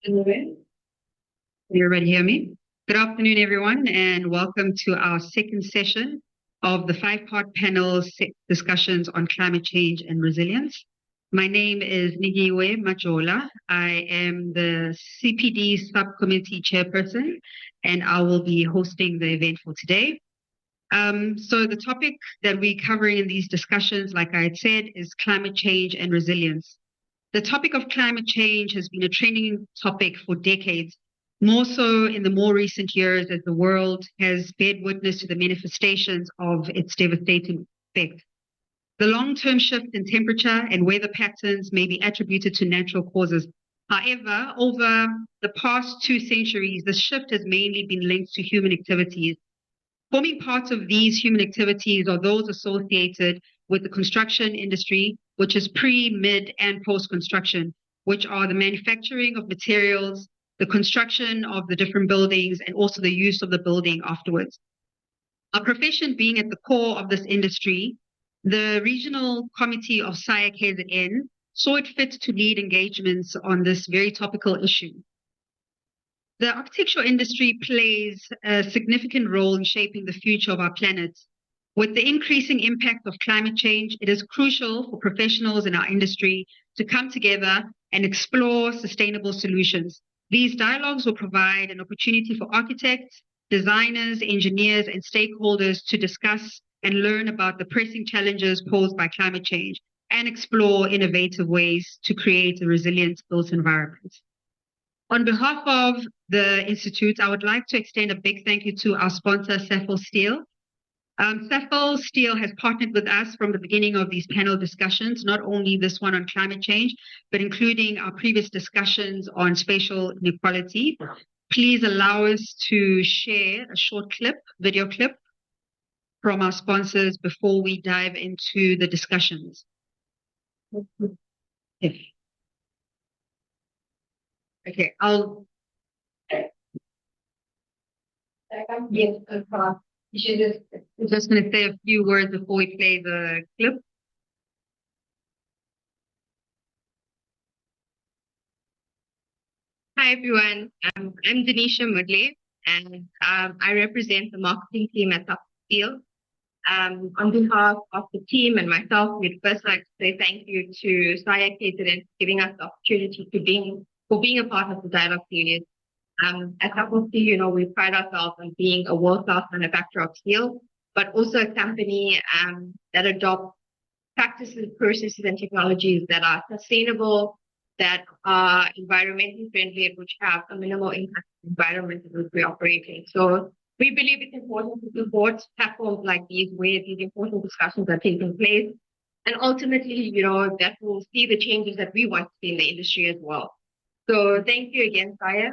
Can you already hear me? Good afternoon, everyone, and welcome to our second session of the five-part panel discussions on climate change and resilience. My name is Nigiwe Majola. I am the CPD subcommittee chairperson, and I will be hosting the event for today. So the topic that we're covering in these discussions, like I had said, is climate change and resilience. The topic of climate change has been a trending topic for decades, more so in the more recent years as the world has bared witness to the manifestations of its devastating effect. The long-term shift in temperature and weather patterns may be attributed to natural causes. However, over the past 2 centuries, the shift has mainly been linked to human activities. Forming parts of these human activities are those associated with the construction industry, which is pre, mid, and post-construction, which are the manufacturing of materials, the construction of the different buildings, and also the use of the building afterwards. Our profession being at the core of this industry, the Regional Committee of SAIA KZN saw it fit to lead engagements on this very topical issue. The architectural industry plays a significant role in shaping the future of our planet. With the increasing impact of climate change, it is crucial for professionals in our industry to come together and explore sustainable solutions. These dialogues will provide an opportunity for architects, designers, engineers, and stakeholders to discuss and learn about the pressing challenges posed by climate change and explore innovative ways to create a resilient built environment. On behalf of the Institute, I would like to extend a big thank you to our sponsor, Saffold Steel. Saffold Steel has partnered with us from the beginning of these panel discussions, not only this one on climate change, but including our previous discussions on spatial inequality. Please allow us to share a short video clip from our sponsors before we dive into the discussions. Okay, I'm just going to say a few words before we play the clip. Hi, everyone. I'm Denisha Mudley, and I represent the marketing team at Saffold Steel. On behalf of the team and myself, we'd first like to say thank you to SAIA KZN for giving us the opportunity for being a part of the dialogue series. At Saffold Steel, we pride ourselves on being a world-class manufacturer of steel, but also a company that adopts practices, processes, and technologies that are sustainable, that are environmentally friendly, and which have a minimal impact on the environment in which we operate in. So we believe it's important to support platforms like these where these important discussions are taking place. And ultimately, that will see the changes that we want to see in the industry as well. So thank you again, SAIA,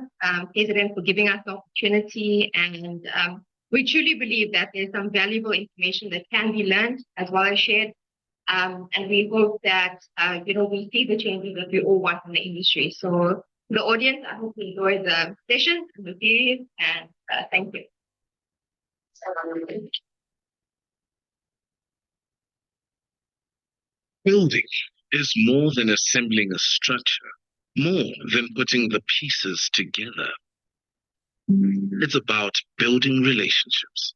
KZN, for giving us the opportunity. And we truly believe that there's some valuable information that can be learned as well as shared. And we hope that, we see the changes that we all want in the industry. So the audience, I hope you enjoy the session and the series, and thank you. Building is more than assembling a structure, more than putting the pieces together. It's about building relationships,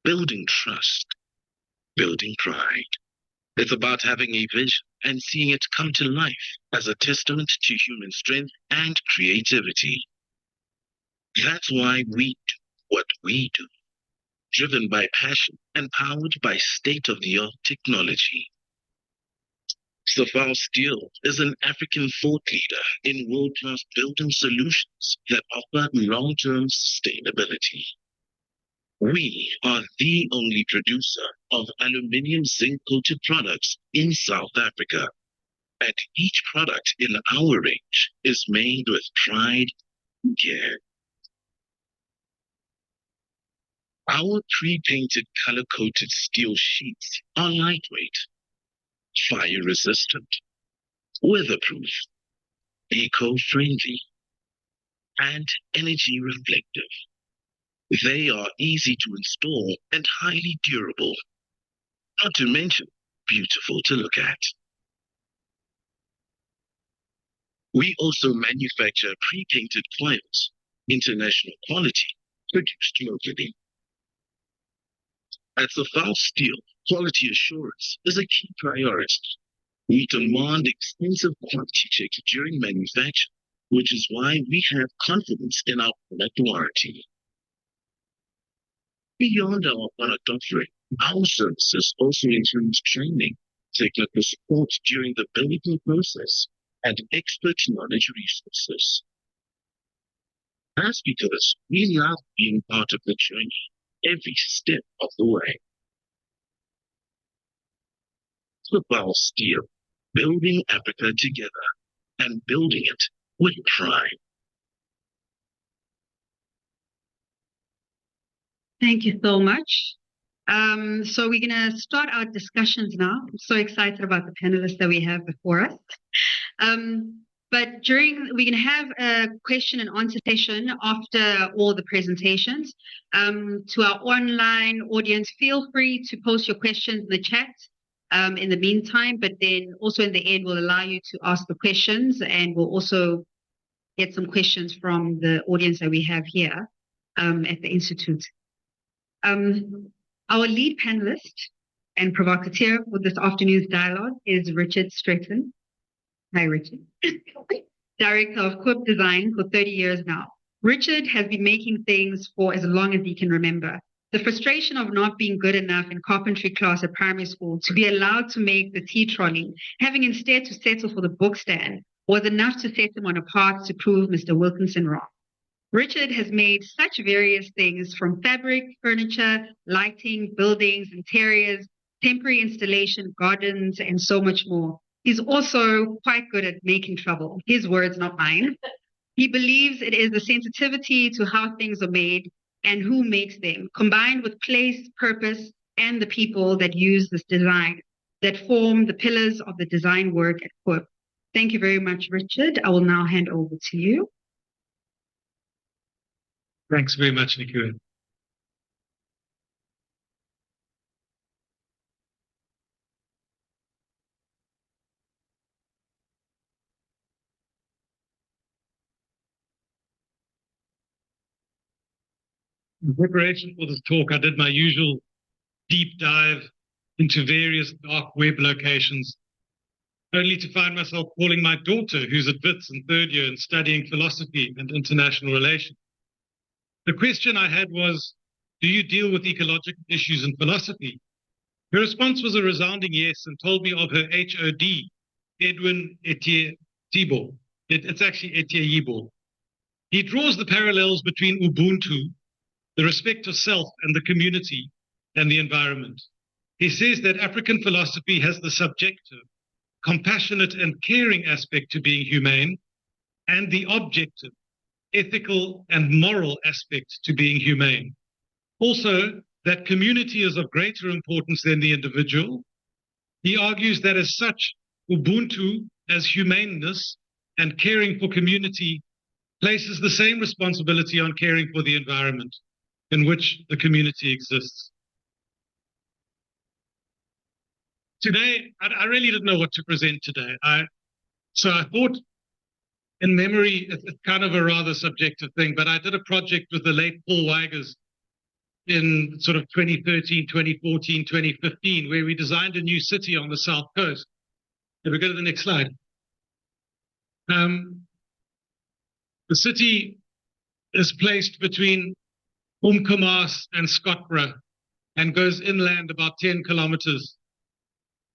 building trust, building pride. It's about having a vision and seeing it come to life as a testament to human strength and creativity. That's why we do what we do, driven by passion and powered by state-of-the-art technology. Saffold Steel is an African thought leader in world-class building solutions that offer long-term sustainability. We are the only producer of aluminium zinc-coated products in South Africa, and each product in our range is made with pride and care. Our pre-painted color-coated steel sheets are lightweight, fire-resistant, weatherproof, eco-friendly, and energy reflective. They are easy to install and highly durable, not to mention beautiful to look at. We also manufacture pre-painted foils, international quality, produced locally. At the Val Steel, quality assurance is a key priority. We demand extensive quality checks during manufacture, which is why we have confidence in our product warranty. Beyond our product offering, our services also include training, technical support during the building process, and expert knowledge resources. That's because we love being part of the journey every step of the way. Football Steel, building Africa together and building it with pride. Thank you so much. So we're going to start our discussions now. I'm so excited about the panelists that we have before us. But we're going to have a question and answer session after all the presentations. To our online audience, feel free to post your questions in the chat in the meantime, but then also in the end, we'll allow you to ask the questions, and we'll also get some questions from the audience that we have here at the Institute. Our lead panelist and provocateur for this afternoon's dialogue is Richard Stretton. Hi, Richard. Director of Corp Design for 30 years now. Richard has been making things for as long as he can remember. The frustration of not being good enough in carpentry class at primary school to be allowed to make the tea trolley, having instead to settle for the book stand, was enough to set him on a path to prove Mr. Wilkinson wrong. Richard has made such various things from fabric, furniture, lighting, buildings, interiors, temporary installation, gardens, and so much more. He's also quite good at making trouble. His words, not mine. He believes it is the sensitivity to how things are made and who makes them, combined with place, purpose, and the people that use this design, that form the pillars of the design work at Corp. Thank you very much, Richard. I will now hand over to you. Thanks very much, Niku. In preparation for this talk, I did my usual deep dive into various dark web locations, only to find myself calling my daughter, who's at Wits in third year and studying philosophy and international relations. The question I had was, do you deal with ecological issues in philosophy? Her response was a resounding yes, and told me of her HOD, Edwin Etienne Thibault. It's actually Etienne Yibo. He draws the parallels between Ubuntu, the respect of self and the community, and the environment. He says that African philosophy has the subjective, compassionate and caring aspect to being humane, and the objective, ethical and moral aspect to being humane. Also, that community is of greater importance than the individual. He argues that as such, Ubuntu, as humaneness and caring for community, places the same responsibility on caring for the environment in which the community exists. Today, I really didn't know what to present today. So I thought, in memory, it's kind of a rather subjective thing, but I did a project with the late Paul Weigers in sort of 2013, 2014, 2015, where we designed a new city on the South Coast. If we go to the next slide. The city is placed between Umkomaas and Scottburgh and goes inland about 10 kilometers.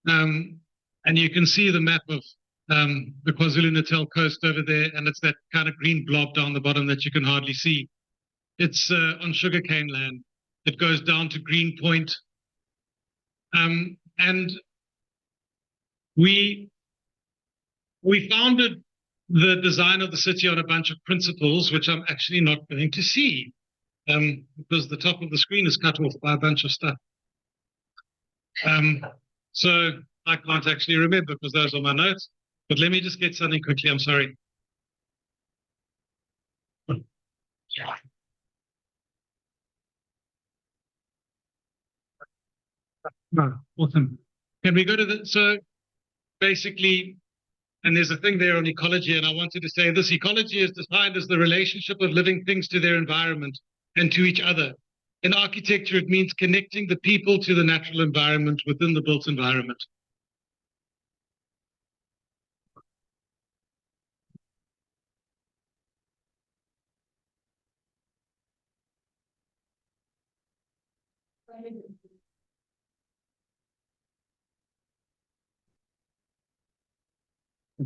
And you can see the map of the KwaZulu-Natal coast over there, and it's that kind of green blob down the bottom that you can hardly see. It's on sugarcane land. It goes down to Green Point. And we founded the design of the city on a bunch of principles, which I'm actually not going to see, because the top of the screen is cut off by a bunch of stuff. So I can't actually remember because those are my notes. But let me just get something quickly. I'm sorry. Yeah. No, awesome. Can we go to the, so basically and there's a thing there on ecology, and I wanted to say this: ecology is defined as the relationship of living things to their environment and to each other. In architecture, it means connecting the people to the natural environment within the built environment.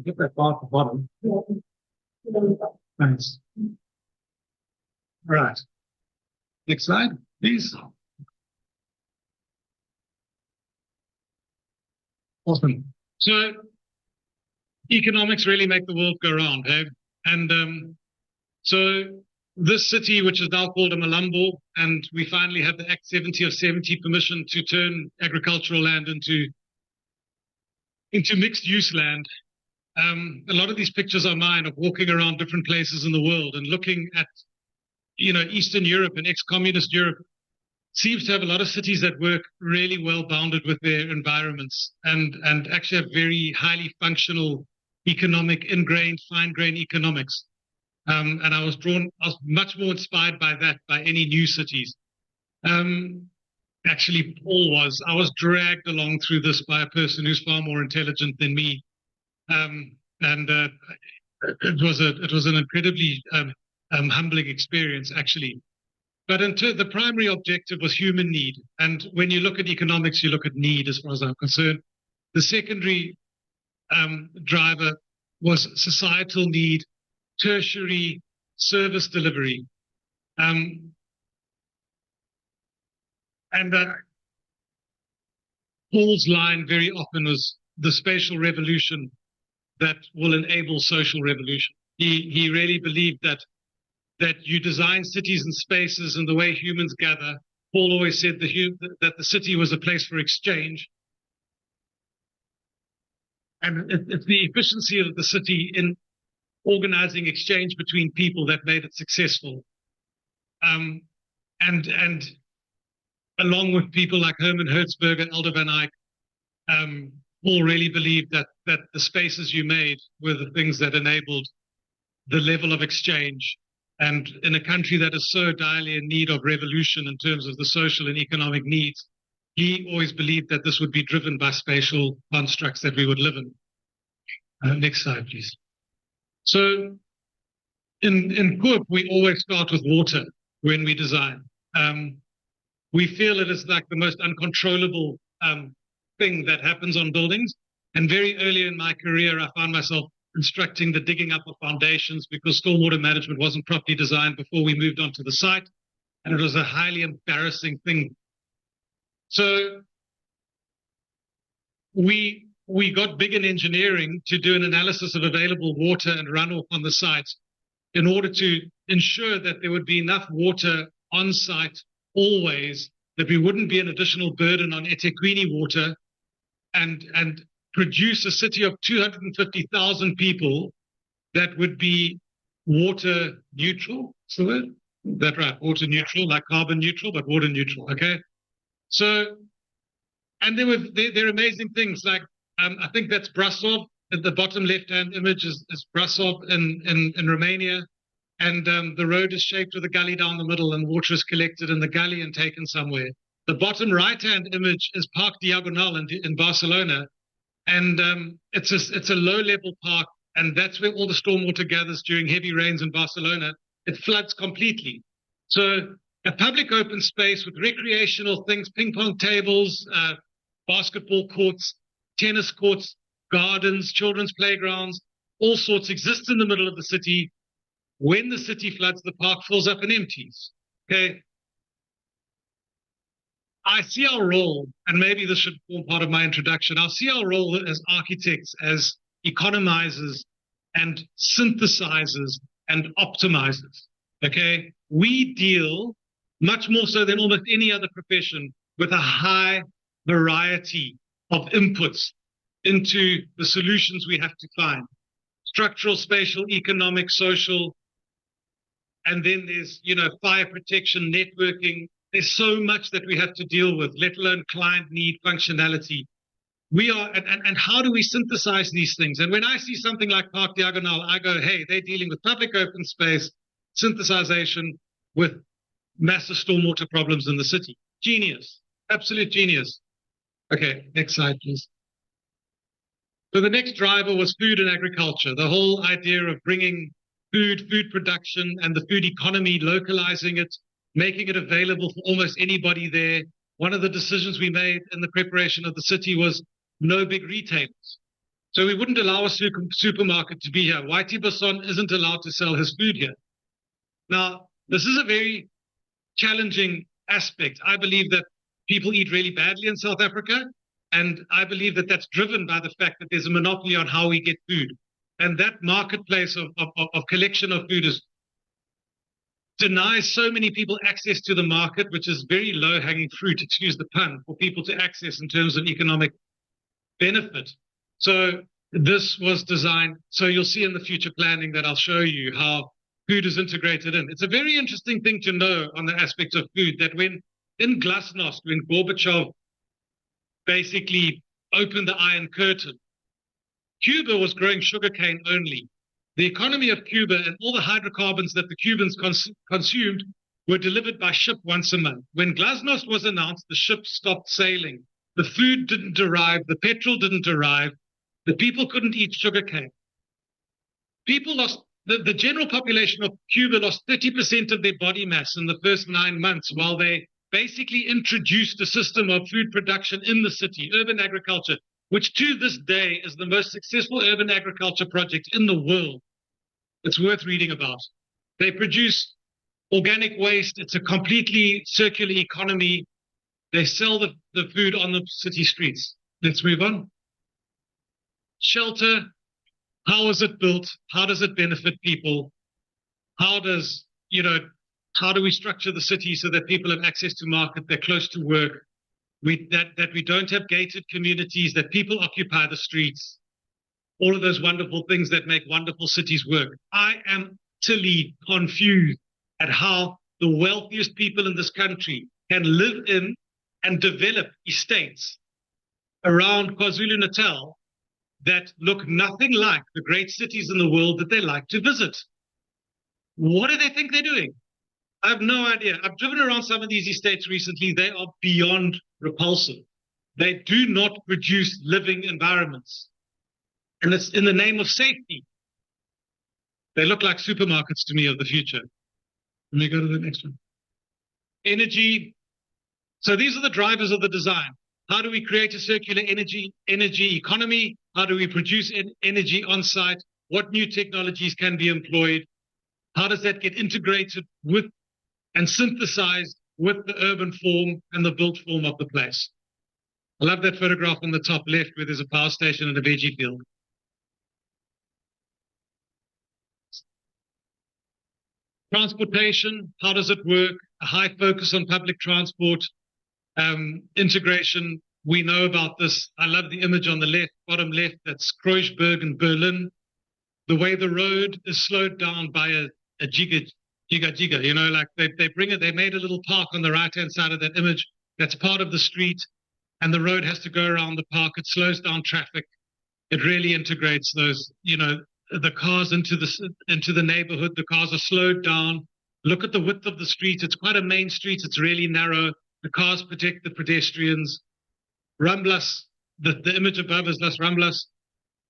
Get that bar at the bottom. Thanks. All right. Next slide, please. Awesome. So economics really make the world go round, hey? And so this city, which is now called a Malambo, and we finally have the Act 70 of 70 permission to turn agricultural land into mixed use land. A lot of these pictures are mine of walking around different places in the world and looking at, Eastern Europe and ex-communist Europe seems to have a lot of cities that work really well bounded with their environments and actually have very highly functional economic, ingrained, fine-grained economics. And I was much more inspired by that, by any new cities. Actually, I was dragged along through this by a person who's far more intelligent than me. It was an incredibly humbling experience, actually. But the primary objective was human need. And when you look at economics, you look at need as far as I'm concerned. The secondary driver was societal need, tertiary service delivery. Paul's line very often was the spatial revolution that will enable social revolution. He really believed that you design cities and spaces and the way humans gather. Paul always said that the city was a place for exchange. And it's the efficiency of the city in organizing exchange between people that made it successful. And along with people like Herman Hertzberg and Aldo van Eyck, Paul really believed that the spaces you made were the things that enabled the level of exchange. And in a country that is so direly in need of revolution in terms of the social and economic needs, he always believed that this would be driven by spatial constructs that we would live in. Next slide, please. So in Coop, we always start with water when we design. We feel it is like the most uncontrollable thing that happens on buildings. And very early in my career, I found myself instructing the digging up of foundations because stormwater management wasn't properly designed before we moved onto the site. And it was a highly embarrassing thing. So we got big in engineering to do an analysis of available water and runoff on the site in order to ensure that there would be enough water on site always, that we wouldn't be an additional burden on eThekwini water and produce a city of 250,000 people that would be water neutral. So that's right, water neutral, like carbon neutral, but water neutral. Okay. So, and there are amazing things like I think that's Brasov. At the bottom left-hand image is Brasov in Romania, and the road is shaped with a gully down the middle, and water is collected in the gully and taken somewhere. The bottom right-hand image is Park Diagonal in Barcelona. And it's a low-level park, and that's where all the stormwater gathers during heavy rains in Barcelona. It floods completely. So a public open space with recreational things, ping pong tables, basketball courts, tennis courts, gardens, children's playgrounds, all sorts exist in the middle of the city. When the city floods, the park fills up and empties. Okay. I see our role, and maybe this should form part of my introduction. I see our role as architects, as economizers and synthesizers and optimizers. Okay, we deal much more so than almost any other profession with a high variety of inputs into the solutions we have to find: structural, spatial, economic, social, and then there's fire protection, networking. There's so much that we have to deal with, let alone client need, functionality. we are, and how do we synthesize these things? And when I see something like Park Diagonal, I go, hey, they're dealing with public open space, synthesization with massive stormwater problems in the city. Genius, absolute genius. Okay, next slide, please. So the next driver was food and agriculture, the whole idea of bringing food production and the food economy, localizing it, making it available for almost anybody there. One of the decisions we made in the preparation of the city was no big retailers. So we wouldn't allow a supermarket to be here. Whitey Basson isn't allowed to sell his food here. Now, this is a very challenging aspect. I believe that people eat really badly in South Africa, and I believe that that's driven by the fact that there's a monopoly on how we get food. And that marketplace of collection of food denies so many people access to the market, which is very low-hanging fruit, excuse the pun, for people to access in terms of economic benefit. So this was designed, so you'll see in the future planning that I'll show you how food is integrated in. It's a very interesting thing to know on the aspect of food, that when in Glasnost, when Gorbachev basically opened the Iron Curtain, Cuba was growing sugarcane only. The economy of Cuba and all the hydrocarbons that the Cubans consumed were delivered by ship once a month. When Glasnost was announced, the ship stopped sailing. The food didn't arrive, the petrol didn't arrive, the people couldn't eat sugarcane. People lost, the general population of Cuba lost 30% of their body mass in the first 9 months while they basically introduced a system of food production in the city, urban agriculture, which to this day is the most successful urban agriculture project in the world. It's worth reading about. They produce organic waste. It's a completely circular economy. They sell the food on the city streets. Let's move on. Shelter. How is it built? How does it benefit people? How do we structure the city so that people have access to market, they're close to work, that we don't have gated communities, that people occupy the streets, all of those wonderful things that make wonderful cities work. I am utterly confused at how the wealthiest people in this country can live in and develop estates around KwaZulu-Natal that look nothing like the great cities in the world that they like to visit. What do they think they're doing? I have no idea. I've driven around some of these estates recently. They are beyond repulsive. They do not produce living environments. And it's in the name of safety. They look like supermarkets to me of the future. Let me go to the next one. Energy. So these are the drivers of the design. How do we create a circular energy economy? How do we produce energy on site? What new technologies can be employed? How does that get integrated with and synthesized with the urban form and the built form of the place? I love that photograph on the top left where there's a power station and a veggie field. Transportation, how does it work? A high focus on public transport, integration. We know about this. I love the image on the left, bottom left, that's Kreuzberg in Berlin. The way the road is slowed down by a jigga, like they made a little park on the right-hand side of that image. That's part of the street, and the road has to go around the park. It slows down traffic. It really integrates those, the cars into the neighborhood. The cars are slowed down. Look at the width of the street. It's quite a main street. It's really narrow. The cars protect the pedestrians. Ramblas, the image above is Las Ramblas.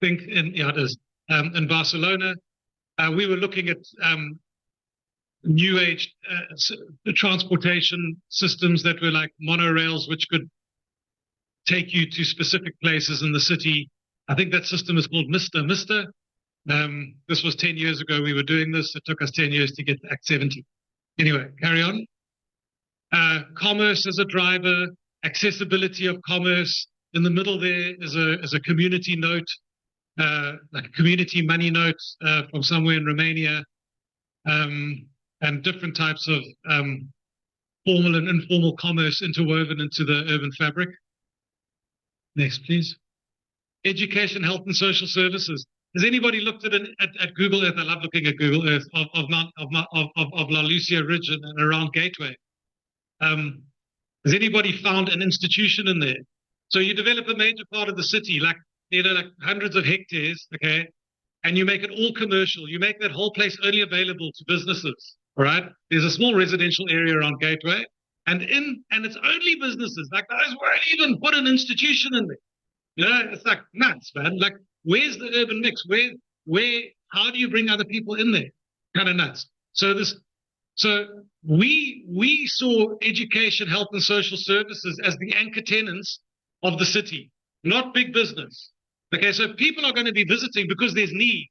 It is in Barcelona. We were looking at new age transportation systems that were like monorails, which could take you to specific places in the city. I think that system is called Mr. This was 10 years ago. We were doing this. It took us 10 years to get to Act 70. Anyway, carry on. Commerce as a driver, accessibility of commerce. In the middle there is a community note, like a community money note from somewhere in Romania, and different types of formal and informal commerce interwoven into the urban fabric. Next, please. Education, health, and social services. Has anybody looked at Google Earth? I love looking at Google Earth of La Lucia Ridge and around Gateway. Has anybody found an institution in there? So you develop a major part of the city, like hundreds of hectares, okay, and you make it all commercial. You make that whole place only available to businesses. All right. There's a small residential area around Gateway, and it's only businesses. Like those won't even put an institution in there. It's like nuts, man. Like, where's the urban mix? How do you bring other people in there? Kind of nuts. So we saw education, health, and social services as the anchor tenants of the city, not big business. Okay, so people are going to be visiting because there's need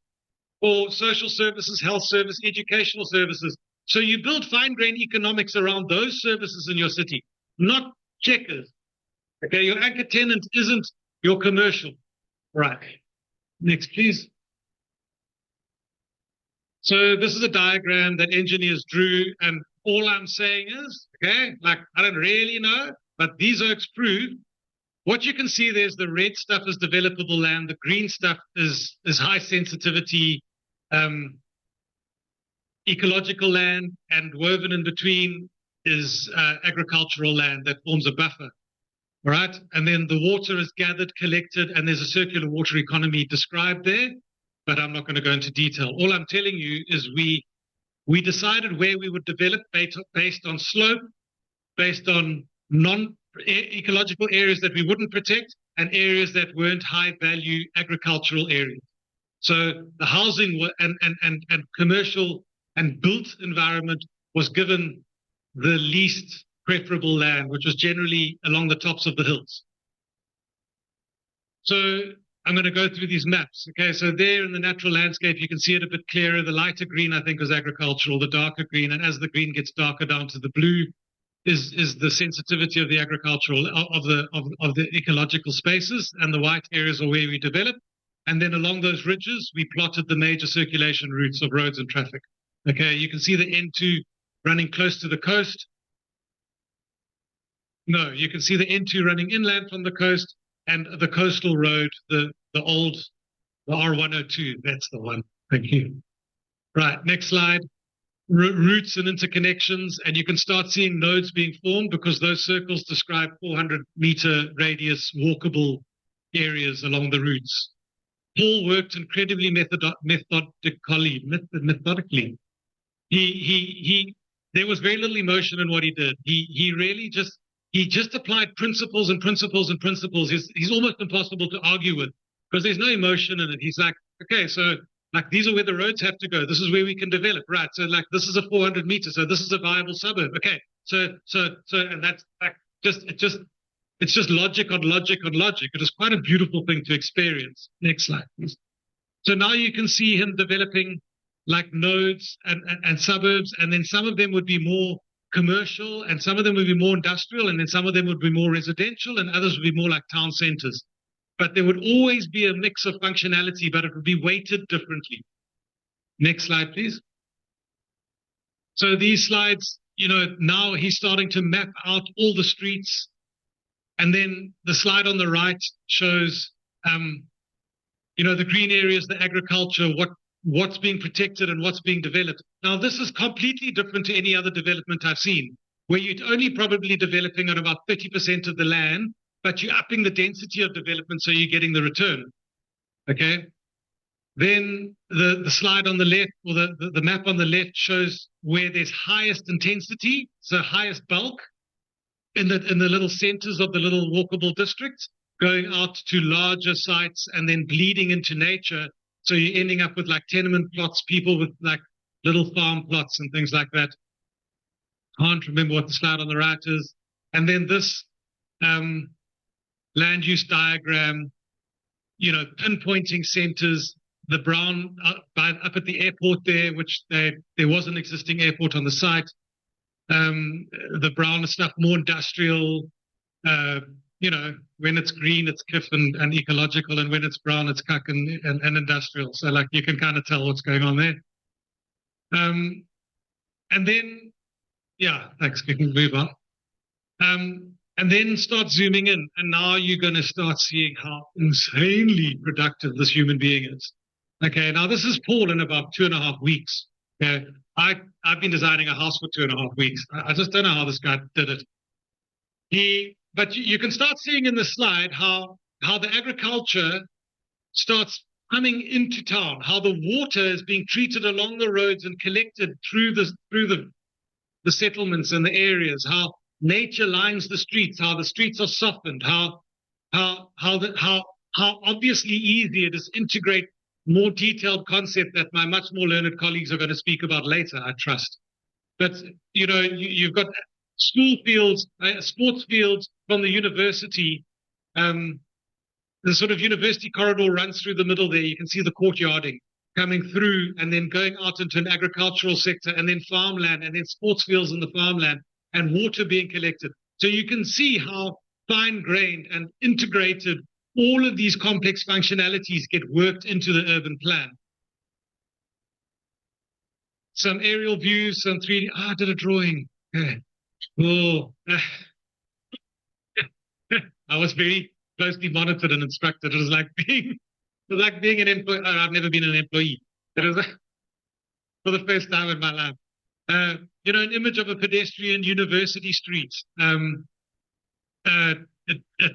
for social services, health service, educational services. So you build fine-grained economics around those services in your city, not checkers. Okay, your anchor tenant isn't your commercial. Right. Next, please. So this is a diagram that engineers drew, and all I'm saying is, okay, like I don't really know, but these oaks prove what you can see. There's the red stuff is developable land, the green stuff is high sensitivity ecological land, and woven in between is agricultural land that forms a buffer. All right, and then the water is gathered, collected, and there's a circular water economy described there, but I'm not going to go into detail. All I'm telling you is we decided where we would develop based on slope, based on non-ecological areas that we wouldn't protect, and areas that weren't high-value agricultural areas. So the housing and commercial and built environment was given the least preferable land, which was generally along the tops of the hills. So I'm going to go through these maps. Okay, so there in the natural landscape, you can see it a bit clearer. The lighter green, I think, is agricultural, the darker green, and as the green gets darker down to the blue, is the sensitivity of the agricultural, of the ecological spaces, and the white areas are where we develop. And then along those ridges, we plotted the major circulation routes of roads and traffic. Okay, you can see the N2 running close to the coast. No, you can see the N2 running inland from the coast, and the coastal road, the R102, that's the one. Thank you. Right, next slide. Routes and interconnections, and you can start seeing nodes being formed because those circles describe 400-meter radius walkable areas along the routes. Paul worked incredibly methodically. There was very little emotion in what he did. He really just applied principles and principles and principles. He's almost impossible to argue with because there's no emotion in it. He's like, okay, so like these are where the roads have to go. This is where we can develop, right? So like this is a 400 meters, so this is a viable suburb. Okay, so and that's like it's just logic on logic on logic. It is quite a beautiful thing to experience. Next slide, please. So now you can see him developing like nodes and suburbs, and then some of them would be more commercial, and some of them would be more industrial, and then some of them would be more residential, and others would be more like town centers. But there would always be a mix of functionality, but it would be weighted differently. Next slide, please. So these slides, now he's starting to map out all the streets. And then the slide on the right shows, the green areas, the agriculture, what's being protected and what's being developed. Now, this is completely different to any other development I've seen, where you're only probably developing on about 30% of the land, but you're upping the density of development, so you're getting the return. Okay. Then the slide on the left, or the map on the left, shows where there's highest intensity, so highest bulk in the little centers of the little walkable districts, going out to larger sites and then bleeding into nature. So you're ending up with like tenement plots, people with like little farm plots and things like that. Can't remember what the slide on the right is. And then this land use diagram, pinpointing centers, the brown up at the airport there, which there was an existing airport on the site. The brown stuff, more industrial, when it's green, it's KIF and ecological, and when it's brown, it's KUK and industrial. So like you can kind of tell what's going on there. And then, thanks, we can move on. And then start zooming in, and now you're going to start seeing how insanely productive this human being is. Okay, now this is Paul in about 2.5 weeks. Okay, I've been designing a house for 2.5 weeks. I just don't know how this guy did it. He but you can start seeing in the slide how the agriculture starts coming into town, how the water is being treated along the roads and collected through the settlements and the areas, how nature lines the streets, how the streets are softened, how obviously easy it is to integrate more detailed concept that my much more learned colleagues are going to speak about later, I trust. But, you've got school fields, sports fields from the university. The sort of university corridor runs through the middle there. You can see the courtyarding coming through and then going out into an agricultural sector and then farmland and then sports fields in the farmland and water being collected. So you can see how fine-grained and integrated all of these complex functionalities get worked into the urban plan. Some aerial views, some 3D. I did a drawing. Okay. Oh, I was very closely monitored and instructed. It was like being an employee. I've never been an employee. It was for the first time in my life. An image of a pedestrian university street, a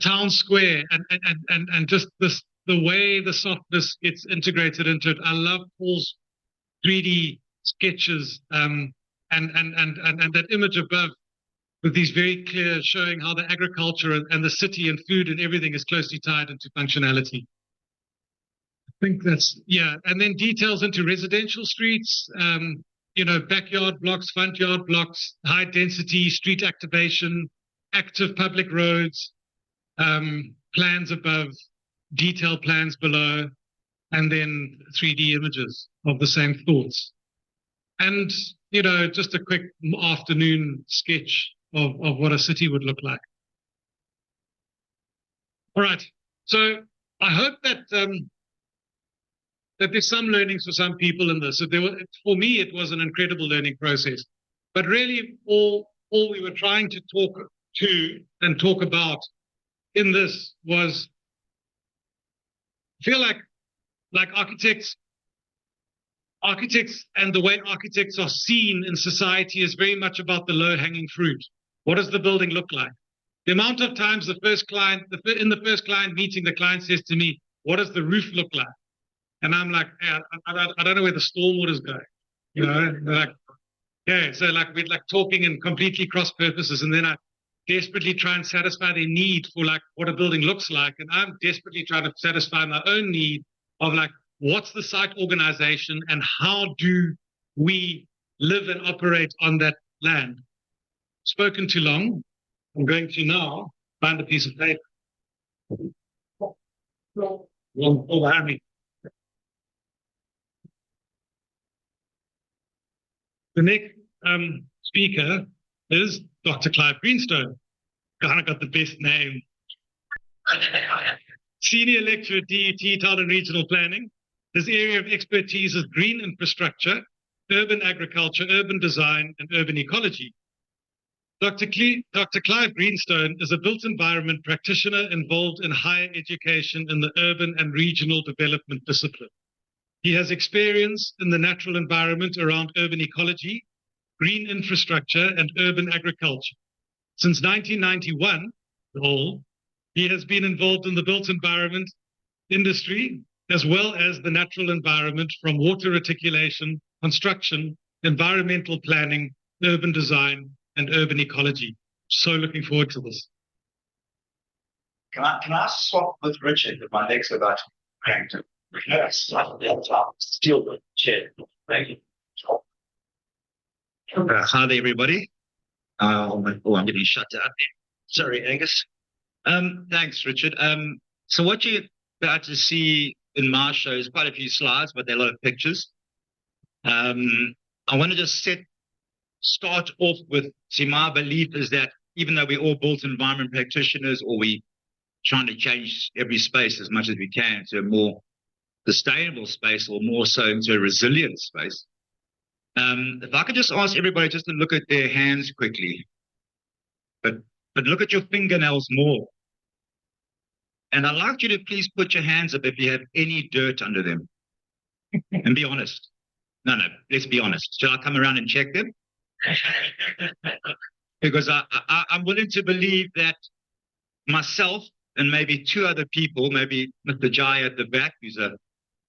town square, and just the way the softness gets integrated into it. I love Paul's 3D sketches, and that image above with these very clear showing how the agriculture and the city and food and everything is closely tied into functionality. I think that's, yeah. And then details into residential streets, backyard blocks, front yard blocks, high density street activation, active public roads, plans above, detailed plans below, and then 3D images of the same thoughts. And, just a quick afternoon sketch of what a city would look like. All right. So I hope that that there's some learnings for some people in this. For me, it was an incredible learning process. But really, all we were trying to talk about in this was, I feel like architects and the way architects are seen in society is very much about the low-hanging fruit. What does the building look like? The amount of times in the first client meeting, the client says to me, what does the roof look like? And I'm like, hey, I don't know where the stormwater is going. Like, okay, so we're talking in completely cross purposes, and then I desperately try and satisfy their need for what a building looks like, and I'm desperately trying to satisfy my own need of what's the site organization and how do we live and operate on that land. Spoken too long. I'm going to now find a piece of paper. Behind me. The next speaker is Dr. Clive Greenstone. Kind of got the best name. Senior lecturer at DUT, Town and Regional Planning. His area of expertise is green infrastructure, urban agriculture, urban design, and urban ecology. Dr. Clive Greenstone is a built environment practitioner involved in higher education in the urban and regional development discipline. He has experience in the natural environment around urban ecology, green infrastructure, and urban agriculture. Since 1991, he has been involved in the built environment industry, as well as the natural environment from water reticulation, construction, environmental planning, urban design, and urban ecology. So looking forward to this. Can I swap with Richard if my legs are about to cranked? Steal the chair. Thank you. Hi there, everybody. I'm getting shut down. Sorry, Angus. Thanks, Richard. So what you're about to see in my show is quite a few slides, but there are a lot of pictures. I want to just start off with, my belief is that even though we're all built environment practitioners, or we trying to change every space as much as we can to a more sustainable space, or more so into a resilient space. If I could just ask everybody just to look at their hands quickly, but look at your fingernails more. And I'd like you to please put your hands up if you have any dirt under them. And be honest. No, let's be honest. Shall I come around and check them? Because I'm willing to believe that myself and maybe two other people, maybe Mr. Jai at the back, who's a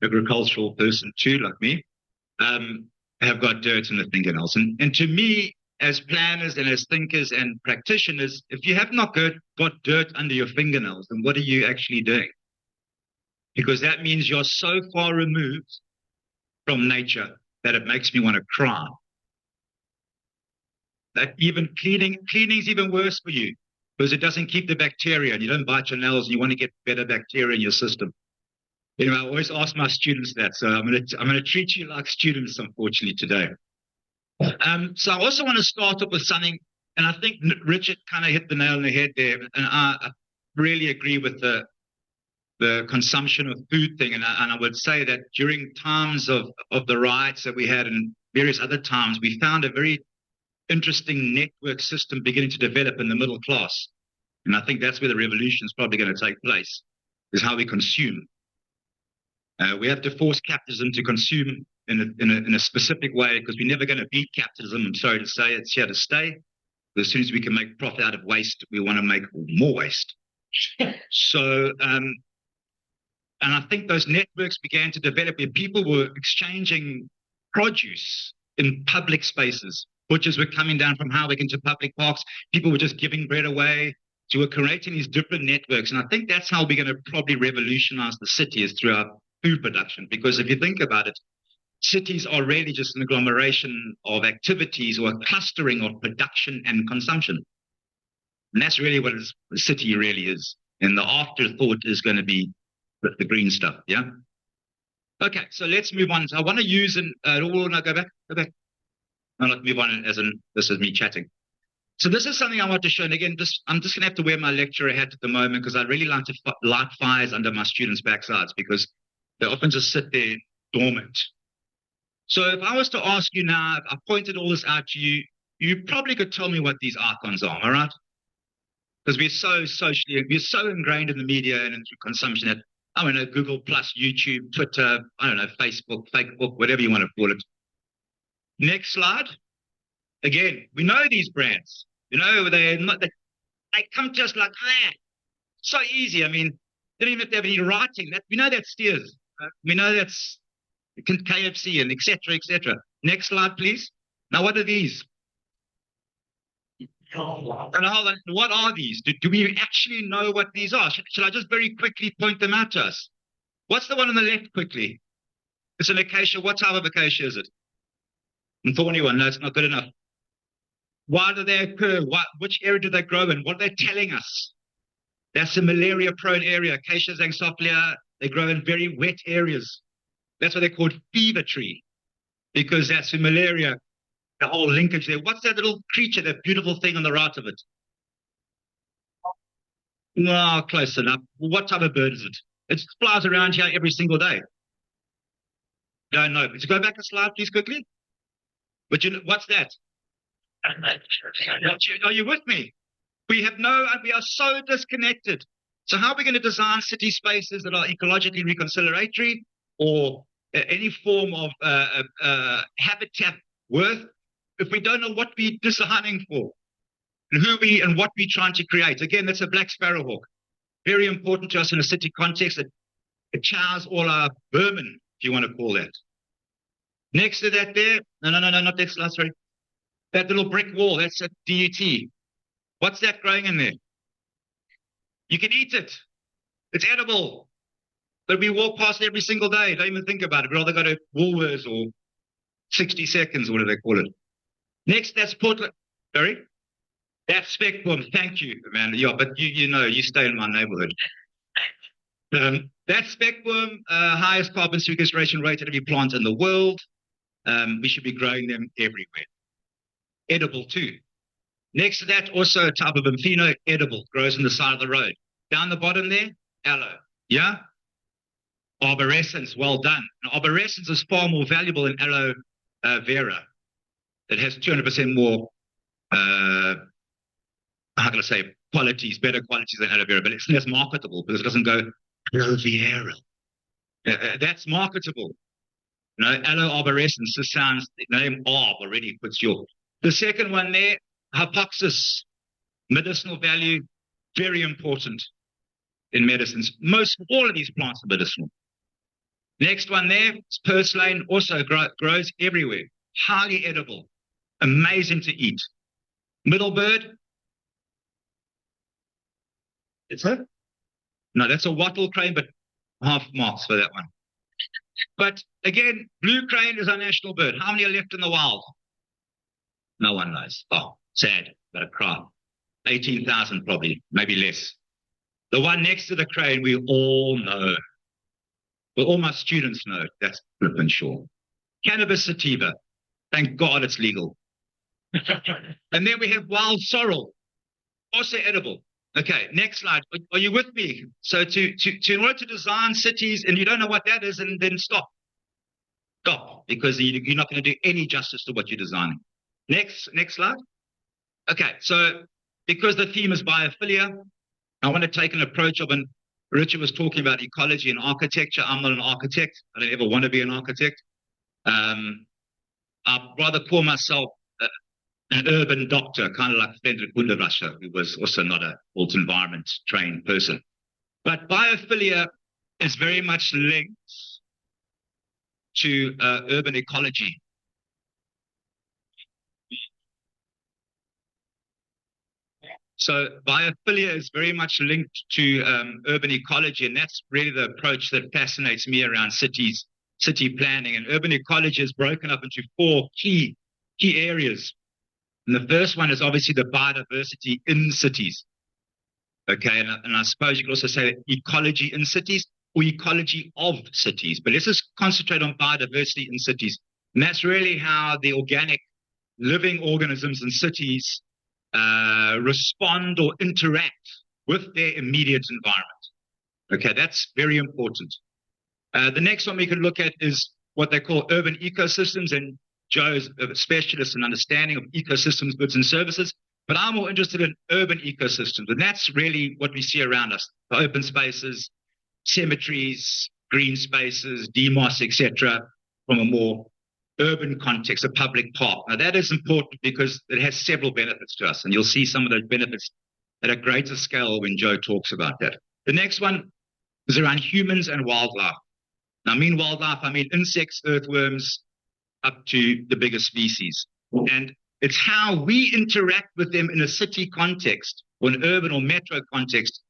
agricultural person too, like me, have got dirt in the fingernails. And to me, as planners and as thinkers and practitioners, if you have not got dirt under your fingernails, then what are you actually doing? Because that means you're so far removed from nature that it makes me want to cry. That even cleaning is even worse for you because it doesn't keep the bacteria, and you don't bite your nails, and you want to get better bacteria in your system. Anyway, I always ask my students that, so I'm gonna treat you like students, unfortunately, today. So I also want to start off with something, and I think Richard kind of hit the nail on the head there, and I really agree with the consumption of food thing, and I would say that during times of the riots that we had and various other times, we found a very interesting network system beginning to develop in the middle class, and I think that's where the revolution is probably going to take place, is how we consume. We have to force capitalism to consume in a specific way, because we're never going to beat capitalism. I'm sorry to say, it's here to stay. But as soon as we can make profit out of waste, we want to make more waste. So, and I think those networks began to develop where people were exchanging produce in public spaces. Butchers were coming down from Howick into public parks. People were just giving bread away. So we're creating these different networks. And I think that's how we're going to probably revolutionize the city, is through our food production. Because if you think about it, cities are really just an agglomeration of activities or a clustering of production and consumption. And that's really what a city really is. And the afterthought is going to be the green stuff, yeah? Okay, so let's move on. So I want to use no, go back. No, let's move on this is me chatting. So this is something I want to show. And again, I'm just going to have to wear my lecturer hat at the moment, because I really like to light fires under my students' backsides, because they often just sit there dormant. So if I was to ask you now, if I pointed all this out to you, you probably could tell me what these icons are, all right? Because we're so ingrained in the media and into consumption that, I don't know, Google Plus, YouTube, Twitter, I don't know, Facebook, whatever you want to call it. Next slide. Again, we know these brands. You know, they come to us like that. So easy. I mean, they don't even have to have any writing. We know that's Steers. We know that's KFC and et cetera. Next slide, please. Now, what are these? And hold on, what are these? Do we actually know what these are? Shall I just very quickly point them out to us? What's the one on the left quickly? It's an acacia. What type of acacia is it? A thorny one. No, it's not good enough. Why do they occur? Which area do they grow in? What are they telling us? That's a malaria-prone area. Acacia xanthophylla, they grow in very wet areas. That's why they're called fever tree, because that's for malaria, the whole linkage there. What's that little creature, that beautiful thing on the right of it? No, close enough. What type of bird is it? It flies around here every single day. Don't know. Let's go back a slide, please, quickly. But what's that? Are you with me? We are so disconnected. So how are we going to design city spaces that are ecologically reconciliatory, or any form of habitat worth, if we don't know what we're designing for and what we're trying to create? Again, that's a black sparrowhawk. Very important to us in a city context. It chows all our vermin, if you want to call that. Next to that there, no, not that slide, sorry. That little brick wall, that's a DUT. What's that growing in there? You can eat it. It's edible. But we walk past it every single day. Don't even think about it. We'd rather go to Woolworths or 60 Seconds, or whatever they call it. Next, that's Portland. Sorry? That's speckworm. Thank you, man. Yeah, but you know, you stay in my neighborhood. That's speckworm, highest carbon sequestration rate of every plant in the world. We should be growing them everywhere. Edible too. Next to that, also a type of Amphino, edible, grows on the side of the road. Down the bottom there, aloe. Yeah? Arborescence, well done. Now, arborescence is far more valuable than aloe vera. It has 200% more, how can I say, qualities, better qualities than aloe vera, but it's less marketable because it doesn't go aloe vera. That's marketable. You know, aloe arborescence, this sounds, the name arb already puts your. The second one there, hypoxis, medicinal value, very important in medicines. All of these plants are medicinal. Next one there is purslane, also grows everywhere. Highly edible, amazing to eat. Middlebird. It's a? No, that's a wattle crane, but half marks for that one. But again, blue crane is our national bird. How many are left in the wild? No one knows. Oh, sad, but a cry. 18,000 probably, maybe less. The one next to the crane, we all know. Well, all my students know. That's flippin' sure. Cannabis sativa. Thank God it's legal. And then we have wild sorrel, also edible. Okay, next slide. Are you with me? So in order to design cities, and you don't know what that is, and then stop. Stop, because you're not going to do any justice to what you're designing. Next slide. Okay, so because the theme is biophilia, I want to take an approach of Richard was talking about ecology and architecture. I'm not an architect. I don't ever want to be an architect. I'd rather call myself an urban doctor, kind of like Frederick Wunderwasser, who was also not a built environment trained person. But biophilia is very much linked to urban ecology. So biophilia is very much linked to urban ecology, and that's really the approach that fascinates me around cities, city planning. And urban ecology is broken up into 4 key areas. And the first one is obviously the biodiversity in cities. Okay, and I suppose you could also say ecology in cities or ecology of cities. But let's just concentrate on biodiversity in cities. And that's really how the organic living organisms in cities respond or interact with their immediate environment. Okay, that's very important. The next one we can look at is what they call urban ecosystems, and Joe is a specialist in understanding of ecosystems, goods and services, but I'm more interested in urban ecosystems, and that's really what we see around us: the open spaces, cemeteries, green spaces, demos, etc., from a more urban context, a public park. Now that is important because it has several benefits to us, and you'll see some of those benefits at a greater scale when Joe talks about that. The next one is around humans and wildlife. Now, I mean wildlife, I mean insects, earthworms, up to the bigger species. And it's how we interact with them in a city context or an urban or metro context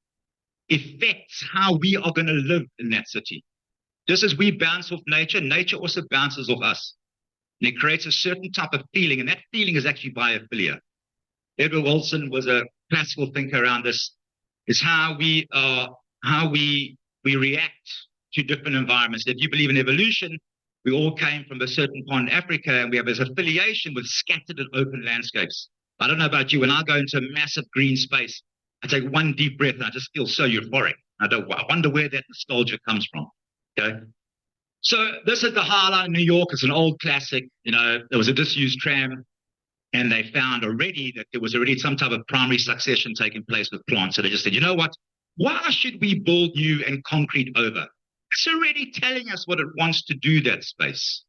affects how we are going to live in that city. Just as we bounce off nature, nature also bounces off us. And it creates a certain type of feeling, and that feeling is actually biophilia. Edward Wilson was a classical thinker around this. It's how we react to different environments. If you believe in evolution, we all came from a certain part in Africa, and we have this affiliation with scattered and open landscapes. I don't know about you, when I go into a massive green space, I take one deep breath and I just feel so euphoric. I wonder where that nostalgia comes from. Okay. So this is the Harlem in New York. It's an old classic. There was a disused tram, and they found already that there was already some type of primary succession taking place with plants. So they just said, you know what? Why should we build new and concrete over? It's already telling us what it wants to do, that space.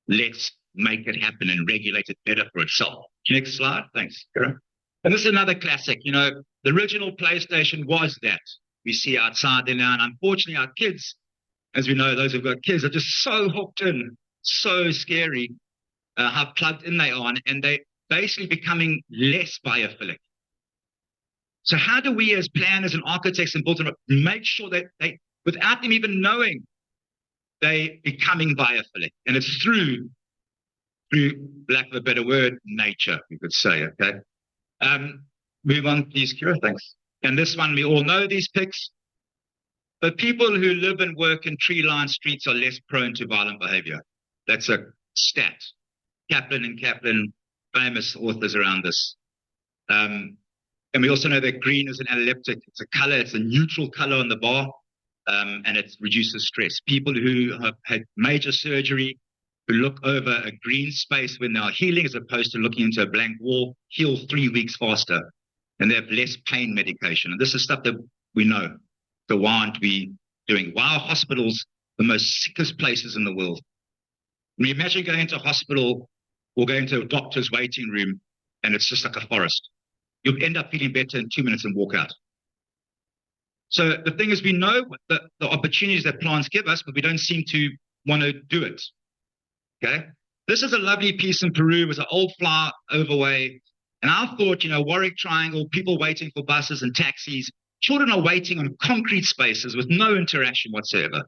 Let's make it happen and regulate it better for itself. Next slide. Thanks, Karen. And this is another classic. The original PlayStation was that. We see outside there now, and unfortunately our kids, as we know, those who've got kids, are just so hooked in, so scary how plugged in they are, and they basically becoming less biophilic. So how do we as planners and architects and builders make sure that they, without them even knowing, they becoming biophilic? And it's through lack of a better word, nature, we could say, okay? Move on, please, Kira, thanks. And this one, we all know these pics. But people who live and work in tree-lined streets are less prone to violent behavior. That's a stat. Kaplan and Kaplan, famous authors around this. And we also know that green is an analeptic. It's a color, it's a neutral color on the bar, and it reduces stress. People who have had major surgery, who look over a green space when they are healing as opposed to looking into a blank wall, heal 3 weeks faster, and they have less pain medication. And this is stuff that we know. So why aren't we doing? Why are hospitals the most sickest places in the world? I mean, imagine going into a hospital or going to a doctor's waiting room and it's just like a forest. You'll end up feeling better in 2 minutes and walk out. So the thing is, we know the opportunities that plants give us, but we don't seem to want to do it. Okay. This is a lovely piece in Peru. It was an old flower overway. And I thought, Warwick Triangle, people waiting for buses and taxis. Children are waiting on concrete spaces with no interaction whatsoever.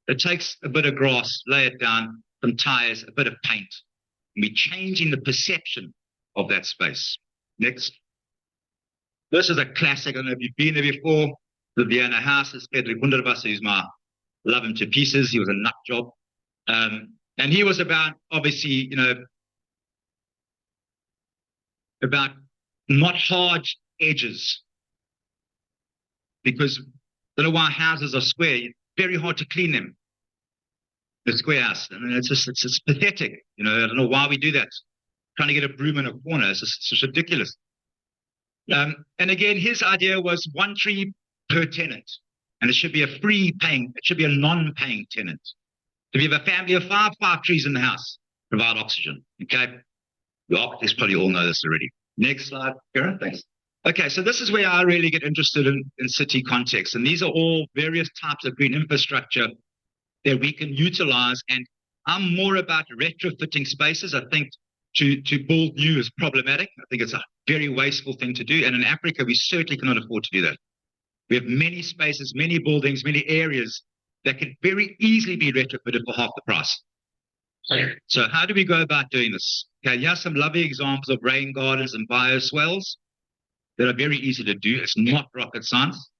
It takes a bit of grass, lay it down, some tires, a bit of paint. And we're changing the perception of that space. Next. This is a classic. I don't know if you've been there before. The Vienna House is Pedro Wunderwasser, who's love him to pieces. He was a nut job. And he was about, obviously, about not hard edges. Because I don't know why houses are square. It's very hard to clean them. The square house. I mean, it's pathetic. I don't know why we do that. Trying to get a broom in a corner. It's just ridiculous. And again, his idea was 1 tree per tenant. And it should be a it should be a non-paying tenant. If you have a family of 5 trees in the house, provide oxygen. Okay. The architects probably all know this already. Next slide, Karen. Thanks. Okay, so this is where I really get interested in city context. And these are all various types of green infrastructure that we can utilize. And I'm more about retrofitting spaces. I think to build new is problematic. I think it's a very wasteful thing to do. And in Africa, we certainly cannot afford to do that. We have many spaces, many buildings, many areas that can very easily be retrofitted for half the price. So how do we go about doing this? Okay, here's some lovely examples of rain gardens and bioswales that are very easy to do. It's not rocket science.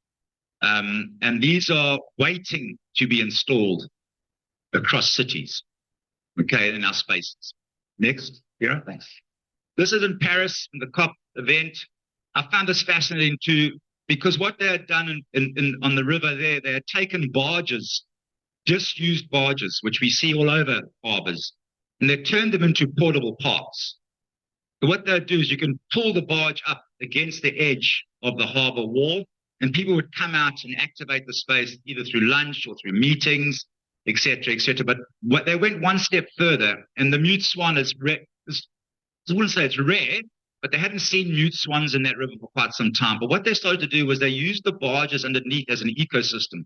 And these are waiting to be installed across cities, okay, in our spaces. Next, Vera, thanks. This is in Paris, in the COP event. I found this fascinating too, because what they had done on the river there, they had taken barges, disused barges, which we see all over harbors, and they turned them into portable parks. So what they'd do is you can pull the barge up against the edge of the harbor wall, and people would come out and activate the space either through lunch or through meetings, etc., etc. But what they went one step further, and the mute swan I wouldn't say it's rare, but they hadn't seen mute swans in that river for quite some time. But what they started to do was they used the barges underneath as an ecosystem.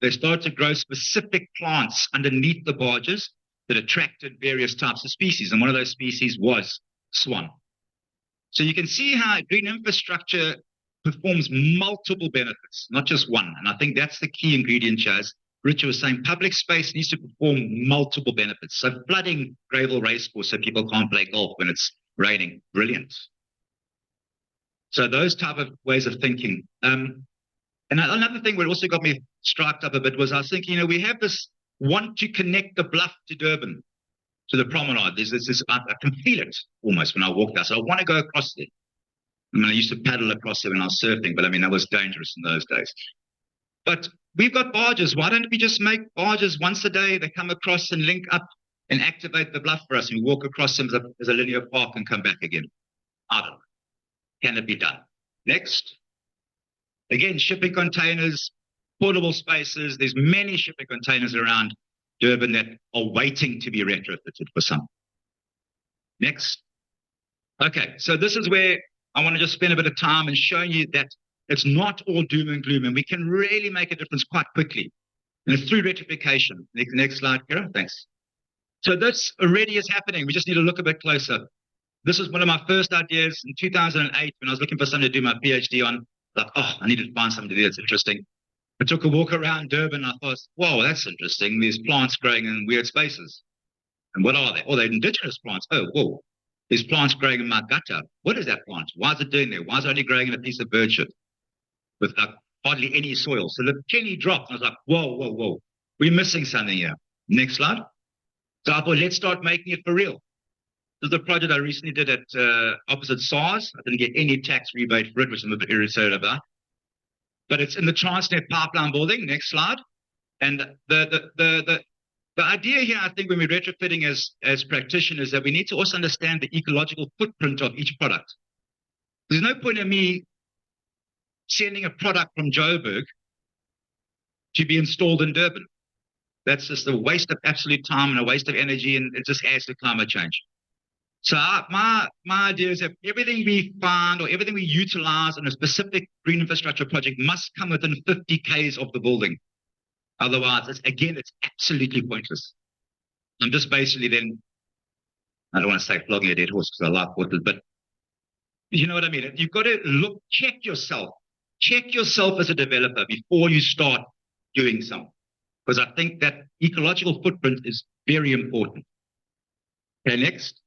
They started to grow specific plants underneath the barges that attracted various types of species. And one of those species was swan. So you can see how green infrastructure performs multiple benefits, not just one. And I think that's the key ingredient, Chaz. Richard was saying public space needs to perform multiple benefits. So flooding gravel racecourse so people can't play golf when it's raining, brilliant. So those type of ways of thinking. And another thing that also got me striped up a bit was I was thinking, we have this want to connect the bluff to Durban, to the promenade. There's this, I can feel it almost when I walk there. So I want to go across there. I mean, I used to paddle across there when I was surfing, but I mean, that was dangerous in those days. But we've got barges. Why don't we just make barges once a day? They come across and link up and activate the bluff for us. And we walk across them as a linear park and come back again. I don't know. Can it be done? Next. Again, shipping containers, portable spaces. There's many shipping containers around Durban that are waiting to be retrofitted for some. Next. Okay, so this is where I want to just spend a bit of time and show you that it's not all doom and gloom, and we can really make a difference quite quickly. And it's through rectification. Next slide, Kira. Thanks. So this already is happening. We just need to look a bit closer. This was one of my first ideas in 2008 when I was looking for something to do my PhD on. Like, I needed to find something to do that's interesting. I took a walk around Durban. I thought, whoa, that's interesting. There's plants growing in weird spaces. And what are they? Oh, they're indigenous plants. Oh, whoa. There's plants growing in my gutter. What is that plant? Why is it doing there? Why is it only growing in a piece of bird shit with hardly any soil? So the penny dropped. And I was like, whoa. We're missing something here. Next slide. So I thought, let's start making it for real. This is a project I recently did at opposite SARS. I didn't get any tax rebate for it, which I'm a bit irritated about. But it's in the Transnet pipeline building. Next slide. And the idea here, I think, when we're retrofitting as practitioners, that we need to also understand the ecological footprint of each product. There's no point in me sending a product from Joburg to be installed in Durban. That's just a waste of absolute time and a waste of energy, and it just adds to climate change. So my idea is that everything we find or everything we utilize in a specific green infrastructure project must come within 50 Ks of the building. Otherwise, it's absolutely pointless. I'm just basically then, I don't want to say flogging a dead horse because I like horses, but you know what I mean? You've got to check yourself as a developer before you start doing something. Because I think that ecological footprint is very important. Okay, next.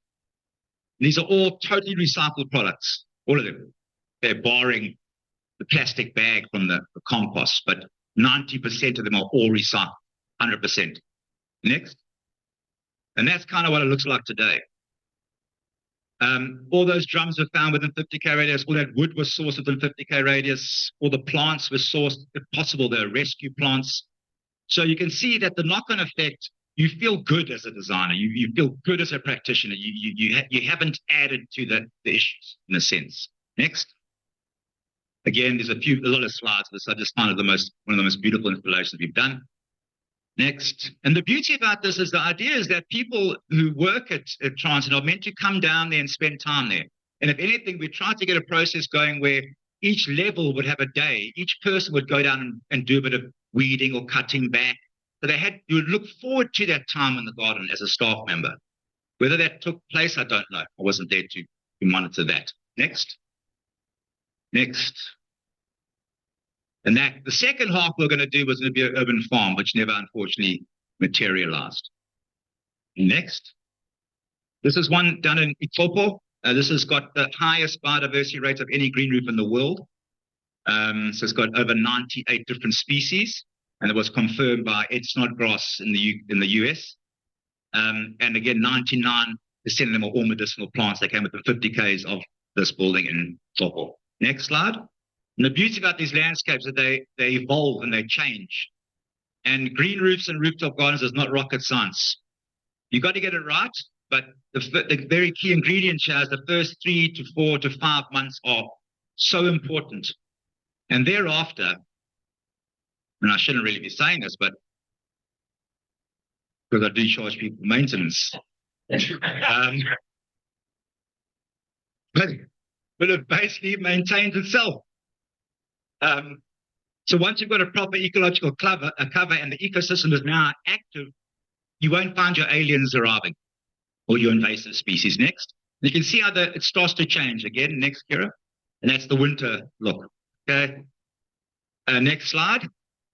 These are all totally recycled products, all of them. They're barring the plastic bag from the compost, but 90% of them are all recycled, 100%. Next. And that's kind of what it looks like today. All those drums were found within 50K radius. All that wood was sourced within 50K radius. All the plants were sourced, if possible, they're rescue plants. So you can see that the knock-on effect, you feel good as a designer. You feel good as a practitioner. You haven't added to the issues, in a sense. Next. Again, there's a lot of slides of this. I just find it one of the most beautiful installations we've done. Next. And the beauty about this is the idea is that people who work at Transit are meant to come down there and spend time there. And if anything, we tried to get a process going where each level would have a day. Each person would go down and do a bit of weeding or cutting back. So you would look forward to that time in the garden as a staff member. Whether that took place, I don't know. I wasn't there to monitor that. Next. Next. And that the second half we're going to do was going to be an urban farm, which never unfortunately materialized. Next. This is one done in Itopo. This has got the highest biodiversity rate of any green roof in the world. So it's got over 98 different species, and it was confirmed by Ed Snodgrass in the US. And again, 99% of them are all medicinal plants. They came within 50 Ks of this building in Itopo. Next slide. And the beauty about these landscapes is that they evolve and they change. And green roofs and rooftop gardens is not rocket science. You got to get it right, but the very key ingredient here is the first 3 to 4 to 5 months are so important. And thereafter, and I shouldn't really be saying this, but because I do charge people maintenance. But it basically maintains itself. So once you've got a proper ecological cover and the ecosystem is now active, you won't find your aliens arriving or your invasive species. Next. You can see how it starts to change again. Next, Kira. And that's the winter look. Okay. Next slide.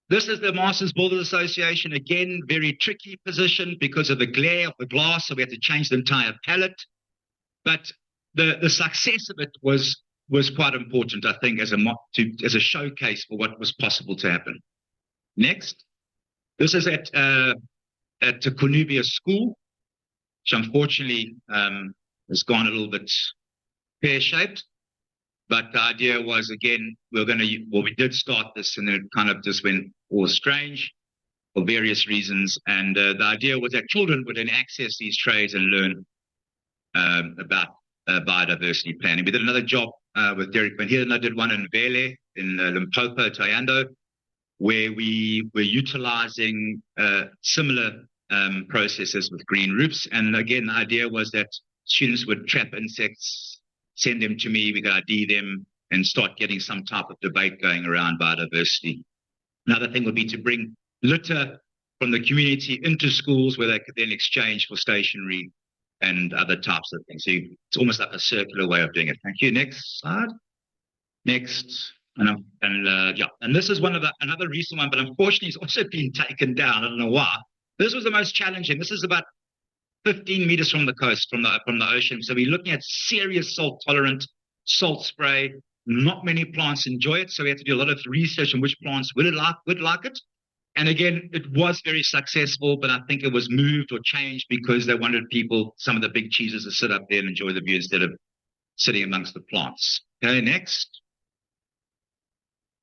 This is the Masters Builders Association. Again, very tricky position because of the glare of the glass. So we had to change the entire palette. But the success of it was quite important, I think, as a showcase for what was possible to happen. Next. This is at the Cornubia School, which unfortunately has gone a little bit pear-shaped. But the idea was, again, we did start this and then it kind of just went all strange for various reasons. And the idea was that children would then access these trades and learn about biodiversity planning. We did another job with Derek Van Heerden. I did one in Vele, in Limpopo, Toyando, where we were utilizing similar processes with green roofs. And again, the idea was that students would trap insects, send them to me, we could ID them, and start getting some type of debate going around biodiversity. Another thing would be to bring litter from the community into schools where they could then exchange for stationery and other types of things. So it's almost like a circular way of doing it. Thank you. Next slide. Next. And this is another recent one, but unfortunately it's also been taken down. I don't know why. This was the most challenging. This is about 15 meters from the coast, from the ocean. So we're looking at serious salt tolerant salt spray. Not many plants enjoy it. So we had to do a lot of research on which plants would like it. And again, it was very successful, but I think it was moved or changed because they wanted some of the big cheeses, to sit up there and enjoy the view instead of sitting amongst the plants. Okay, next.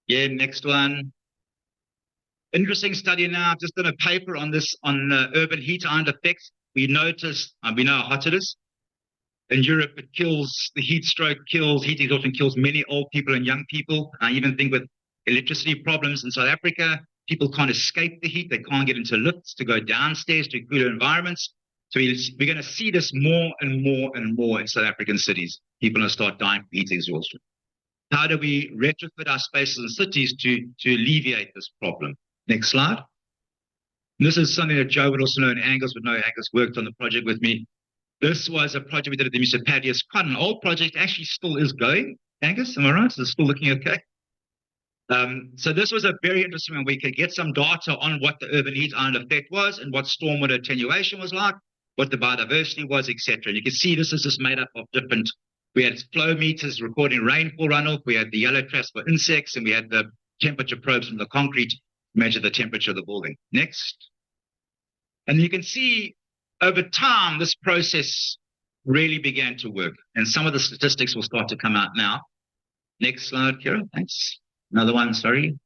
Yeah, next one. Interesting study now. I've just done a paper on this, on urban heat island effects. We noticed, we know how hot it is. In Europe, the heat exhaustion kills many old people and young people. I even think with electricity problems in South Africa, people can't escape the heat. They can't get into lifts to go downstairs to cooler environments. So we're going to see this more and more and more in South African cities. People are going to start dying from heat exhaustion. How do we retrofit our spaces and cities to alleviate this problem? Next slide. And this is something that Joe would also know and Angus would know. Angus worked on the project with me. This was a project we did at the municipality. It's quite an old project, actually still is going. Angus, am I right? So it's still looking okay. So this was a very interesting one. We could get some data on what the urban heat island effect was and what stormwater attenuation was like, what the biodiversity was, etc. And you can see this is just made up of different. We had flow meters recording rainfall runoff. We had the yellow traps for insects, and we had the temperature probes from the concrete to measure the temperature of the building. Next. And you can see over time, this process really began to work. And some of the statistics will start to come out now. Next slide, Kira. Thanks. Another one, sorry.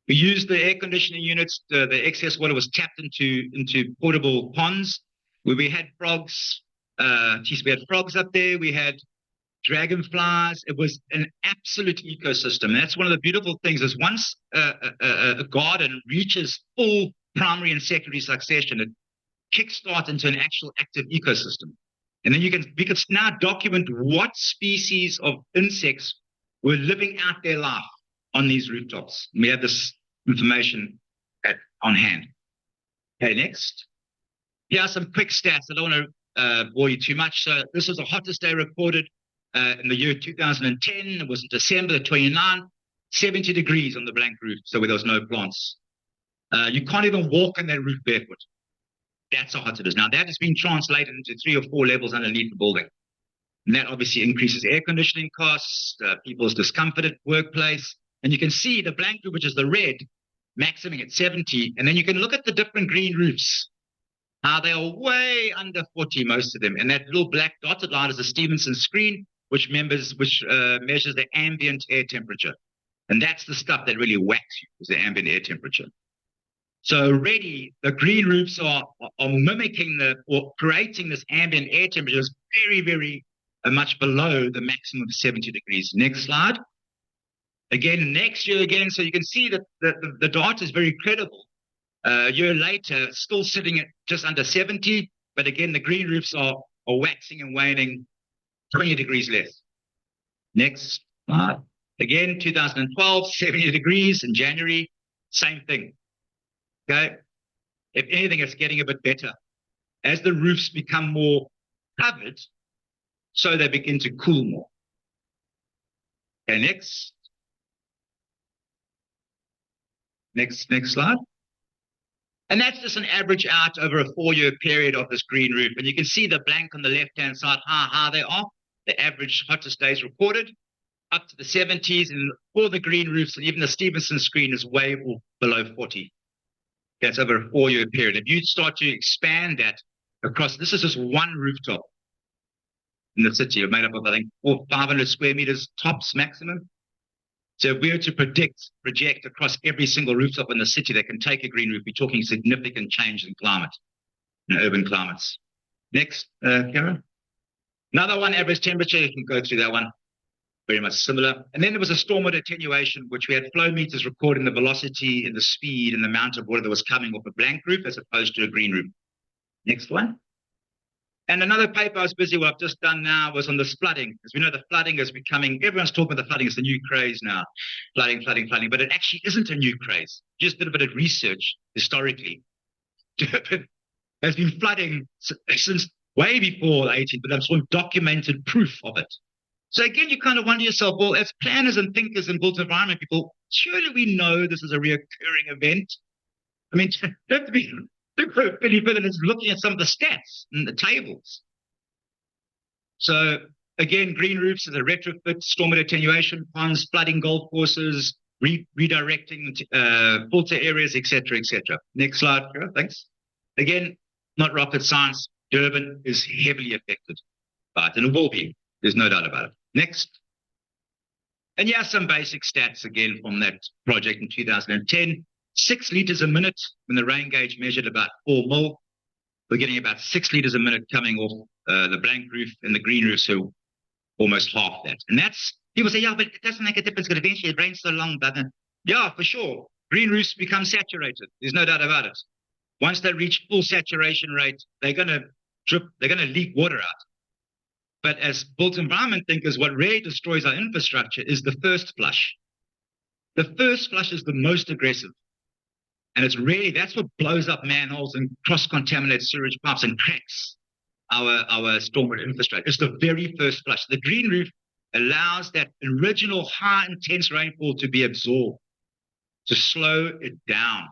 We used the air conditioning units. The excess water was tapped into portable ponds where we had frogs. We had frogs up there. We had dragonflies. It was an absolute ecosystem. That's one of the beautiful things is once a garden reaches full primary and secondary succession, it kickstarts into an actual active ecosystem. And then we can now document what species of insects were living out their life on these rooftops. We have this information on hand. Okay, next. Here are some quick stats. I don't want to bore you too much. So this was the hottest day recorded in the year 2010. It was in December the 29th, 70 degrees on the blank roof, so where there was no plants. You can't even walk on that roof barefoot. That's how hot it is. Now, that has been translated into 3 or 4 levels underneath the building. And that obviously increases air conditioning costs, people's discomfort at workplace. And you can see the blank roof, which is the red, maximum at 70. And then you can look at the different green roofs, how they are way under 40, most of them. And that little black dotted line is the Stevenson screen, which measures the ambient air temperature. And that's the stuff that really whacks you, is the ambient air temperature. So already the green roofs are mimicking or creating this ambient air temperature is very, very much below the maximum of 70 degrees. Next slide. Again, next year again, so you can see that the data is very credible. A year later, still sitting at just under 70, but again, the green roofs are waxing and waning 20 degrees less. Next slide. Again, 2012, 70 degrees in January, same thing. Okay. If anything, it's getting a bit better. As the roofs become more covered, so they begin to cool more. Okay, next. Next slide. And that's just an average out over a 4-year period of this green roof. And you can see the blank on the left-hand side, how high they are. The average hottest days recorded up to the 70s. And all the green roofs, and even the Stevenson screen is way below 40. That's over a 4-year period. If you start to expand that across, this is just one rooftop in the city, made up of, I think, 500 square meters tops maximum. So if we were to project across every single rooftop in the city that can take a green roof, we're talking significant change in climate, in urban climates. Next, Karen. Another one, average temperature, you can go through that one. Very much similar. And then there was a stormwater attenuation, which we had flow meters recording the velocity and the speed and the amount of water that was coming off a blank roof as opposed to a green roof. Next one. And another paper I was busy with, I've just done now, was on this flooding. As we know, the flooding is becoming, everyone's talking about the flooding, it's the new craze now. Flooding, but it actually isn't a new craze. Just did a bit of research historically. There's been flooding since way before the 18th, but there's some documented proof of it. So again, you kind of wonder yourself, well, as planners and thinkers and built environment people, surely we know this is a reoccurring event. I mean, don't have to be really further than looking at some of the stats and the tables. So again, green roofs is a retrofit, stormwater attenuation ponds, flooding golf courses, redirecting filter areas, etc., etc. Next slide, Kira, thanks. Again, not rocket science. Durban is heavily affected by it, and it will be. There's no doubt about it. Next. And yeah, some basic stats again from that project in 2010. 6 liters a minute when the rain gauge measured about 4 mil. We're getting about 6 liters a minute coming off the blank roof and the green roof, so almost half that. And that's, people say, yeah, but it doesn't make a difference because eventually it rains so long. But yeah, for sure. Green roofs become saturated. There's no doubt about it. Once they reach full saturation rate, they're going to leak water out. But as built environment thinkers, what really destroys our infrastructure is the first flush. The first flush is the most aggressive. And that's what blows up manholes and cross-contaminates sewage pipes and cracks our stormwater infrastructure. It's the very first flush. The green roof allows that original high intense rainfall to be absorbed, to slow it down.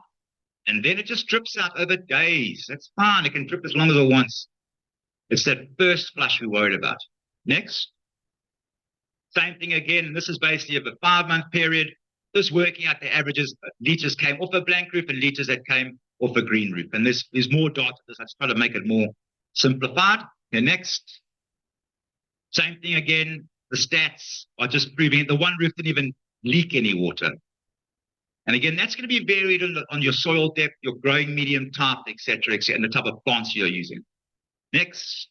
And then it just drips out over days. That's fine. It can drip as long as it wants. It's that first flush we're worried about. Next. Same thing again. This is basically of a 5-month period. This working out the averages. Liters came off a blank roof and liters that came off a green roof. And there's more data. Let's try to make it more simplified. Okay, next. Same thing again. The stats are just proving it. The one roof didn't even leak any water. And again, that's going to be varied on your soil depth, your growing medium type, etc., and the type of plants you're using. Next.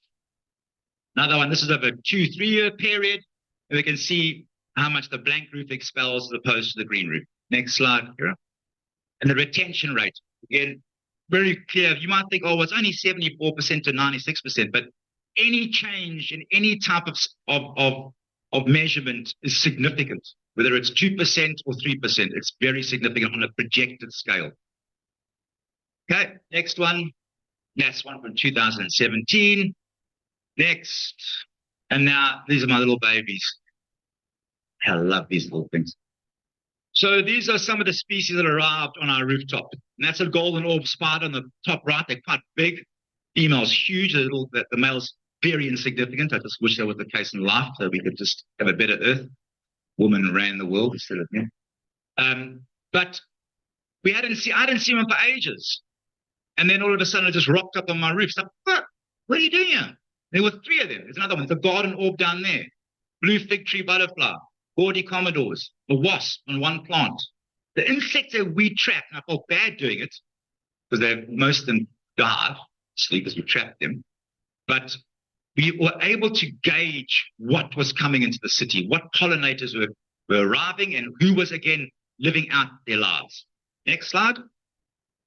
Another one. This is over a 2-3 year period. And we can see how much the blank roof expels as opposed to the green roof. Next slide. Here. And the retention rate. Again, very clear. You might think, oh, it's only 74% to 96%, but any change in any type of measurement is significant. Whether it's 2% or 3%, it's very significant on a projected scale. Okay, next one. That's one from 2017. Next. And now these are my little babies. I love these little things. So these are some of the species that arrived on our rooftop. And that's a golden orb spider on the top right. They're quite big. Female's huge. The male's very insignificant. I just wish that was the case in life, so we could just have a better earth. Women ran the world instead of men. But I didn't see one for ages. And then all of a sudden it just rocked up on my roof. So, what are you doing here? There were 3 of them. There's another one. There's a garden orb down there. Blue fig tree butterfly. Gaudy commodores. A wasp on one plant. The insects that we trap, and I felt bad doing it, because most of them died, sleep as we trapped them. But we were able to gauge what was coming into the city, what pollinators were arriving, and who was, again, living out their lives. Next slide.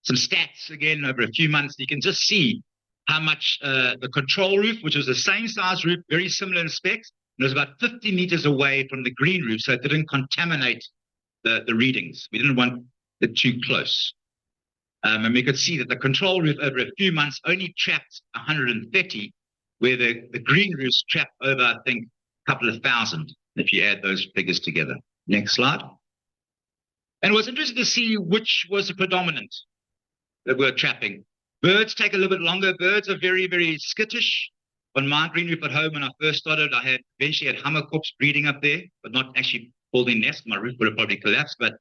Some stats, again, over a few months. You can just see how much the control roof, which was the same size roof, very similar in specs, it was about 50 meters away from the green roof, so it didn't contaminate the readings. We didn't want it too close. And we could see that the control roof over a few months only trapped 130, where the green roofs trapped over, I think, a couple of thousand, if you add those figures together. Next slide. And it was interesting to see which was the predominant that we're trapping. Birds take a little bit longer. Birds are very, very skittish. On my green roof at home, when I first started, I eventually had hammerkops breeding up there, but not actually building nests. My roof would have probably collapsed, but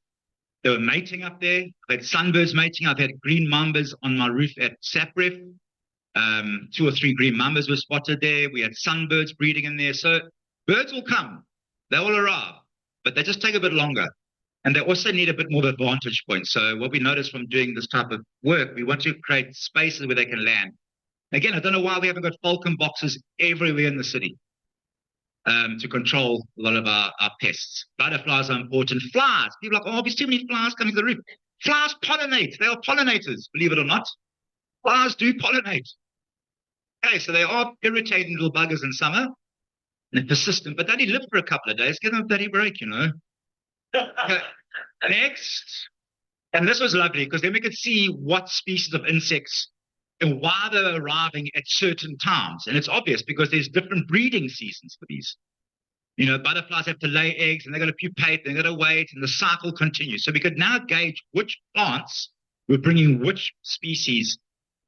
they were mating up there. I had sunbirds mating. I've had green mambas on my roof at Sapref. 2 or 3 green mambas were spotted there. We had sunbirds breeding in there. So birds will come. They will arrive, but they just take a bit longer. And they also need a bit more of a vantage point. So what we noticed from doing this type of work, we want to create spaces where they can land. Again, I don't know why we haven't got falcon boxes everywhere in the city to control a lot of our pests. Butterflies are important. Flies. People are like, oh, there's too many flies coming to the roof. Flies pollinate. They are pollinators, believe it or not. Flies do pollinate. Okay, so they are irritating little buggers in summer. And they're persistent, but they only live for a couple of days. Give them a bloody break, you know. Okay. Next. And this was lovely because then we could see what species of insects and why they're arriving at certain times. And it's obvious because there's different breeding seasons for these. You know, butterflies have to lay eggs and they've got to pupate, they've got to wait, and the cycle continues. So we could now gauge which plants were bringing which species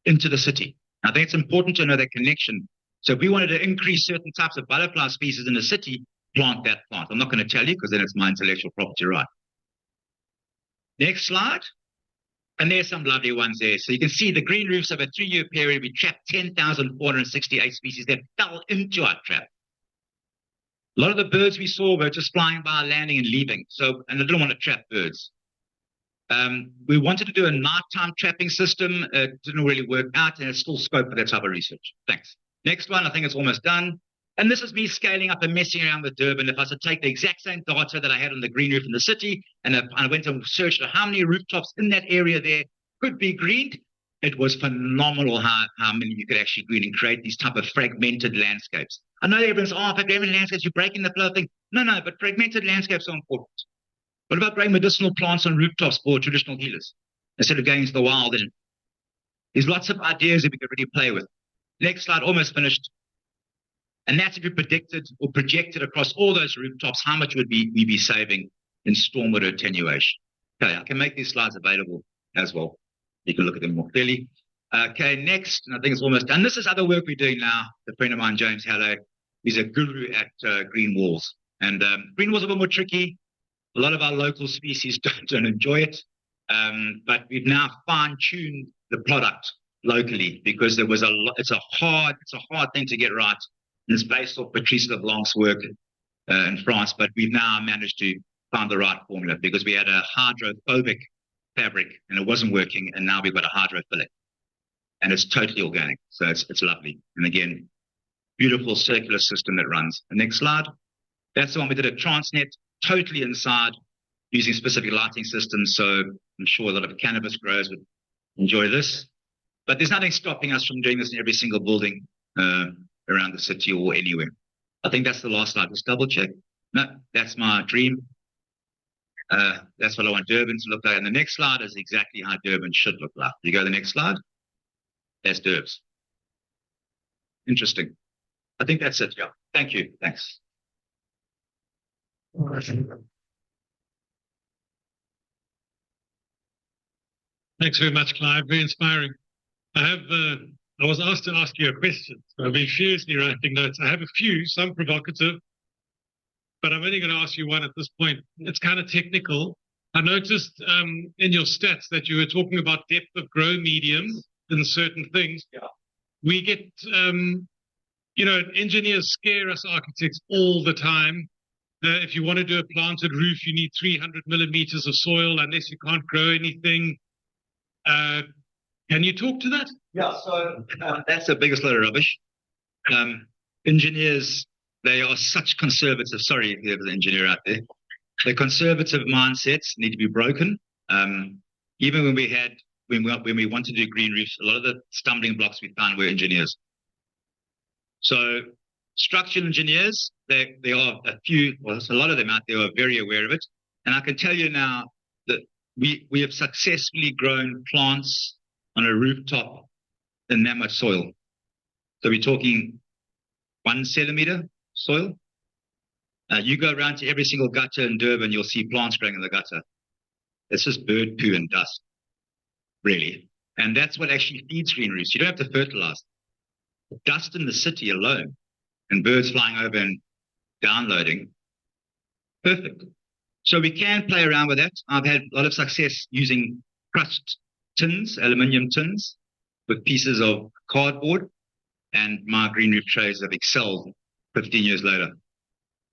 into the city. I think it's important to know that connection. So if we wanted to increase certain types of butterfly species in the city, plant that plant. I'm not going to tell you because then it's my intellectual property right. Next slide. And there's some lovely ones there. So you can see the green roofs over a 3-year period, we trapped 10,468 species that fell into our trap. A lot of the birds we saw were just flying by, landing and leaving. So, and I didn't want to trap birds. We wanted to do a nighttime trapping system. It didn't really work out, and it's still scope for that type of research. Thanks. Next one, I think it's almost done. And this is me scaling up and messing around with Durban. If I was to take the exact same data that I had on the green roof in the city, and I went and searched how many rooftops in that area there could be greened, it was phenomenal how many you could actually green and create these type of fragmented landscapes. I know everyone's, fragmented landscapes, you're breaking the flow thing. No, but fragmented landscapes are important. What about growing medicinal plants on rooftops for traditional healers instead of going into the wild? And there's lots of ideas that we could really play with. Next slide, almost finished. And that's if you predicted or projected across all those rooftops, how much would we be saving in stormwater attenuation? Okay, I can make these slides available as well. You can look at them more clearly. Okay, next, and I think it's almost done. This is other work we're doing now. A friend of mine, James Hallow, he's a guru at green walls. And green walls are a bit more tricky. A lot of our local species don't enjoy it. But we've now fine-tuned the product locally because there was it's a hard thing to get right. And it's based off Patrice Leblanc's work in France, but we've now managed to find the right formula because we had a hydrophobic fabric and it wasn't working, and now we've got a hydrophilic. And it's totally organic, so it's lovely. And again, beautiful circular system that runs. The next slide. That's the one we did at Transnet, totally inside, using specific lighting systems. So I'm sure a lot of cannabis growers would enjoy this. But there's nothing stopping us from doing this in every single building around the city or anywhere. I think that's the last slide. Just double check. No, that's my dream. That's what I want Durban to look like. And the next slide is exactly how Durban should look like. You go to the next slide. That's Durbs. Interesting. I think that's it. Yeah. Thank you. Thanks. Thanks very much, Clive. Very inspiring. I was asked to ask you a question, so I've been furiously writing notes. I have a few, some provocative, but I'm only going to ask you one at this point. It's kind of technical. I noticed in your stats that you were talking about depth of grow medium in certain things. Yeah. We get, engineers scare us architects all the time. If you want to do a planted roof, you need 300 millimeters of soil unless you can't grow anything. Can you talk to that? Yeah, so that's the biggest load of rubbish. Engineers, they are such conservative. Sorry if there's an engineer out there. The conservative mindsets need to be broken. Even when we want to do green roofs, a lot of the stumbling blocks we found were engineers. So structural engineers, there are a few, well, there's a lot of them out there who are very aware of it. And I can tell you now that we have successfully grown plants on a rooftop in that much soil. So we're talking 1 centimeter soil. You go around to every single gutter in Durban, you'll see plants growing in the gutter. It's just bird poo and dust, really. And that's what actually feeds green roofs. You don't have to fertilize. The dust in the city alone and birds flying over and downloading, perfect. So we can play around with that. I've had a lot of success using crushed tins, aluminium tins, with pieces of cardboard, and my green roof trays have excelled 15 years later.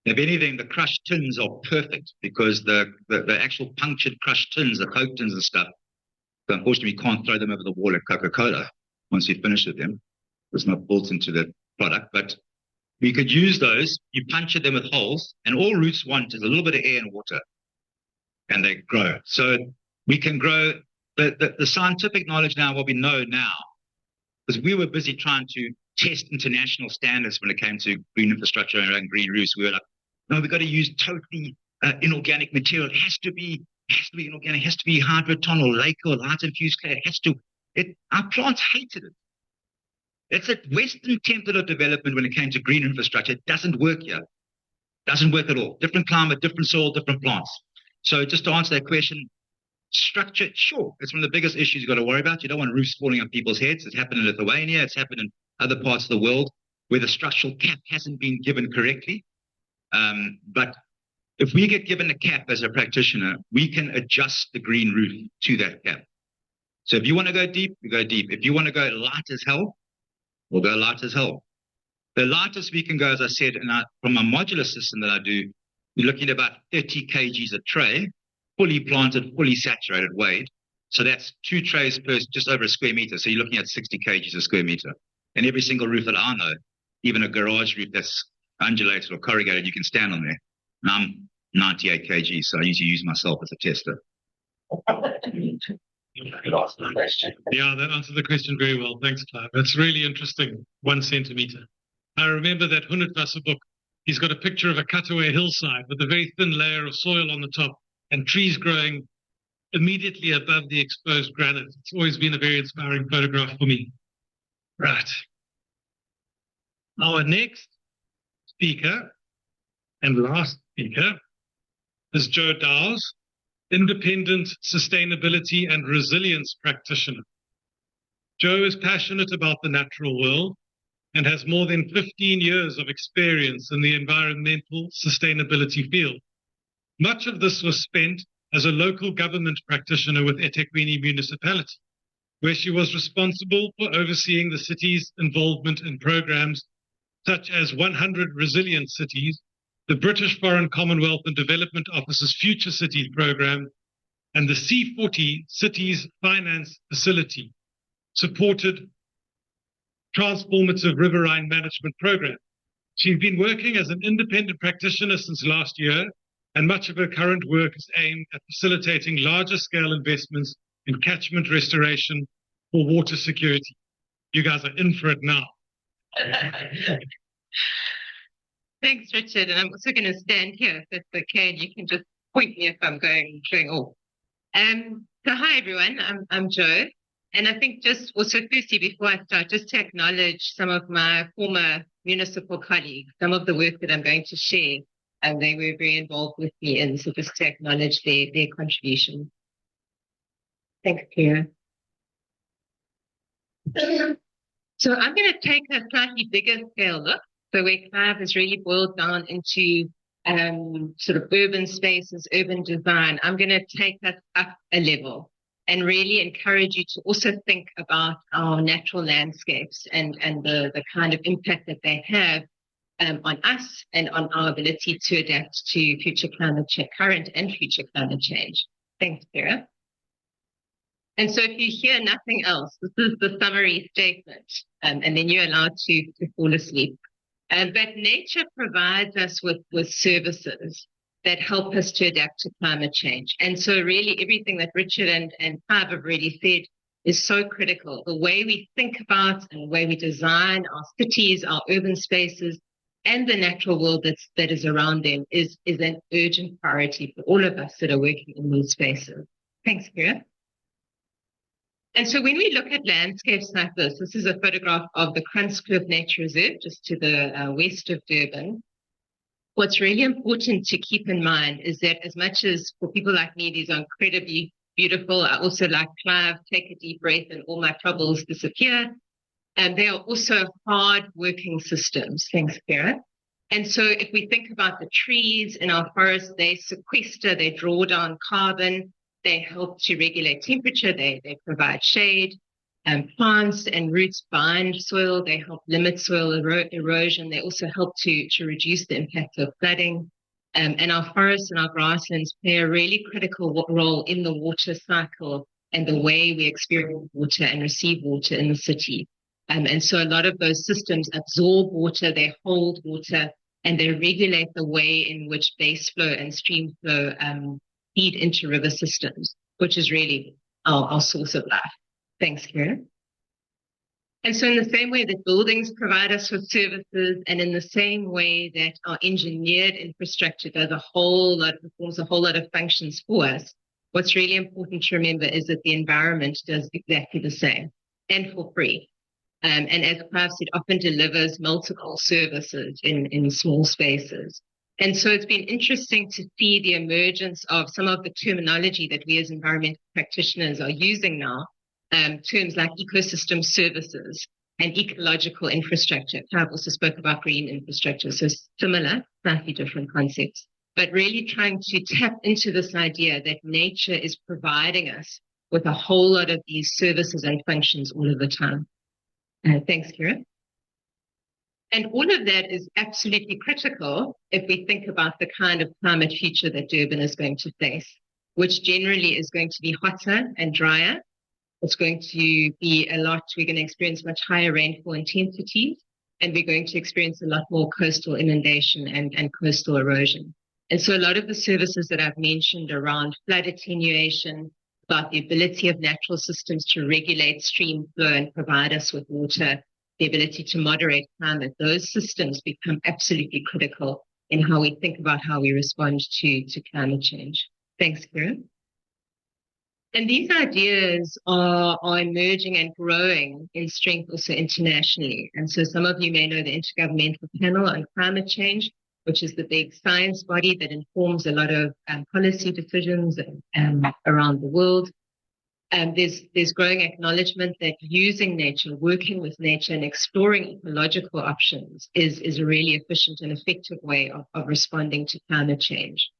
If anything, the crushed tins are perfect because the actual punctured crushed tins, the Coke tins and stuff, so unfortunately we can't throw them over the wall at Coca-Cola once we finish with them. It's not built into the product, but we could use those. You puncture them with holes, and all roots want is a little bit of air and water, and they grow. So we can grow the scientific knowledge now, what we know now, because we were busy trying to test international standards when it came to green infrastructure and green roofs. We were like, no, we've got to use totally inorganic material. It has to be inorganic. It has to be hydroton or lake or light infused clay. It has to. Our plants hated it. It's a Western template of development when it came to green infrastructure. It doesn't work here. Doesn't work at all. Different climate, different soil, different plants. So just to answer that question, structure, sure, it's one of the biggest issues you've got to worry about. You don't want roofs falling on people's heads. It's happened in Lithuania. It's happened in other parts of the world where the structural cap hasn't been given correctly. But if we get given a cap as a practitioner, we can adjust the green roof to that cap. So if you want to go deep, you go deep. If you want to go light as hell, we'll go light as hell. The lightest we can go, as I said, from a modular system that I do, you're looking at about 30 kgs a tray, fully planted, fully saturated, weighed. So that's 2 trays per just over a square meter. So you're looking at 60 kgs a square meter. And every single roof that I know, even a garage roof that's undulated or corrugated, you can stand on there. And I'm 98 kgs, so I usually use myself as a tester. I could answer the question. Yeah, that answered the question very well. Thanks, Clive. That's really interesting. 1 centimeter. I remember that Hundertwasser book. He's got a picture of a cutaway hillside with a very thin layer of soil on the top and trees growing immediately above the exposed granite. It's always been a very inspiring photograph for me. Right. Our next speaker and last speaker is Joe Dowes, independent sustainability and resilience practitioner. Joe is passionate about the natural world and has more than 15 years of experience in the environmental sustainability field. Much of this was spent as a local government practitioner with eThekwini municipality, where she was responsible for overseeing the city's involvement in programs such as 100 Resilient Cities, the British Foreign Commonwealth and Development Office's Future Cities program, and the C40 Cities Finance Facility, supported transformative riverine management program. She's been working as an independent practitioner since last year, and much of her current work is aimed at facilitating larger scale investments in catchment restoration for water security. You guys are in for it now. Thanks, Richard. And I'm also going to stand here if that's okay. And you can just point me if I'm going off. So hi, everyone. I'm Joe. And I think just also firstly, before I start, just to acknowledge some of my former municipal colleagues, some of the work that I'm going to share, and they were very involved with me in, so just to acknowledge their contribution. Thanks, Kira. So I'm going to take a slightly bigger scale look. So where Clive has really boiled down into sort of urban spaces, urban design, I'm going to take that up a level and really encourage you to also think about our natural landscapes and the kind of impact that they have on us and on our ability to adapt to future climate change, current and future climate change. Thanks, Kira. And so if you hear nothing else, this is the summary statement, and then you're allowed to fall asleep. But nature provides us with services that help us to adapt to climate change. And so really everything that Richard and Clive have already said is so critical. The way we think about and the way we design our cities, our urban spaces, and the natural world that is around them is an urgent priority for all of us that are working in these spaces. Thanks, Kira. And so when we look at landscapes like this is a photograph of the Kranzkloof Nature Reserve, just to the west of Durban. What's really important to keep in mind is that as much as for people like me, these are incredibly beautiful, I also like Clive, take a deep breath and all my troubles disappear. And they are also hard-working systems. Thanks, Kara. And so if we think about the trees in our forests, they sequester, they draw down carbon, they help to regulate temperature, they provide shade. Plants and roots bind soil, they help limit soil erosion, they also help to reduce the impact of flooding. And our forests and our grasslands play a really critical role in the water cycle and the way we experience water and receive water in the city. And so a lot of those systems absorb water, they hold water, and they regulate the way in which base flow and stream flow feed into river systems, which is really our source of life. Thanks, Karen. And so in the same way that buildings provide us with services, and in the same way that our engineered infrastructure performs a whole lot of functions for us, what's really important to remember is that the environment does exactly the same and for free. And as Clive said, often delivers multiple services in small spaces. And so it's been interesting to see the emergence of some of the terminology that we as environmental practitioners are using now, terms like ecosystem services and ecological infrastructure. Clive also spoke about green infrastructure, so similar, slightly different concepts, but really trying to tap into this idea that nature is providing us with a whole lot of these services and functions all of the time. Thanks, Kira. And all of that is absolutely critical if we think about the kind of climate future that Durban is going to face, which generally is going to be hotter and drier. It's going to be we're going to experience much higher rainfall intensities, and we're going to experience a lot more coastal inundation and coastal erosion. And so a lot of the services that I've mentioned around flood attenuation, about the ability of natural systems to regulate stream flow and provide us with water, the ability to moderate climate. Those systems become absolutely critical in how we think about how we respond to climate change. Thanks, Karen. And these ideas are emerging and growing in strength also internationally. And so some of you may know the Intergovernmental Panel on Climate Change, which is the big science body that informs a lot of policy decisions around the world. There's growing acknowledgement that using nature, working with nature and exploring ecological options is a really efficient and effective way of responding to climate change.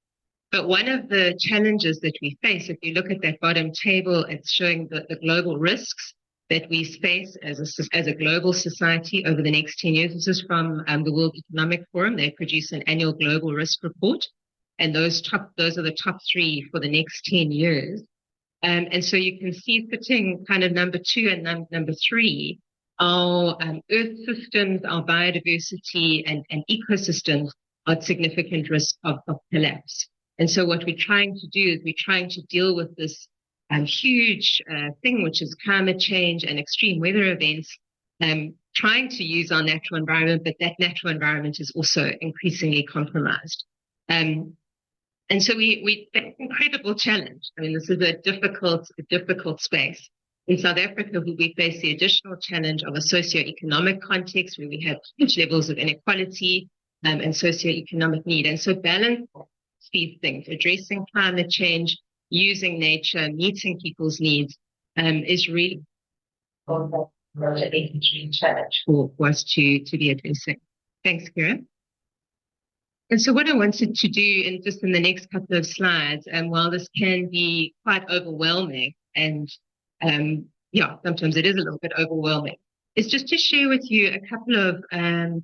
But one of the challenges that we face, if you look at that bottom table, it's showing the global risks that we face as a global society over the next 10 years. This is from the World Economic Forum. They produce an annual global risk report, and those are the top 3 for the next 10 years. And so you can see sitting kind of number 2 and number 3, our Earth systems, our biodiversity and ecosystems are at significant risk of collapse. And so what we're trying to do is we're trying to deal with this huge thing, which is climate change and extreme weather events, trying to use our natural environment, but that natural environment is also increasingly compromised. And so we face an incredible challenge. I mean, this is a difficult space. In South Africa, we face the additional challenge of a socioeconomic context where we have huge levels of inequality and socioeconomic need. And so balance these things, addressing climate change, using nature, meeting people's needs, is really a challenge for us to be addressing. Thanks, Kira. And so what I wanted to do in the next couple of slides, while this can be quite overwhelming and sometimes it is a little bit overwhelming, is just to share with you a couple of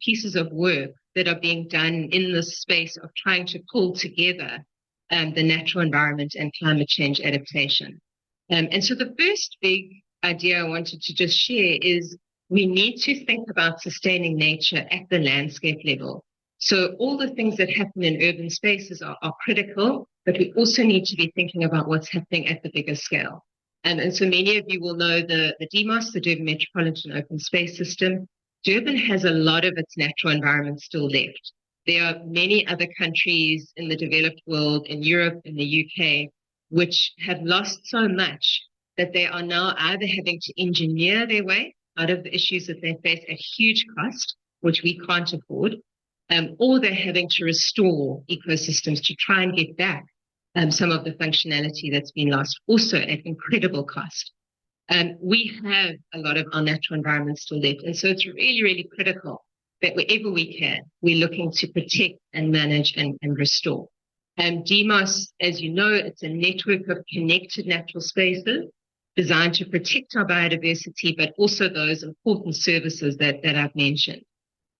pieces of work that are being done in this space of trying to pull together the natural environment and climate change adaptation. And so the first big idea I wanted to just share is we need to think about sustaining nature at the landscape level. So all the things that happen in urban spaces are critical, but we also need to be thinking about what's happening at the bigger scale. And so many of you will know the DMOS, the Durban Metropolitan Open Space System. Durban has a lot of its natural environment still left. There are many other countries in the developed world, in Europe, in the UK, which have lost so much that they are now either having to engineer their way out of the issues that they face at huge cost, which we can't afford, or they're having to restore ecosystems to try and get back some of the functionality that's been lost, also at incredible cost. We have a lot of our natural environment still left, and so it's really, really critical that wherever we can, we're looking to protect and manage and restore. DMOS, as you know, it's a network of connected natural spaces designed to protect our biodiversity, but also those important services that I've mentioned.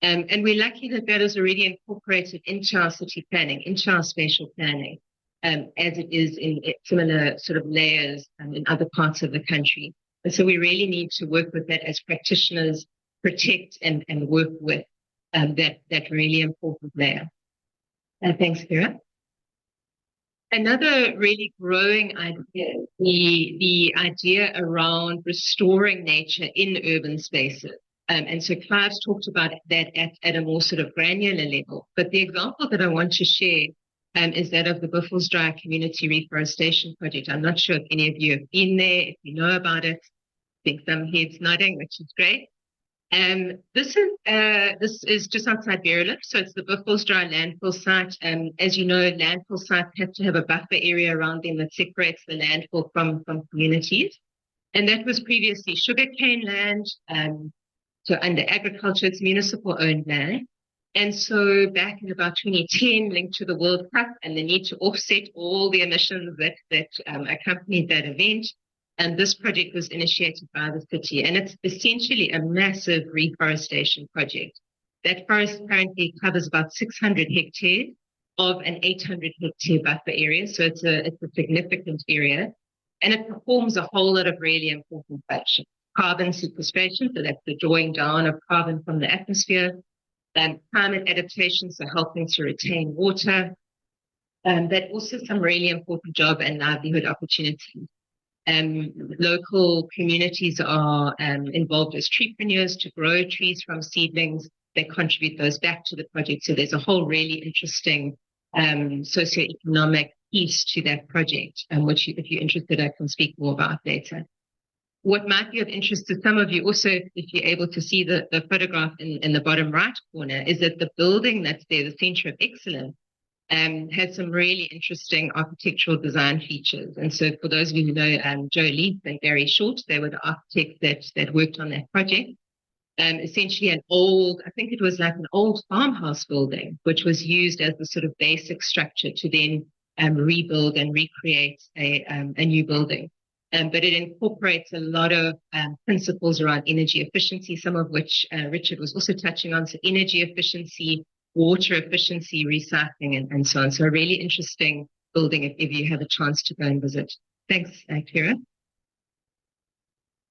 And we're lucky that that is already incorporated into our city planning, into our spatial planning, as it is in similar sort of layers in other parts of the country. And so we really need to work with that as practitioners, protect and work with that really important layer. Thanks, Kira. Another really growing idea, the idea around restoring nature in urban spaces. And so Clive's talked about that at a more sort of granular level. But the example that I want to share is that of the Buffelsdrive Community Reforestation Project. I'm not sure if any of you have been there, if you know about it. I think some heads nodding, which is great. This is just outside Verulam, so it's the Buffelsdrive landfill site. As you know, landfill sites have to have a buffer area around them that separates the landfill from communities. And that was previously sugarcane land. So under agriculture, it's municipal owned land. And so back in about 2010, linked to the World Cup and the need to offset all the emissions that accompanied that event, and this project was initiated by the city. And it's essentially a massive reforestation project. That forest currently covers about 600 hectares of an 800 hectare buffer area. So it's a significant area. And it performs a whole lot of really important functions. Carbon sequestration, so that's the drawing down of carbon from the atmosphere, climate adaptation, so helping to retain water, but also some really important job and livelihood opportunities. Local communities are involved as treepreneurs to grow trees from seedlings. They contribute those back to the project. So there's a whole really interesting socioeconomic piece to that project, which if you're interested, I can speak more about later. What might be of interest to some of you also, if you're able to see the photograph in the bottom right corner, is that the building that's there, the Centre of Excellence, had some really interesting architectural design features. And so for those of you who know Joe Leith and Barry Short, they were the architects that worked on that project. Essentially an old, I think it was like an old farmhouse building, which was used as the sort of basic structure to then rebuild and recreate a new building. But it incorporates a lot of principles around energy efficiency, some of which Richard was also touching on. So energy efficiency, water efficiency, recycling, and so on. So a really interesting building if you have a chance to go and visit. Thanks, Kira.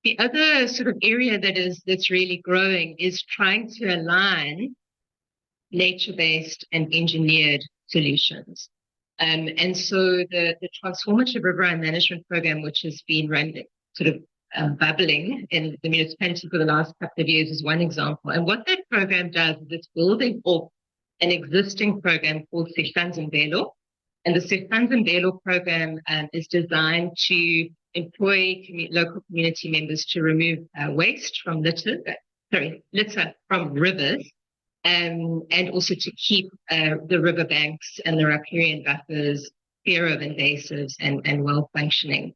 The other sort of area that's really growing is trying to align nature-based and engineered solutions. And so the Transformative Riverine Management Program, which has been running, sort of bubbling in the municipality for the last couple of years, is one example. And what that program does is it's building off an existing program called Sehlanzembelo. And the Sehlanzembelo program is designed to employ local community members to remove waste from litter from rivers, and also to keep the riverbanks and the riparian buffers clear of invasives and well functioning.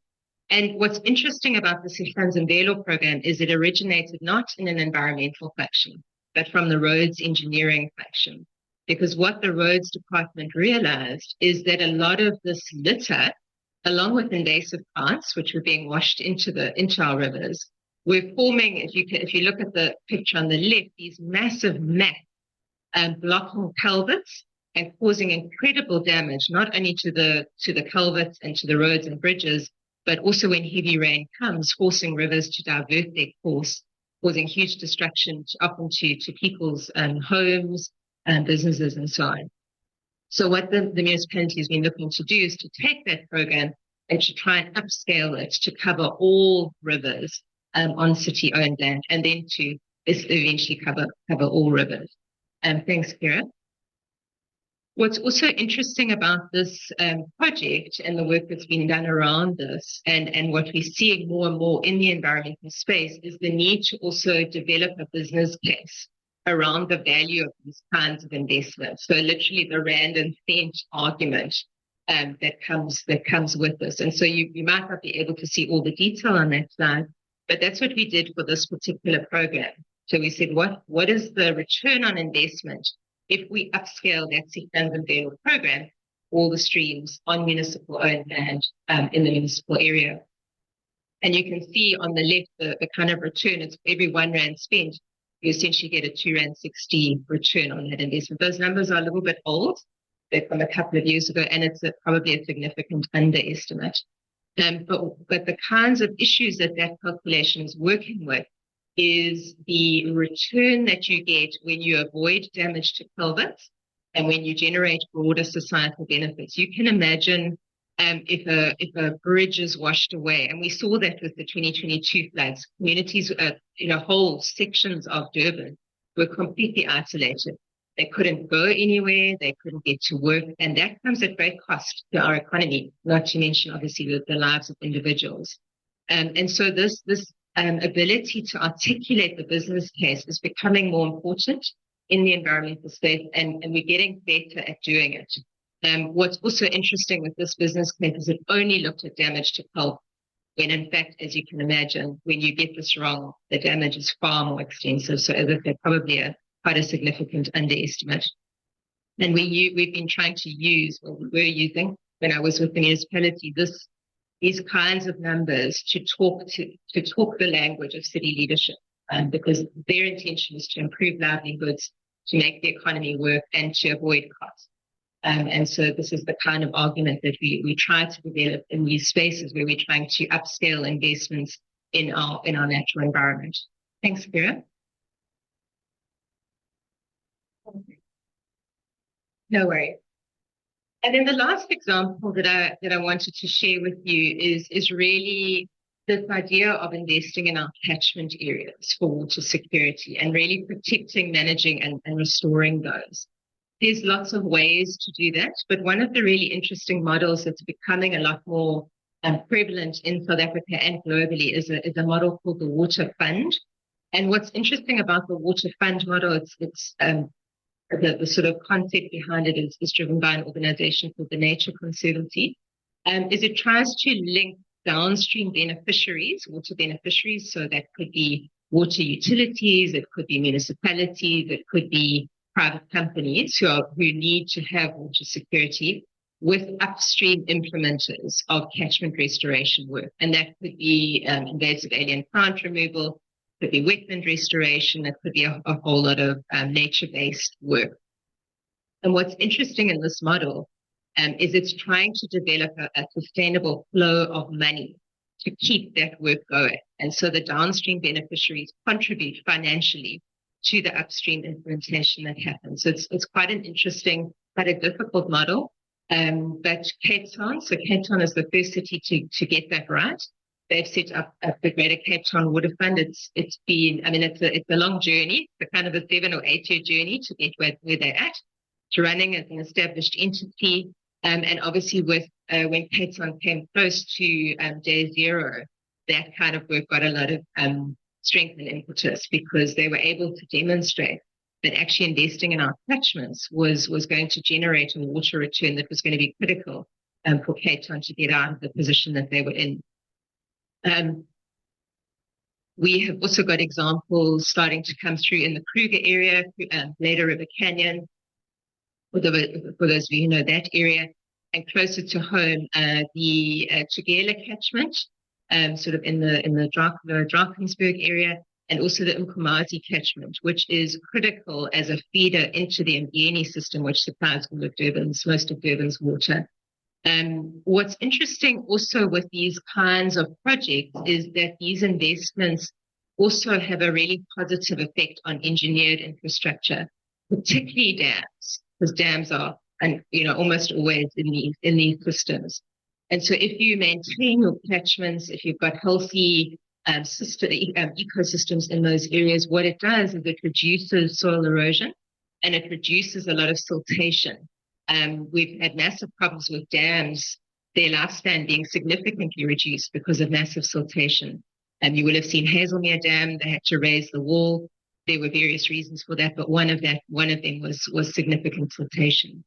And what's interesting about the Sehlanzembelo program is it originated not in an environmental function, but from the roads engineering function. Because what the roads department realized is that a lot of this litter, along with invasive plants, which were being washed into our rivers, were forming, if you look at the picture on the left, these massive mats blocking culverts and causing incredible damage, not only to the culverts and to the roads and bridges, but also when heavy rain comes, forcing rivers to divert their course, causing huge destruction often to people's homes and businesses and so on. So what the municipality has been looking to do is to take that program and to try and upscale it to cover all rivers on city-owned land, and then to eventually cover all rivers. Thanks, Kira. What's also interesting about this project and the work that's been done around this, and what we're seeing more and more in the environmental space, is the need to also develop a business case around the value of these kinds of investments. So literally the rand and cent argument that comes with this. And so you might not be able to see all the detail on that slide, but that's what we did for this particular program. So we said, what is the return on investment if we upscale that Sehlanzembelo program, all the streams on municipal owned land in the municipal area? And you can see on the left the kind of return. It's every R1 spent, you essentially get a R2.60 return on that investment. Those numbers are a little bit old. They're from a couple of years ago, and it's probably a significant underestimate. But the kinds of issues that calculation is working with is the return that you get when you avoid damage to culverts and when you generate broader societal benefits. You can imagine if a bridge is washed away, and we saw that with the 2022 floods, communities, whole sections of Durban were completely isolated. They couldn't go anywhere, they couldn't get to work, and that comes at great cost to our economy, not to mention obviously the lives of individuals. And so this ability to articulate the business case is becoming more important in the environmental space, and we're getting better at doing it. What's also interesting with this business case is it only looked at damage to pulp, when in fact, as you can imagine, when you get this wrong, the damage is far more extensive. So as I said, probably quite a significant underestimate. And we've been trying to use, or we were using when I was with the municipality, these kinds of numbers to talk the language of city leadership, because their intention is to improve livelihoods, to make the economy work, and to avoid costs. And so this is the kind of argument that we try to develop in these spaces where we're trying to upscale investments in our natural environment. Thanks, Kira. No worries. And then the last example that I wanted to share with you is really this idea of investing in our catchment areas for water security and really protecting, managing, and restoring those. There's lots of ways to do that, but one of the really interesting models that's becoming a lot more prevalent in South Africa and globally is a model called the Water Fund. And what's interesting about the Water Fund model, it's the sort of concept behind it is driven by an organization called the Nature Conservancy, is it tries to link downstream beneficiaries, water beneficiaries, so that could be water utilities, it could be municipalities, it could be private companies who need to have water security, with upstream implementers of catchment restoration work. And that could be invasive alien plant removal, could be wetland restoration, it could be a whole lot of nature-based work. And what's interesting in this model is it's trying to develop a sustainable flow of money to keep that work going. And so the downstream beneficiaries contribute financially to the upstream implementation that happens. So it's quite an interesting, quite a difficult model. But Cape Town is the first city to get that right. They've set up the Greater Cape Town Water Fund. It's been, I mean, it's a long journey, it's kind of a 7 or 8 year journey to get where they're at. It's running as an established entity. And obviously with when Cape Town came close to day zero, that kind of work got a lot of strength and impetus, because they were able to demonstrate that actually investing in our catchments was going to generate a water return that was going to be critical for Cape Town to get out of the position that they were in. We have also got examples starting to come through in the Kruger area, later River Canyon, for those of you who know that area, and closer to home, the Tugela catchment, sort of in the Drakensberg area, and also the Umkomazi catchment, which is critical as a feeder into the Mgeni system, which supplies all of most of Durban's water. What's interesting also with these kinds of projects is that these investments also have a really positive effect on engineered infrastructure, particularly dams, because dams are, almost always in these systems. And so if you maintain your catchments, if you've got healthy ecosystems in those areas, what it does is it reduces soil erosion and it reduces a lot of siltation. We've had massive problems with dams, their lifespan being significantly reduced because of massive siltation. You will have seen Hazelmere Dam, they had to raise the wall. There were various reasons for that, but one of them was significant siltation.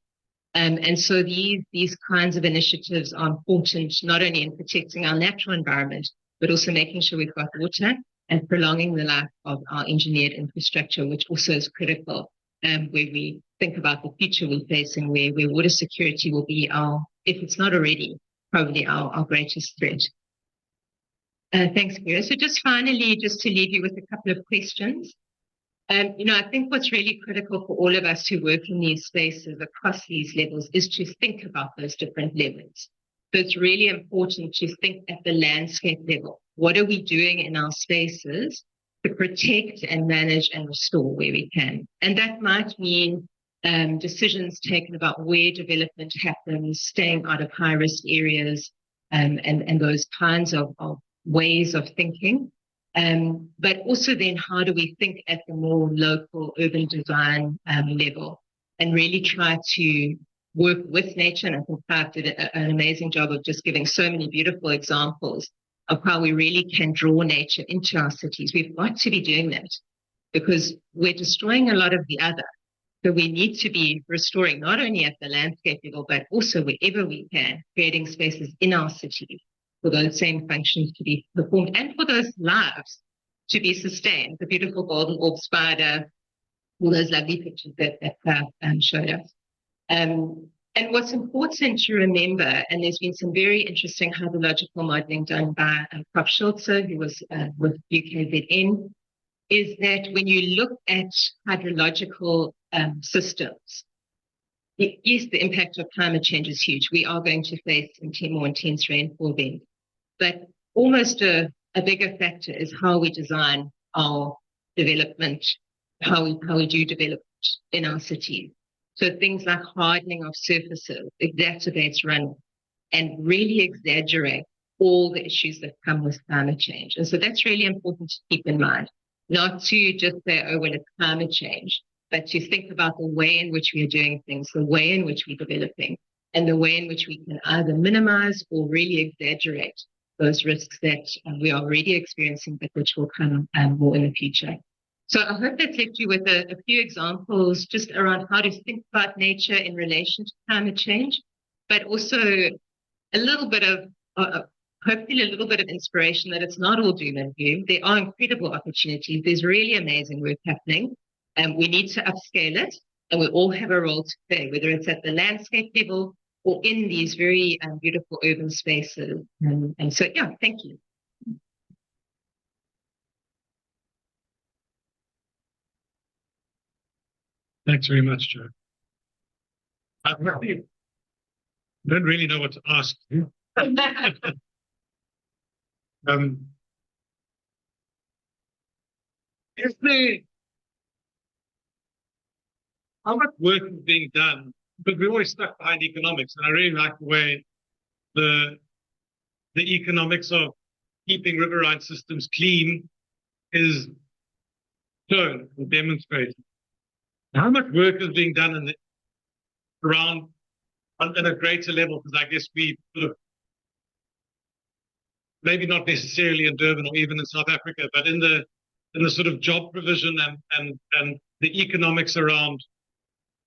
And so these kinds of initiatives are important, not only in protecting our natural environment, but also making sure we've got water and prolonging the life of our engineered infrastructure, which also is critical where we think about the future we're facing, where water security will be if it's not already, probably our greatest threat. Thanks, Kira. So just finally, just to leave you with a couple of questions. I think what's really critical for all of us who work in these spaces across these levels is to think about those different levels. So it's really important to think at the landscape level. What are we doing in our spaces to protect and manage and restore where we can? And that might mean decisions taken about where development happens, staying out of high-risk areas, and those kinds of ways of thinking. But also then how do we think at the more local urban design level and really try to work with nature. And I think Clive did an amazing job of just giving so many beautiful examples of how we really can draw nature into our cities. We've got to be doing that because we're destroying a lot of the other. So we need to be restoring not only at the landscape level, but also wherever we can, creating spaces in our cities for those same functions to be performed and for those lives to be sustained. The beautiful golden orb spider, all those lovely pictures that showed us. And what's important to remember, and there's been some very interesting hydrological modeling done by Prof. Schulze, who was with UKZN, is that when you look at hydrological systems, yes, the impact of climate change is huge. We are going to face more intense rainfall then. But almost a bigger factor is how we design our development, how we do development in our cities. So things like hardening of surfaces, exacerbates runoff, and really exaggerate all the issues that come with climate change. And so that's really important to keep in mind, not to just say, oh, well, it's climate change, but to think about the way in which we are doing things, the way in which we're developing, and the way in which we can either minimize or really exaggerate those risks that we are already experiencing, but which will come more in the future. So I hope that's left you with a few examples just around how to think about nature in relation to climate change, but also a little bit of, hopefully a little bit of inspiration that it's not all doom and gloom. There are incredible opportunities. There's really amazing work happening, and we need to upscale it, and we all have a role to play, whether it's at the landscape level or in these very beautiful urban spaces. And so, yeah, thank you. Thanks very much, Joe. I don't really know what to ask you. Is there, how much work is being done? Because we're always stuck behind economics, and I really like the way the economics of keeping riverine systems clean is shown and demonstrated. How much work is being done around on a greater level? Because I guess we sort of, maybe not necessarily in Durban or even in South Africa, but in the sort of job provision and the economics around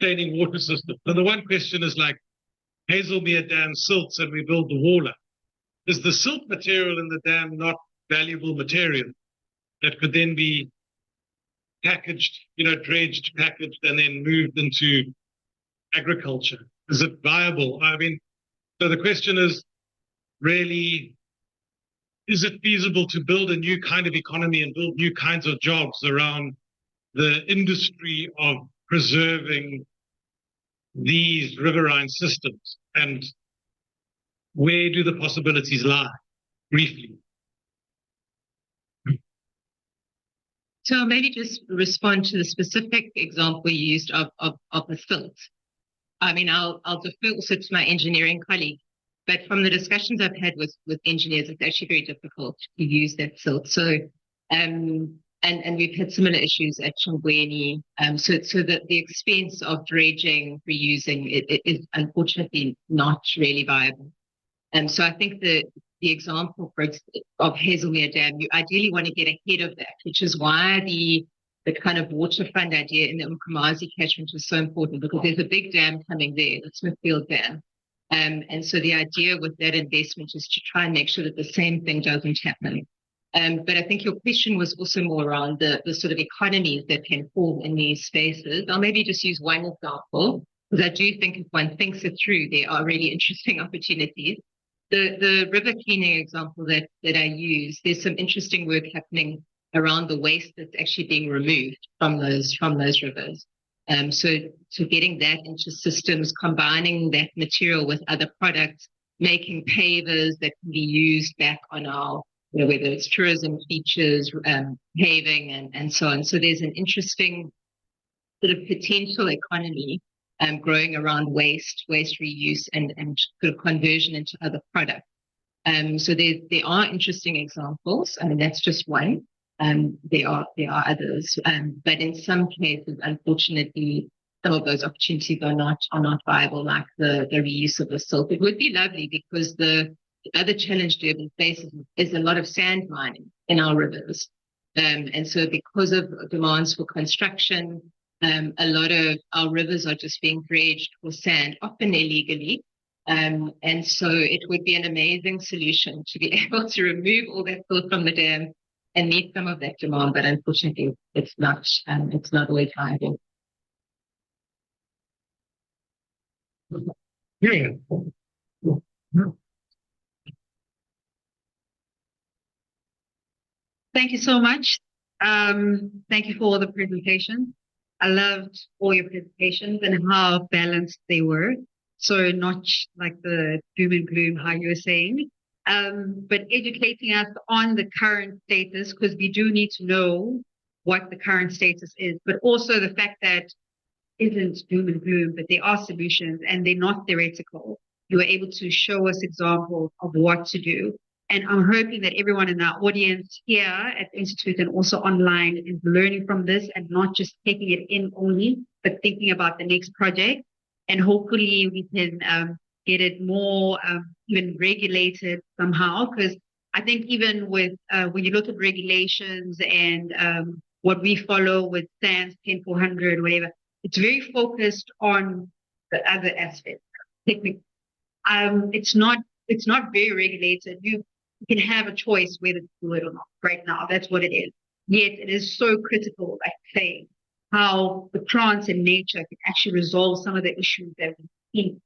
cleaning water systems. So the one question is like, Hazelmere Dam silts and we build the wall up. Is the silt material in the dam not valuable material that could then be packaged, dredged, packaged, and then moved into agriculture? Is it viable? I mean, so the question is really, is it feasible to build a new kind of economy and build new kinds of jobs around the industry of preserving these riverine systems? And where do the possibilities lie, briefly? So I'll maybe just respond to the specific example you used of the silt. I mean, I'll defer also to my engineering colleague, but from the discussions I've had with engineers, it's actually very difficult to use that silt. So, and we've had similar issues at Chongweni. So that the expense of dredging, reusing, it is unfortunately not really viable. So I think the example of Hazelmere Dam, you ideally want to get ahead of that, which is why the kind of water fund idea in the Umkomazi catchment is so important, because there's a big dam coming there, the Smithfield Dam. And so the idea with that investment is to try and make sure that the same thing doesn't happen. But I think your question was also more around the sort of economies that can form in these spaces. I'll maybe just use one example, because I do think if one thinks it through, there are really interesting opportunities. The river cleaning example that I use, there's some interesting work happening around the waste that's actually being removed from those rivers. So getting that into systems, combining that material with other products, making pavers that can be used back on our, whether it's tourism features, paving, and so on. So there's an interesting sort of potential economy growing around waste reuse, and sort of conversion into other products. So there are interesting examples. I mean, that's just one. There are others, but in some cases, unfortunately, some of those opportunities are not viable, like the reuse of the silt. It would be lovely, because the other challenge Durban faces is a lot of sand mining in our rivers, and so because of demands for construction, a lot of our rivers are just being dredged for sand, often illegally. And so it would be an amazing solution to be able to remove all that silt from the dam and meet some of that demand, but unfortunately, it's not always viable. Yeah. Thank you so much. Thank you for all the presentations. I loved all your presentations and how balanced they were. So not like the doom and gloom, how you were saying, but educating us on the current status, because we do need to know what the current status is, but also the fact that isn't doom and gloom, but there are solutions and they're not theoretical. You were able to show us examples of what to do. And I'm hoping that everyone in our audience here at the Institute and also online is learning from this and not just taking it in only, but thinking about the next project. And hopefully we can get it more even regulated somehow. Because I think even with when you look at regulations and what we follow with SANS 10400, whatever, it's very focused on the other aspects. Technically, it's not very regulated. You can have a choice whether to do it or not. Right now, that's what it is. Yet it is so critical, like saying how the plants and nature can actually resolve some of the issues that we've been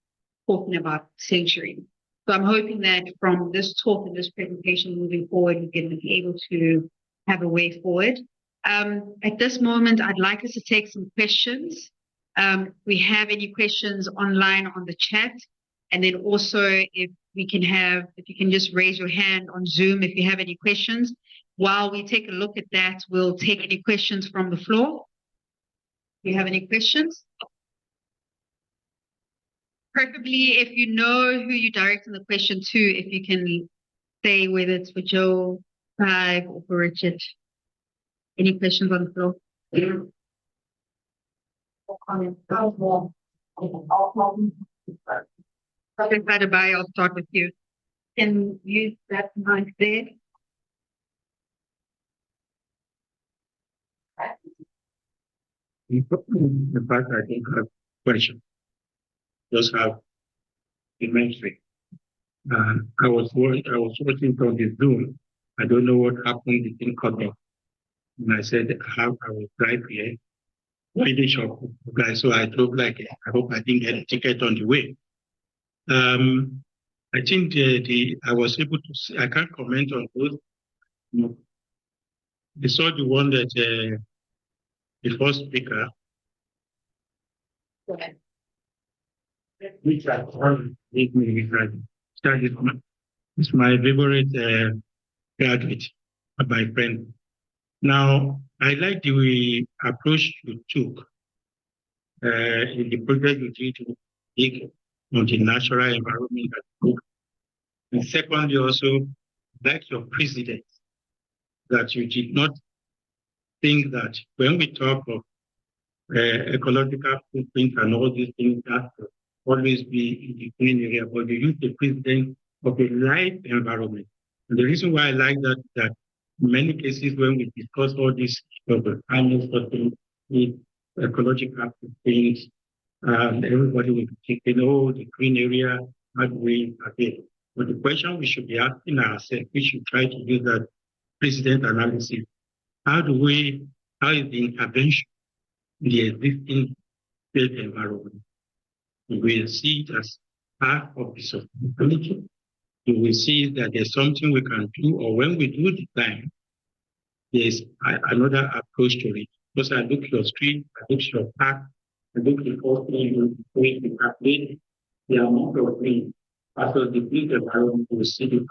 talking about centuries. So I'm hoping that from this talk and this presentation moving forward, we can be able to have a way forward. At this moment, I'd like us to take some questions. We have any questions online on the chat, and then also if you can just raise your hand on Zoom if you have any questions. While we take a look at that, we'll take any questions from the floor. Do you have any questions? Preferably, if you know who you're directing the question to, if you can say whether it's for Joe, Clive, or for Richard. Any questions on the floor? I'll start with you. Can you use that mic there? In fact, I think I have a question. Just have immensely. I was watching from the Zoom. I don't know what happened, it didn't cut off. And I said, I will drive here, finish up, guys. So I drove like, I hope I didn't get a ticket on the way. I think I was able to see, I can't comment on both. I saw the one that the first speaker, which I gave me, it's my favorite graduate, my friend. Now, I like the approach you took in the project you did on the natural environment. And secondly, also, like your president, that you did not think that when we talk of ecological footprint and all these things, that will always be in the green area, but you use the president of a life environment. And the reason why I like that is that in many cases when we discuss all these the ecological footprints, everybody will be thinking, oh, the green area, how do we again? But the question we should be asking ourselves, we should try to use that president analysis. How is the intervention in the existing built environment? We will see it as part of the sustainability. We will see that there's something we can do, or when we do design, there's another approach to it. Because I look at your street, I look at your park, I look at the whole thing, we calculate the amount of green. After the built environment, we see the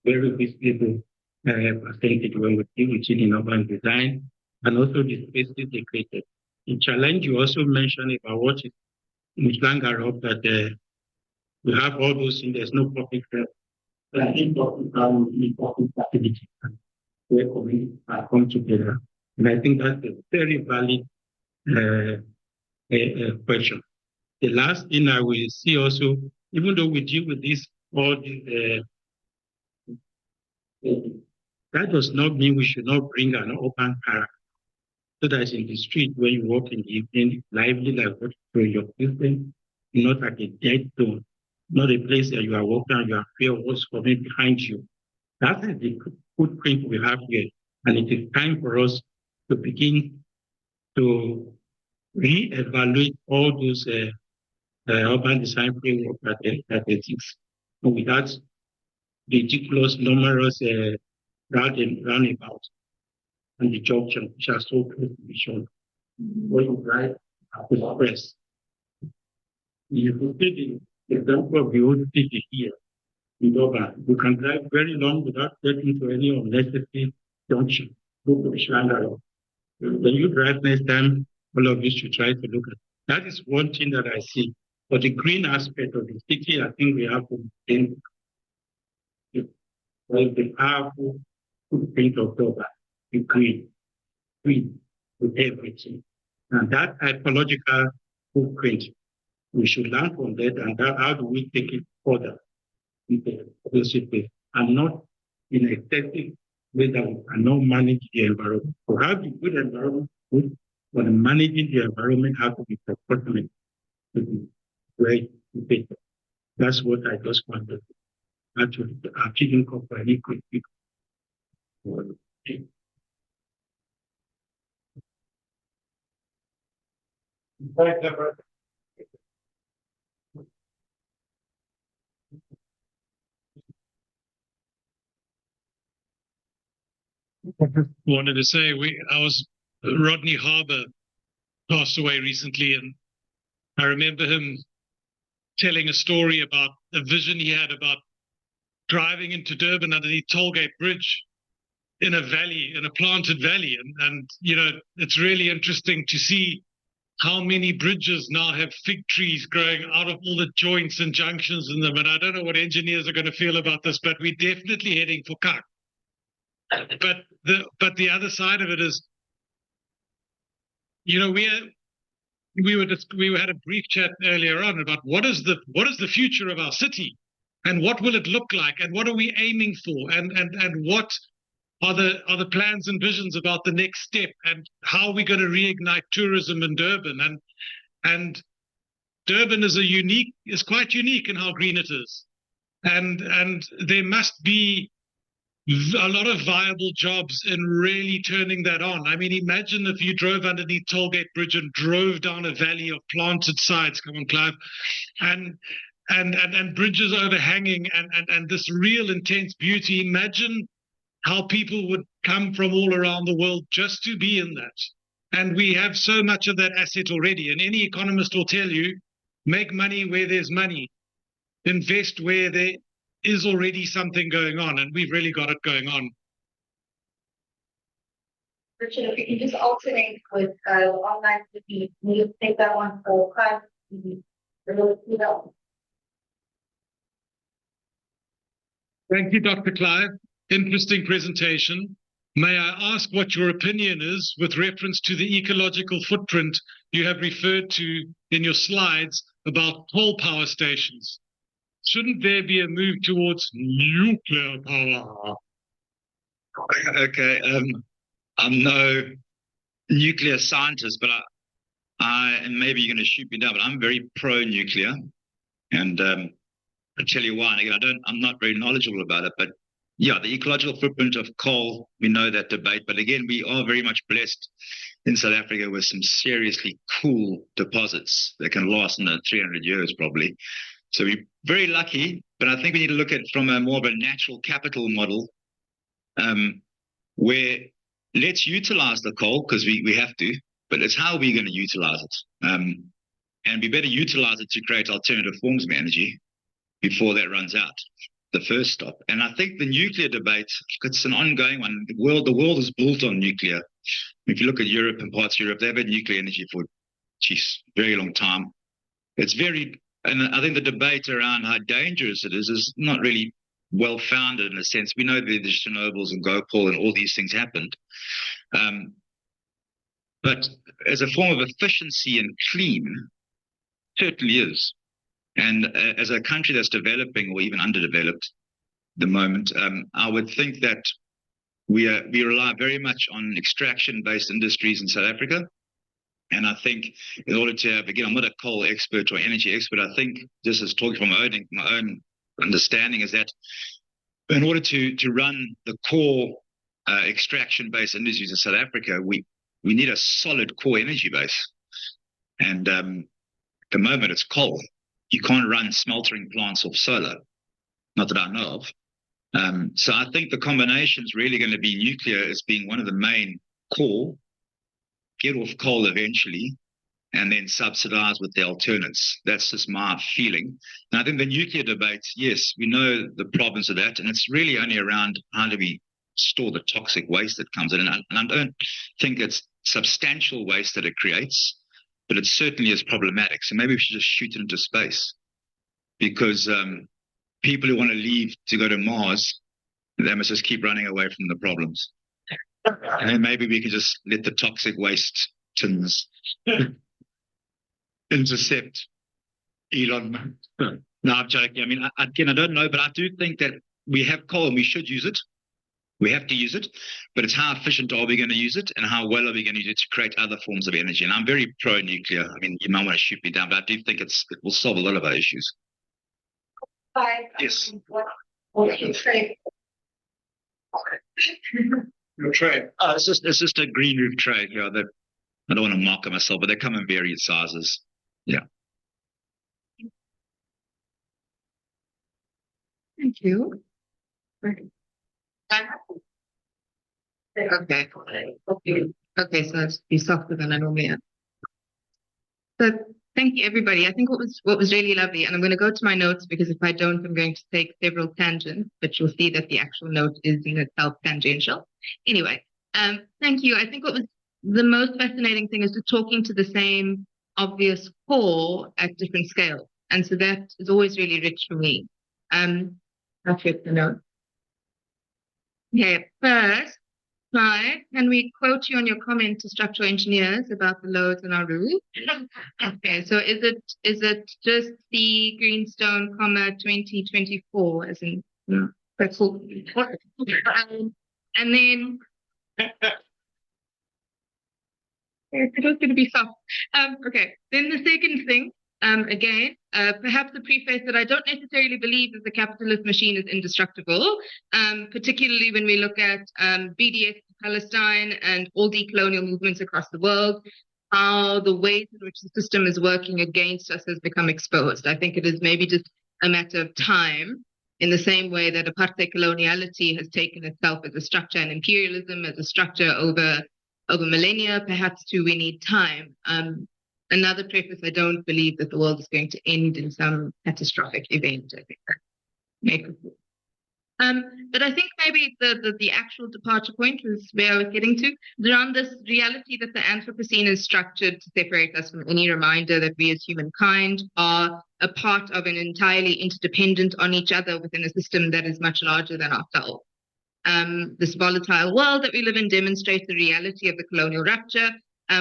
very visible percentage when we deal with it in urban design, and also the spaces they created. In challenge, you also mentioned about what is in Slangarop that we have all those things, there's no public health. But I think important activity where communities come together. And I think that's a very valid question. The last thing I will see also, even though we deal with this, all this, that does not mean we should not bring an open character. So that in the street when you walk in the evening, lively like what for your children, not like a dead zone, not a place that you are walking and you are fear of what's coming behind you. That is the footprint we have here. And it is time for us to begin to re-evaluate all those urban design framework that exists. And without ridiculous numerous roundabouts and the junction, which are so close to be shown. When you drive at the express, you see the example of the old city here in Durban. You can drive very long without getting to any unnecessary junction. Go to the Shanghai. When you drive next time, all of you should try to look at That is one thing that I see. But the green aspect of the city, I think we have to think the powerful footprint of Dover, the green with everything. And that ecological footprint, we should learn from that, and how do we take it further into the city and not in a excessive way that we cannot manage the environment. To have the good environment, good, but managing the environment has to be proportionate to the way we take it. That's what I just wanted to actually achieving company quick. Wanted to say Rodney Harbour passed away recently, and I remember him telling a story about a vision he had about driving into Durban underneath Tollgate Bridge in a valley, in a planted valley. And you know, it's really interesting to see how many bridges now have fig trees growing out of all the joints and junctions in them. And I don't know what engineers are going to feel about this, but we're definitely heading for kak. But the other side of it is, you know, we had a brief chat earlier on about what is the future of our city, and what will it look like, and what are we aiming for, and what are the plans and visions about the next step, and how are we going to reignite tourism in Durban, and Durban is quite unique in how green it is, and there must be a lot of viable jobs in really turning that on. I mean, imagine if you drove underneath Tollgate Bridge and drove down a valley of planted sides, come on, Clive, and bridges overhanging and this real intense beauty. Imagine how people would come from all around the world just to be in that. And we have so much of that asset already. And any economist will tell you, make money where there's money, invest where there is already something going on, and we've really got it going on. Richard, if you can just alternate with online city, can you take that one for class? Thank you, Dr. Clive. Interesting presentation. May I ask what your opinion is with reference to the ecological footprint you have referred to in your slides about coal power stations? Shouldn't there be a move towards nuclear power? Okay, I'm no nuclear scientist, but and maybe you're going to shoot me down, but I'm very pro-nuclear, and I'll tell you why. And again, I'm not very knowledgeable about it, but yeah, the ecological footprint of coal, we know that debate, but again, we are very much blessed in South Africa with some seriously cool deposits that can last another 300 years probably. So we're very lucky, but I think we need to look at it from a more of a natural capital model, where let's utilize the coal because we have to, but it's how we're going to utilize it. And we better utilize it to create alternative forms of energy before that runs out, the first stop. And I think the nuclear debate, it's an ongoing one. The world is built on nuclear. If you look at Europe and parts of Europe, they've had nuclear energy for, very long time. And I think the debate around how dangerous it is not really well founded in a sense. We know that the Chernobyls and Gopal and all these things happened. But as a form of efficiency and clean, certainly is. And as a country that's developing or even underdeveloped at the moment, I would think that we rely very much on extraction-based industries in South Africa. And I think in order to have, again, I'm not a coal expert or energy expert, I think this is talking from my own understanding is that in order to run the core extraction-based industries in South Africa, we need a solid core energy base. And at the moment, it's coal. You can't run smeltering plants off solar, not that I know of. So I think the combination is really going to be nuclear as being one of the main core, get off coal eventually, and then subsidize with the alternates. That's just my feeling. And I think the nuclear debate, yes, we know the problems of that, and it's really only around how do we store the toxic waste that comes in. And I don't think it's substantial waste that it creates. but it certainly is problematic. So maybe we should just shoot it into space, because people who want to leave to go to Mars, they must just keep running away from the problems. And then maybe we could just let the toxic waste tins intercept Elon. No, I'm joking. I mean, again, I don't know, but I do think that we have coal and we should use it. We have to use it, but it's how efficient are we going to use it, and how well are we going to use it to create other forms of energy. And I'm very pro-nuclear. I mean, you might want to shoot me down, but I do think it will solve a lot of our issues. Yes. What you trade? Your trade. It's just a green roof tray here that I don't want to market myself, but they come in various sizes. Yeah. Thank you. Okay. Okay, so let's be softer than I normally am. So thank you, everybody. I think what was really lovely, and I'm going to go to my notes, because if I don't, I'm going to take several tangents, but you'll see that the actual note is in itself tangential. Anyway, thank you. I think what was the most fascinating thing is just talking to the same obvious core at different scales. And so that is always really rich for me. I'll flip the note. Okay, first, Clive, can we quote you on your comment to structural engineers about the loads in our roof? Okay, so is it just the Greenstone, 2024, as in, no, that's cool. And then it's going to be soft. Okay, then the second thing, again, perhaps a preface that I don't necessarily believe that the capitalist machine is indestructible, particularly when we look at BDS Palestine and all decolonial movements across the world, how the ways in which the system is working against us has become exposed. I think it is maybe just a matter of time, in the same way that apartheid coloniality has taken itself as a structure, and imperialism as a structure over millennia. Perhaps too, we need time. Another preface, I don't believe that the world is going to end in some catastrophic event. I think that but I think maybe the actual departure point was where I was getting to, around this reality that the Anthropocene is structured to separate us from any reminder that we as humankind are a part of and entirely interdependent on each other within a system that is much larger than ourselves. This volatile world that we live in demonstrates the reality of the colonial rupture,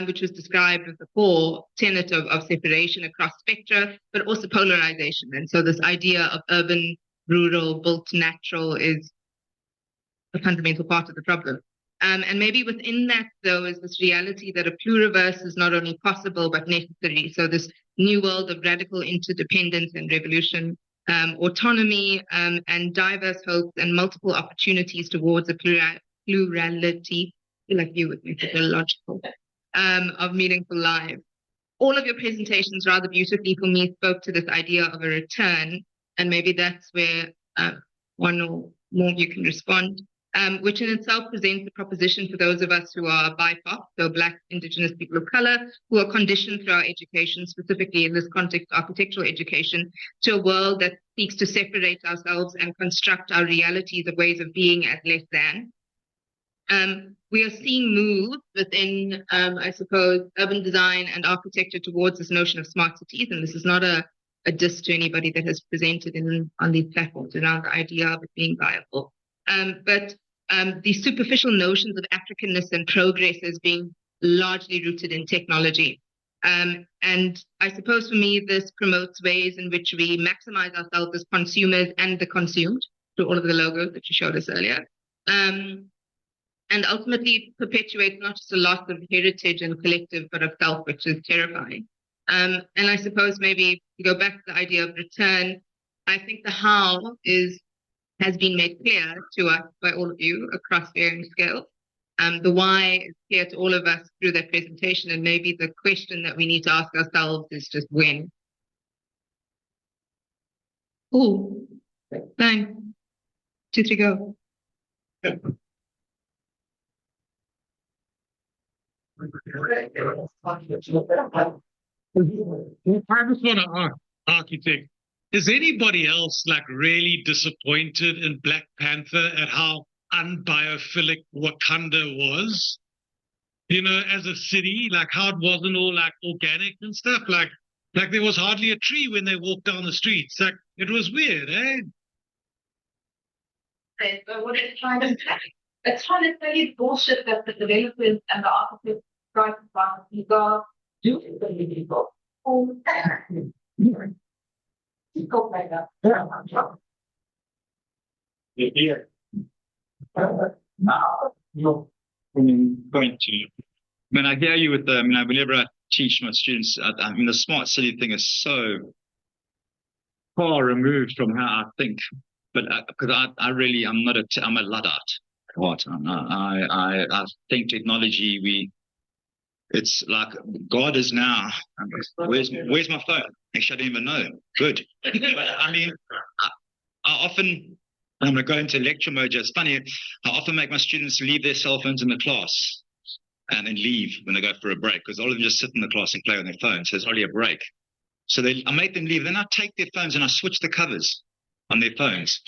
which was described as the core tenet of separation across spectra, but also polarization. And so this idea of urban, rural, built natural is a fundamental part of the problem. And maybe within that, though, is this reality that a pluriverse is not only possible, but necessary. So this new world of radical interdependence and revolution, autonomy, and diverse hopes and multiple opportunities towards a plurality, like you with methodological, of meaningful lives. All of your presentations rather beautifully for me spoke to this idea of a return, and maybe that's where one or more of you can respond, which in itself presents a proposition for those of us who are BIPOC, so Black, Indigenous people of color, who are conditioned through our education, specifically in this context, architectural education, to a world that seeks to separate ourselves and construct our realities of ways of being as less than. We are seeing moves within, I suppose, urban design and architecture towards this notion of smart cities, and this is not a diss to anybody that has presented on these platforms around the idea of it being viable. But these superficial notions of Africanness and progress as being largely rooted in technology. And I suppose for me, this promotes ways in which we maximize ourselves as consumers and the consumed through all of the logos that you showed us earlier. And ultimately perpetuates not just a loss of heritage and collective, but of self, which is terrifying. And I suppose maybe to go back to the idea of return, I think the how has been made clear to us by all of you across varying scales. The why is clear to all of us through that presentation, and maybe the question that we need to ask ourselves is just when. Oh, 9, 2, 3, go. I just want to ask, architect, is anybody else like really disappointed in Black Panther at how unbiophilic Wakanda was? as a city, like how it wasn't all like organic and stuff. Like there was hardly a tree when they walked down the streets. Like it was weird, eh? But what it's trying to tell you bullshit that the developers and the architects try to find people do to the people. Go like that. Here. Going to, when I hear you with the, whenever I teach my students, the smart city thing is so far removed from how I think. But because I'm a Luddite at heart. I think technology, it's like God is now. Where's my phone? Actually, I don't even know. Good. But I often, I'm going to go into lecture mode. It's funny. I often make my students leave their cell phones in the class and then leave when they go for a break, because all of them just sit in the class and play on their phones. So it's hardly a break. So I make them leave. Then I take their phones and I switch the covers on their phones.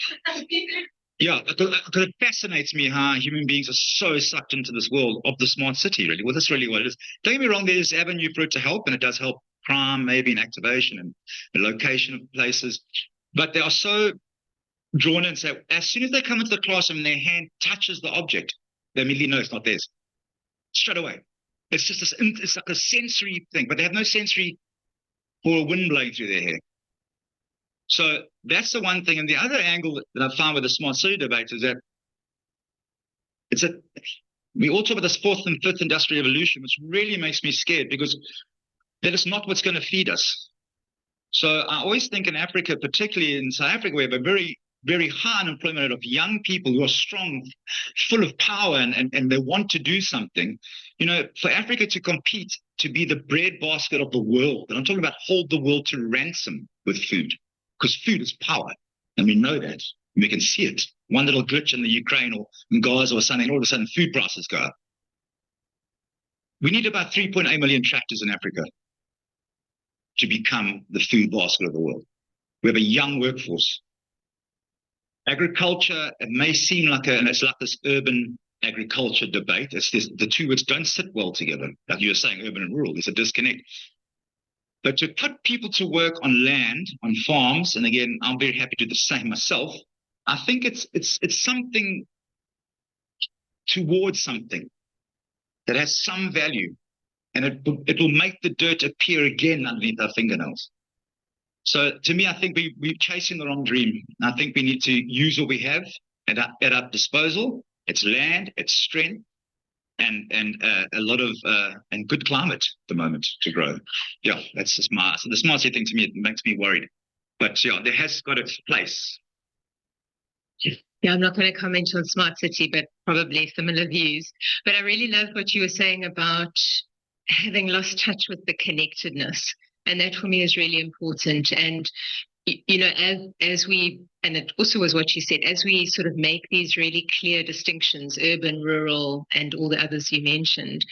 Yeah, because it fascinates me how human beings are so sucked into this world of the smart city, really. Well, that's really what it is. Don't get me wrong, there's avenue for it to help, and it does help crime, maybe, and activation and the location of places. But they are so drawn in. So as soon as they come into the classroom and their hand touches the object, they immediately know it's not theirs. Straight away. It's just it's like a sensory thing, but they have no sensory for a wind blowing through their hair. So that's the one thing. And the other angle that I found with the smart city debate is that we all talk about this fourth and fifth industrial revolution, which really makes me scared, because that is not what's going to feed us. So I always think in Africa, particularly in South Africa, we have a very, very high unemployment of young people who are strong, full of power, and they want to do something. For Africa to compete, to be the breadbasket of the world, and I'm talking about hold the world to ransom with food, because food is power, and we know that. We can see it. One little glitch in the Ukraine or in Gaza or something, all of a sudden food prices go up. We need about 3.8 million tractors in Africa to become the food basket of the world. We have a young workforce. Agriculture, it may seem like it's like this urban agriculture debate. The two words don't sit well together. Like you were saying, urban and rural, there's a disconnect. But to put people to work on land, on farms, and again, I'm very happy to do the same myself, I think it's something towards something that has some value, and it will make the dirt appear again underneath our fingernails. So to me, I think we're chasing the wrong dream. I think we need to use what we have at our disposal. It's land, it's strength, and a lot of and good climate at the moment to grow. Yeah, that's the smart city thing to me. It makes me worried, but yeah, there has got its place. Yeah, I'm not going to comment on smart city, but probably similar views. But I really love what you were saying about having lost touch with the connectedness, and that for me is really important. And as we, and it also was what you said, as we sort of make these really clear distinctions, urban, rural, and all the others you mentioned,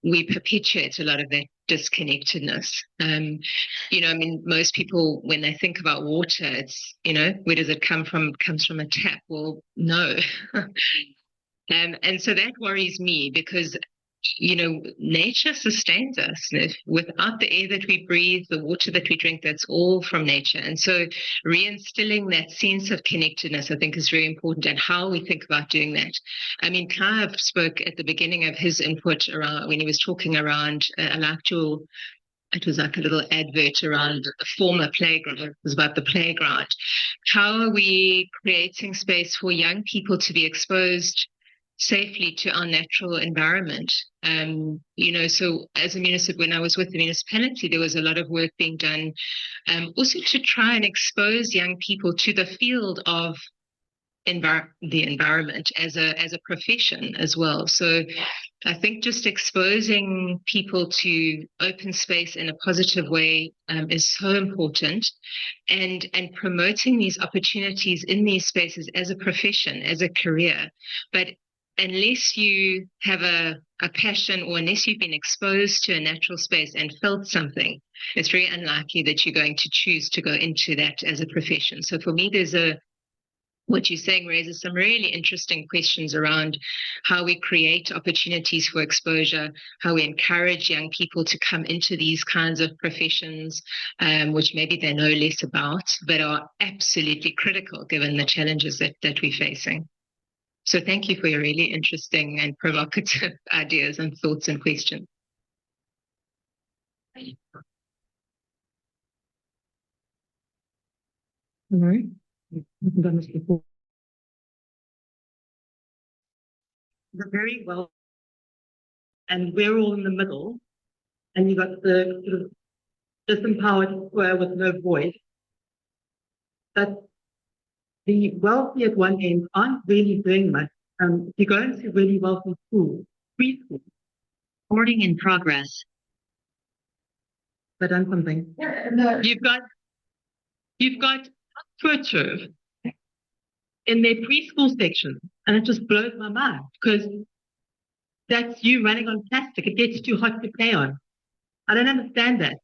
we perpetuate a lot of that disconnectedness. Most people, when they think about water, it's, where does it come from? It comes from a tap. Well, no. And so that worries me, because nature sustains us. Without the air that we breathe, the water that we drink, that's all from nature. And so reinstilling that sense of connectedness, I think, is very important, and how we think about doing that. Clive spoke at the beginning of his input around, when he was talking around, it was like a little advert around the former playground. It was about the playground. How are we creating space for young people to be exposed safely to our natural environment? So as a municipal, when I was with the municipality, there was a lot of work being done also to try and expose young people to the field of the environment as a profession as well. So I think just exposing people to open space in a positive way is so important, and promoting these opportunities in these spaces as a profession, as a career. But unless you have a passion, or unless you've been exposed to a natural space and felt something, it's very unlikely that you're going to choose to go into that as a profession. So for me, there's a what you're saying raises some really interesting questions around how we create opportunities for exposure, how we encourage young people to come into these kinds of professions, which maybe they know less about, but are absolutely critical given the challenges that we're facing. So thank you for your really interesting and provocative ideas and thoughts and questions. All right. I've done this before. They're very well, and we're all in the middle, and you got the sort of disempowered square with no voice. But the wealthy at one end aren't really doing much. If you go into really wealthy schools, preschool, Recording in progress. they've done something. You've got Twitter in their preschool section, and it just blows my mind because that's you running on plastic. It gets too hot to play on. I don't understand that.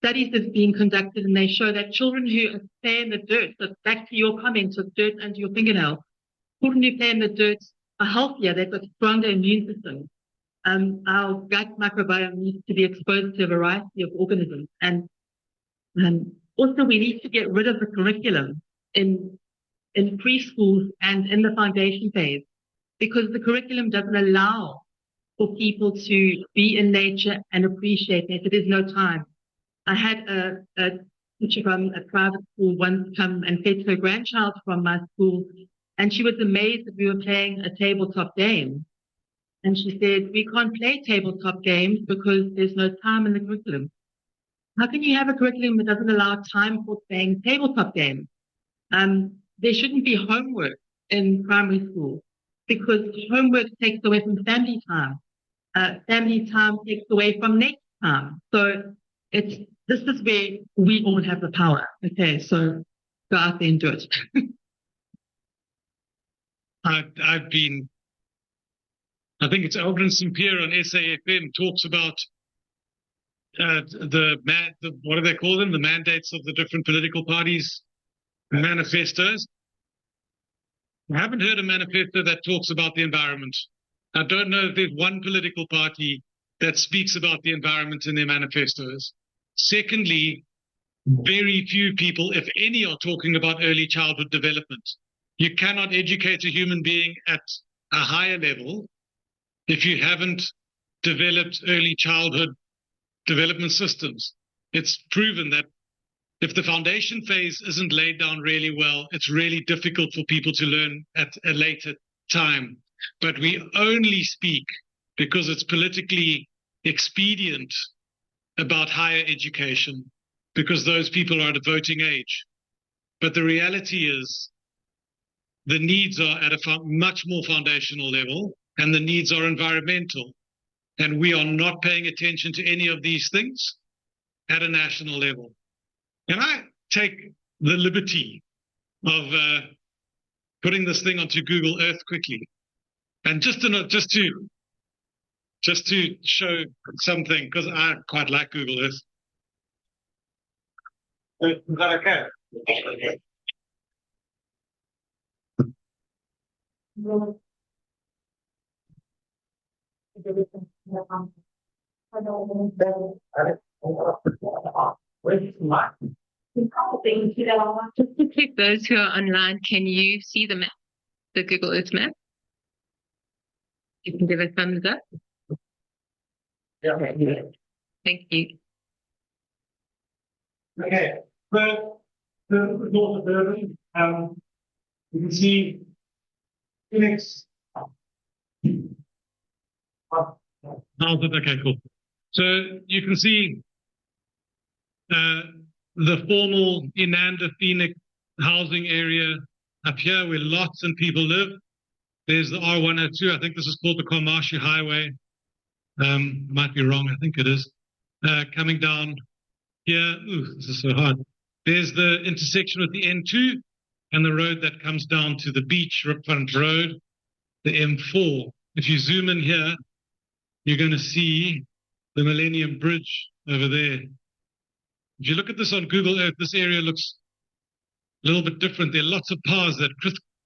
Studies have been conducted, and they show that children who play in the dirt, so back to your comments of dirt under your fingernail, children who play in the dirt are healthier. They've got stronger immune systems. Our gut microbiome needs to be exposed to a variety of organisms, and also we need to get rid of the curriculum in preschools and in the foundation phase, because the curriculum doesn't allow for people to be in nature and appreciate nature. There's no time. I had a teacher from a private school once come and fetch her grandchild from my school, and she was amazed that we were playing a tabletop game. And she said, we can't play tabletop games because there's no time in the curriculum. How can you have a curriculum that doesn't allow time for playing tabletop games? There shouldn't be homework in primary school because homework takes away from family time. Family time takes away from nature time. So this is where we all have the power. Okay, so go out there and do it. I think it's Eldrin St. Pierre on SAFM talks about what do they call them? The mandates of the different political parties, manifestos. I haven't heard a manifesto that talks about the environment. I don't know if there's one political party that speaks about the environment in their manifestos. Secondly, very few people, if any, are talking about early childhood development. You cannot educate a human being at a higher level if you haven't developed early childhood development systems. It's proven that if the foundation phase isn't laid down really well, it's really difficult for people to learn at a later time. But we only speak because it's politically expedient about higher education, because those people are at a voting age. But the reality is the needs are at a much more foundational level, and the needs are environmental. And we are not paying attention to any of these things at a national level. And I take the liberty of putting this thing onto Google Earth quickly, and just to show something, because I quite like Google Earth. Is that okay? Just to check those who are online, can you see the map, the Google Earth map? You can give a thumbs up. Yeah. Thank you. Okay, well, the north of Durban, you can see Phoenix. Okay, cool. So you can see the formal Inanda Phoenix housing area up here where lots of people live. There's the R102. I think this is called the Kwamashi Highway. Might be wrong. I think it is. Coming down here. Ooh, this is so hard. There's the intersection with the N2 and the road that comes down to the beach, Ripfront Road, the M4. If you zoom in here, you're going to see the Millennium Bridge over there. If you look at this on Google Earth, this area looks a little bit different. There are lots of paths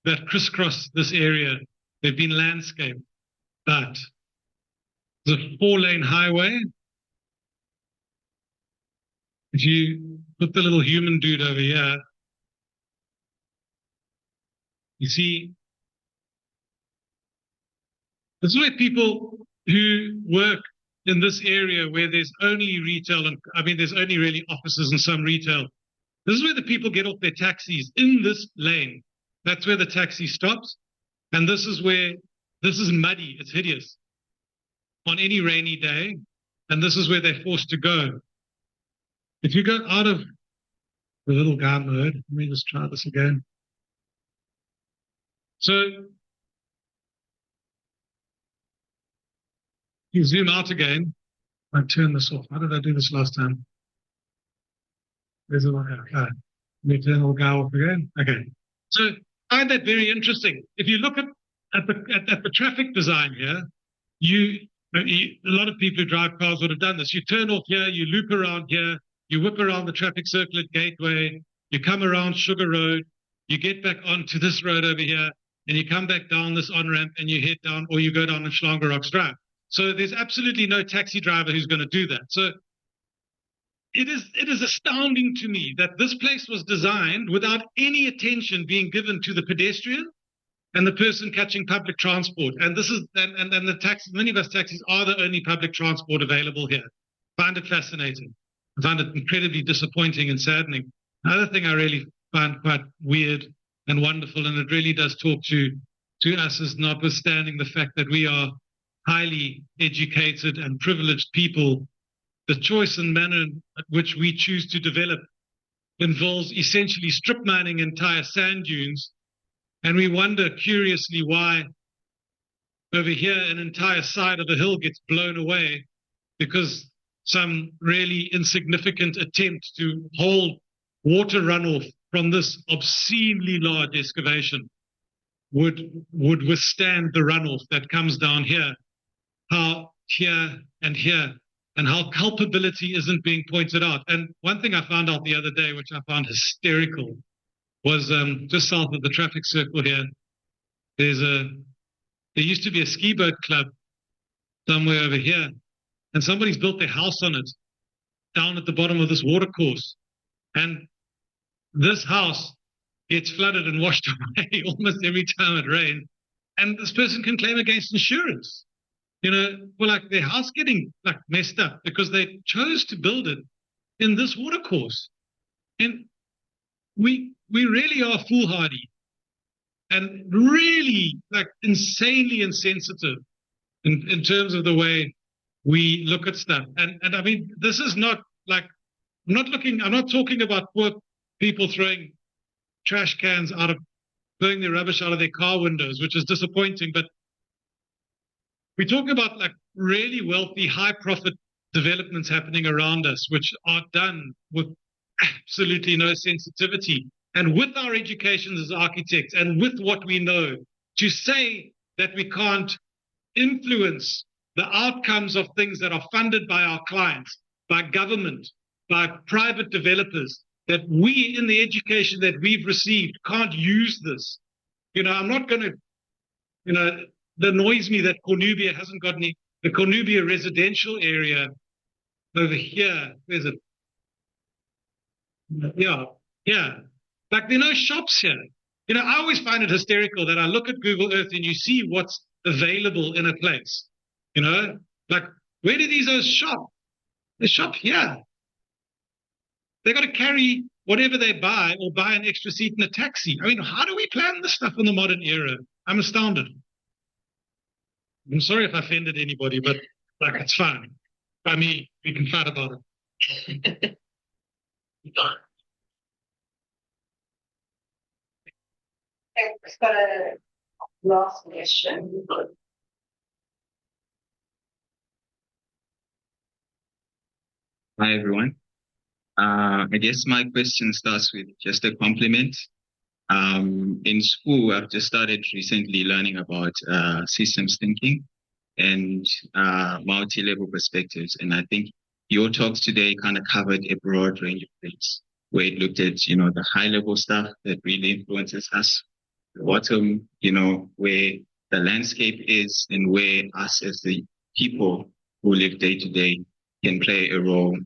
that crisscross this area. They've been landscaped, but there's a 4-lane highway. If you put the little human dude over here, you see, this is where people who work in this area where there's only retail, and I mean, there's only really offices and some retail. This is where the people get off their taxis, in this lane. That's where the taxi stops. And this is muddy, it's hideous on any rainy day. And this is where they're forced to go. If you go out of the little guy mode, let me just try this again. So you zoom out again. I turn this off. How did I do this last time? There's a one. Okay. Let me turn the little guy off again. Okay. So I find that very interesting. If you look at the traffic design here, a lot of people who drive cars would have done this. You turn off here, you loop around here, you whip around the traffic circle at Gateway, you come around Sugar Road, you get back onto this road over here, and you come back down this on-ramp and you head down, or you go down on Schlangerocks Drive. So there's absolutely no taxi driver who's going to do that. So it is astounding to me that this place was designed without any attention being given to the pedestrian and the person catching public transport. And this is and the minibus taxis are the only public transport available here. I find it fascinating. I find it incredibly disappointing and saddening. Another thing I really find quite weird and wonderful, and it really does talk to us, is notwithstanding the fact that we are highly educated and privileged people, the choice and manner at which we choose to develop involves essentially strip mining entire sand dunes. And we wonder curiously why over here an entire side of a hill gets blown away because some really insignificant attempt to hold water runoff from this obscenely large excavation would withstand the runoff that comes down here. How here and here, and how culpability isn't being pointed out. And one thing I found out the other day, which I found hysterical, was just south of the traffic circle here, there used to be a ski boat club somewhere over here, and somebody's built their house on it, down at the bottom of this water course. And this house gets flooded and washed away almost every time it rains. And this person can claim against insurance, for like their house getting like messed up because they chose to build it in this water course. And we really are foolhardy and really like insanely insensitive in terms of the way we look at stuff. And I mean, this is not like, I'm not talking about poor people throwing trash cans throwing their rubbish out of their car windows, which is disappointing, but we talk about like really wealthy, high profit developments happening around us, which are done with absolutely no sensitivity. And with our educations as architects and with what we know, to say that we can't influence the outcomes of things that are funded by our clients, by government, by private developers, that we in the education that we've received can't use this. I'm not going to, it annoys me that Cornubia hasn't got the Cornubia residential area over here. Where's it? Yeah. Like there are no shops here. I always find it hysterical that I look at Google Earth and you see what's available in a place. Like where do these guys shop? They shop here. They got to carry whatever they buy or buy an extra seat in a taxi. I mean, how do we plan this stuff in the modern era? I'm astounded. I'm sorry if I offended anybody, but like it's fine. By me, we can fight about it. I've got a last question. Hi, everyone. I guess my question starts with just a compliment. In school, I've just started recently learning about systems thinking and multi-level perspectives. And I think your talks today kind of covered a broad range of things. where it looked at, the high level stuff that really influences us. The bottom, where the landscape is and where us as the people who live day to day can play a role,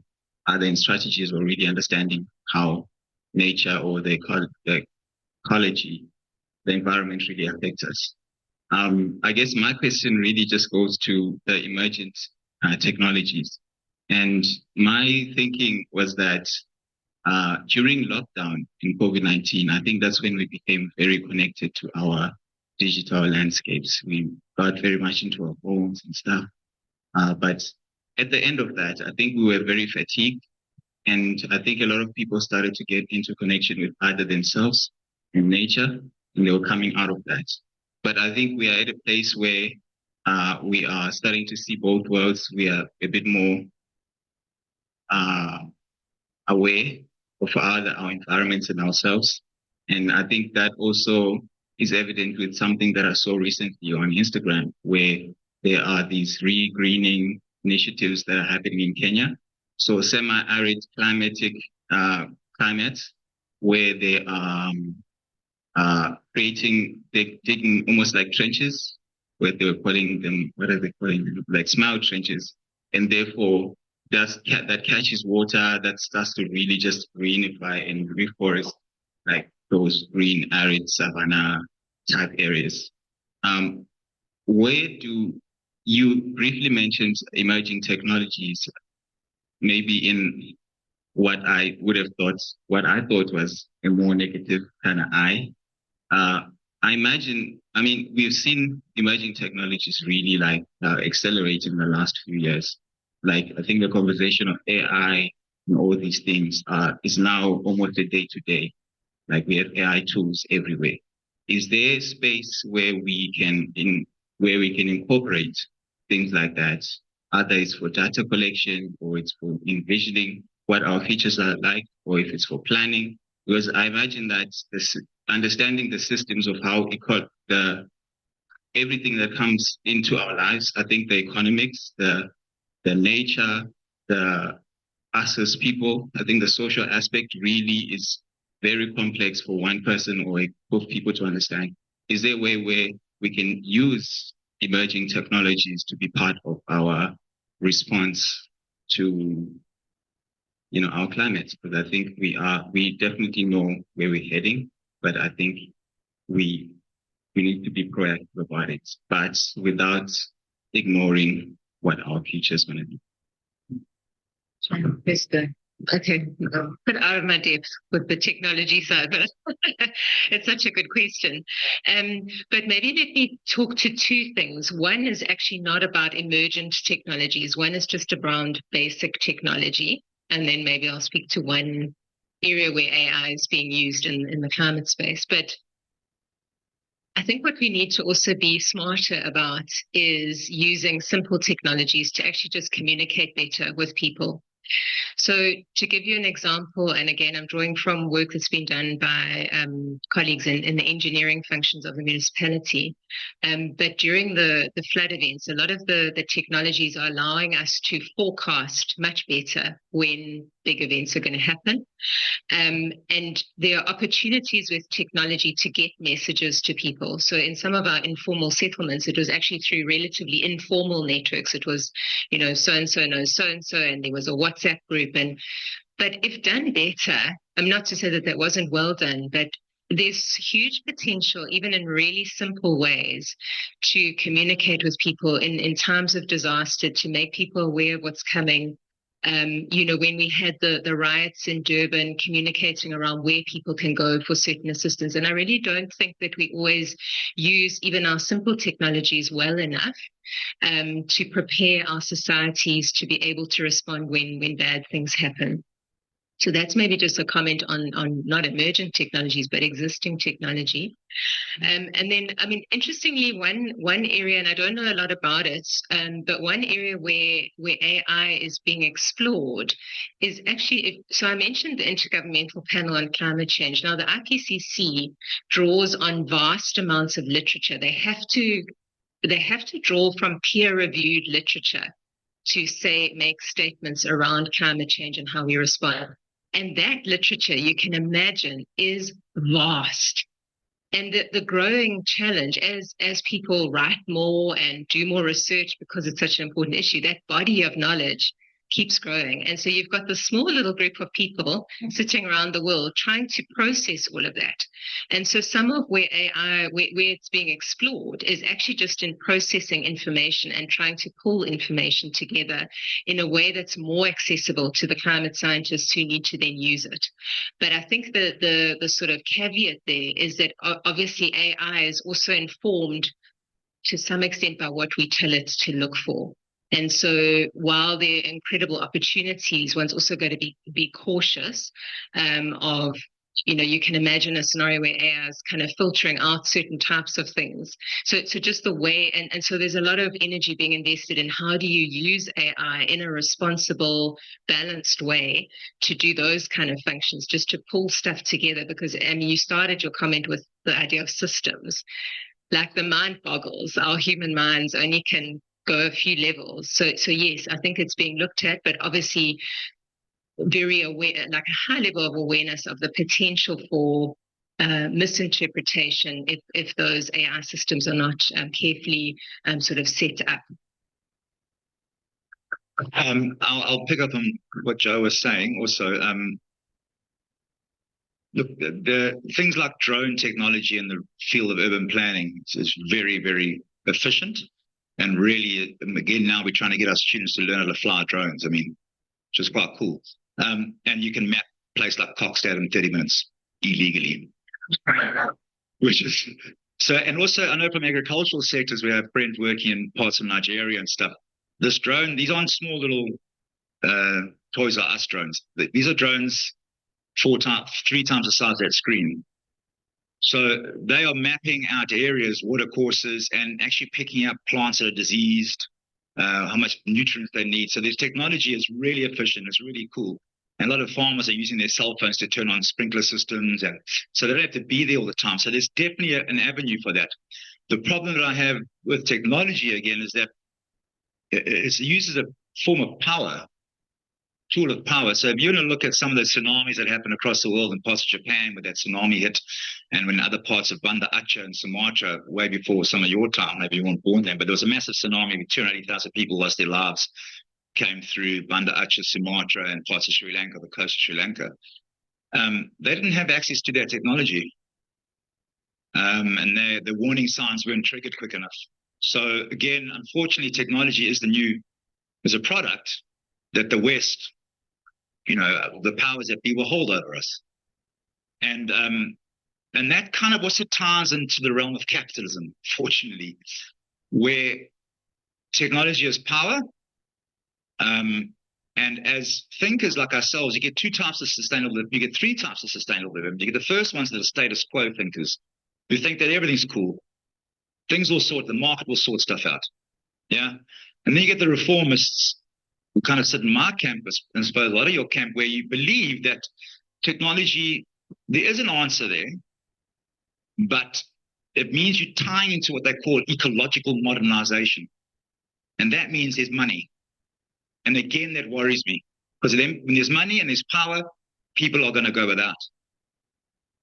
either in strategies or really understanding how nature or the ecology, the environment really affects us. I guess my question really just goes to the emergent technologies. And my thinking was that during lockdown in COVID-19, I think that's when we became very connected to our digital landscapes. We got very much into our phones and stuff. But at the end of that, I think we were very fatigued. And I think a lot of people started to get into connection with either themselves and nature, and they were coming out of that. But I think we are at a place where we are starting to see both worlds. We are a bit more aware of our environments and ourselves. And I think that also is evident with something that I saw recently on Instagram, where there are these re-greening initiatives that are happening in Kenya. So semi-arid climates where they are digging almost like trenches, where they were calling them, what are they calling them? Like smile trenches. And therefore, that catches water, that starts to really just greenify and reforest like those green, arid savanna type areas. Where do you briefly mentioned emerging technologies, maybe in what I thought was a more negative kind of eye. We've seen emerging technologies really accelerate in the last few years. Like, I think the conversation of AI and all these things is now almost a day to day. Like, we have AI tools everywhere. Is there space where we can incorporate things like that? Either it's for data collection or it's for envisioning what our features are like, or if it's for planning. Because I imagine that understanding the systems of how everything that comes into our lives, I think the economics, the nature, us as people, I think the social aspect really is very complex for one person or a group of people to understand. Is there a way where we can use emerging technologies to be part of our response to our climate? Because I think we definitely know where we're heading, but I think we need to be proactive about it, but without ignoring what our future is going to be. Okay, put out of my depth with the technology side, but it's such a good question. But maybe let me talk to two things. One is actually not about emergent technologies. One is just around basic technology. And then maybe I'll speak to one area where AI is being used in the climate space. But I think what we need to also be smarter about is using simple technologies to actually just communicate better with people. So to give you an example, and again, I'm drawing from work that's been done by colleagues in the engineering functions of the municipality. But during the flood events, a lot of the technologies are allowing us to forecast much better when big events are going to happen. And there are opportunities with technology to get messages to people. So in some of our informal settlements, it was actually through relatively informal networks. It was, so-and-so knows so-and-so, and there was a WhatsApp group. But if done better, I'm not to say that wasn't well done, but there's huge potential, even in really simple ways, to communicate with people in times of disaster, to make people aware of what's coming. When we had the riots in Durban, communicating around where people can go for certain assistance. And I really don't think that we always use even our simple technologies well enough to prepare our societies to be able to respond when bad things happen. So that's maybe just a comment on not emergent technologies, but existing technology. And then, interestingly, one area, and I don't know a lot about it, but one area where AI is being explored is actually, so I mentioned the Intergovernmental Panel on Climate Change. Now, the IPCC draws on vast amounts of literature. They have to draw from peer-reviewed literature to make statements around climate change and how we respond. And that literature, you can imagine, is vast. And the growing challenge as people write more and do more research, because it's such an important issue, that body of knowledge keeps growing. And so you've got this small little group of people sitting around the world trying to process all of that. And so some of where AI, where it's being explored, is actually just in processing information and trying to pull information together in a way that's more accessible to the climate scientists who need to then use it. But I think the sort of caveat there is that obviously AI is also informed to some extent by what we tell it to look for. And so while there are incredible opportunities, one's also going to be cautious of, you can imagine a scenario where AI is kind of filtering out certain types of things. So just the way, and so there's a lot of energy being invested in how do you use AI in a responsible, balanced way to do those kind of functions, just to pull stuff together. Because, I mean, you started your comment with the idea of systems. Like, the mind boggles. Our human minds only can go a few levels. So yes, I think it's being looked at, but obviously very aware, like a high level of awareness of the potential for misinterpretation if those AI systems are not carefully sort of set up. I'll pick up on what Joe was saying also. Look, the things like drone technology in the field of urban planning is very, very efficient. And really, again, now we're trying to get our students to learn how to fly drones. I mean, which is quite cool. And you can map a place like Kokstad in 30 minutes illegally. Which is so, and also I know from agricultural sectors, we have friends working in parts of Nigeria and stuff. This drone, these aren't small little Toys R Us drones. These are drones 3 times the size of that screen. So they are mapping out areas, water courses, and actually picking up plants that are diseased, how much nutrients they need. So this technology is really efficient. It's really cool. And a lot of farmers are using their cell phones to turn on sprinkler systems, and so they don't have to be there all the time. So there's definitely an avenue for that. The problem that I have with technology, again, is that it uses a form of power, tool of power. So if you're going to look at some of the tsunamis that happen across the world, in parts of Japan where that tsunami hit, and when other parts of Banda Aceh and Sumatra, way before some of your time, maybe you weren't born then, but there was a massive tsunami with 280,000 people lost their lives, came through Banda Aceh, Sumatra, and parts of Sri Lanka, the coast of Sri Lanka. They didn't have access to that technology. And the warning signs weren't triggered quick enough. So again, unfortunately, technology is a product that the West, the powers that be, will hold over us. And that kind of also ties into the realm of capitalism, fortunately, where technology is power. And as thinkers like ourselves, you get 2 types of sustainable living. You get 3 types of sustainable living. You get the first ones that are status quo thinkers, who think that everything's cool. Things will sort, the market will sort stuff out. Yeah. And then you get the reformists who kind of sit in my camp, and I suppose a lot of your camp, where you believe that technology, there is an answer there, but it means you're tying into what they call ecological modernization. And that means there's money. And again, that worries me, because then when there's money and there's power, people are going to go without.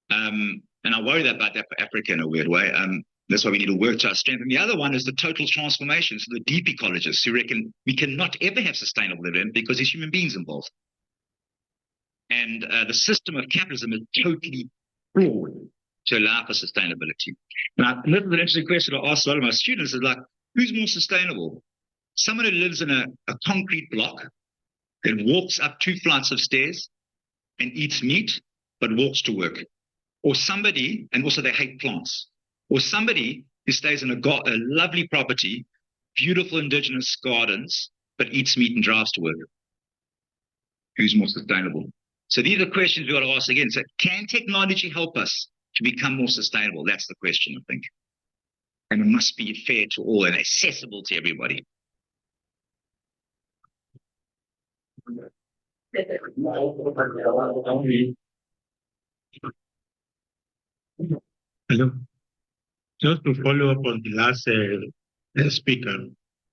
And I worry about that for Africa in a weird way. That's why we need to work to our strength. And the other one is the total transformation. So the deep ecologists who reckon we cannot ever have sustainable living because there's human beings involved. And the system of capitalism is totally flawed to allow for sustainability. Now, this is an interesting question I ask a lot of my students, is like, who's more sustainable? Someone who lives in a concrete block that walks up 2 flights of stairs and eats meat, but walks to work. Or somebody, and also they hate plants. Or somebody who stays in a lovely property, beautiful indigenous gardens, but eats meat and drives to work. Who's more sustainable? So these are questions we've got to ask again. So can technology help us to become more sustainable? That's the question, I think. And it must be fair to all and accessible to everybody. Hello. Just to follow up on the last speaker,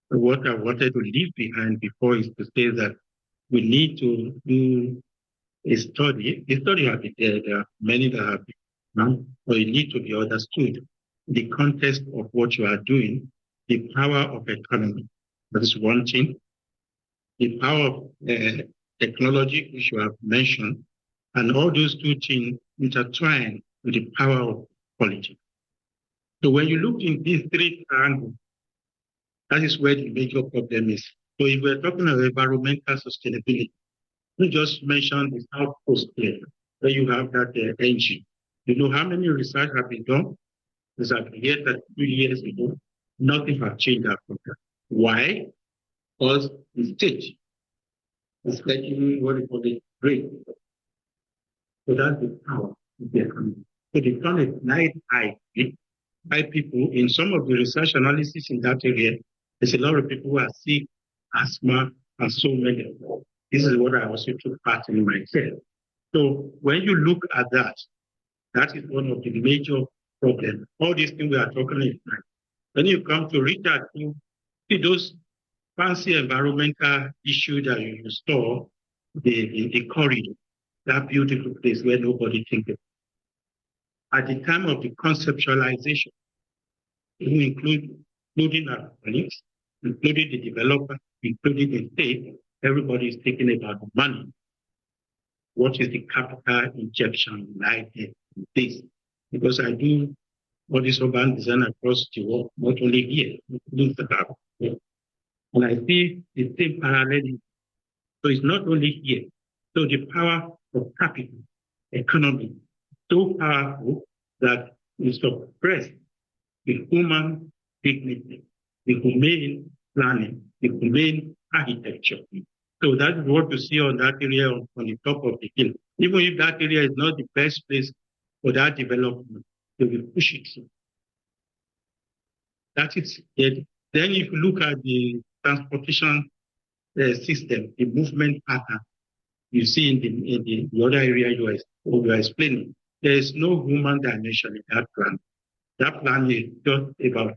what I wanted to leave behind before is to say that we need to do a study. The study have been there. There are many that have been done, but it need to be understood. The context of what you are doing, the power of economy. That is one thing. The power of technology, which you have mentioned, and all those two things intertwine with the power of politics. So when you look in these three angles, that is where the major problem is. So if we're talking about environmental sustainability, we just mentioned the South Coast there, where you have that engine. You know how many research have been done? There's a year that 2 years ago, nothing has changed after that. Why? Because the state is getting what they call the rate. So that's the power of the economy. So the planet night high people in some of the research analysis in that area, there's a lot of people who are sick, asthma, and so many. This is what I also took part in myself. So when you look at that, that is one of the major problems. All these things we are talking about. When you come to Richard, you see those fancy environmental issues that you store, the corridor, that beautiful place where nobody thinks of. At the time of the conceptualization, including our colleagues, including the developer, including the state, everybody is thinking about the money. What is the capital injection like in this? Because I do all this urban design across the world, not only here, including South Africa. And I see the same parallelism. So it's not only here. So the power of capital, economy, so powerful that it suppresses the human dignity, the humane planning, the humane architecture. So that's what you see on that area on the top of the hill. Even if that area is not the best place for that development, they will push it through. That is it. Then if you look at the transportation system, the movement pattern, you see in the other area you are explaining, there is no human dimension in that plan. That plan is just about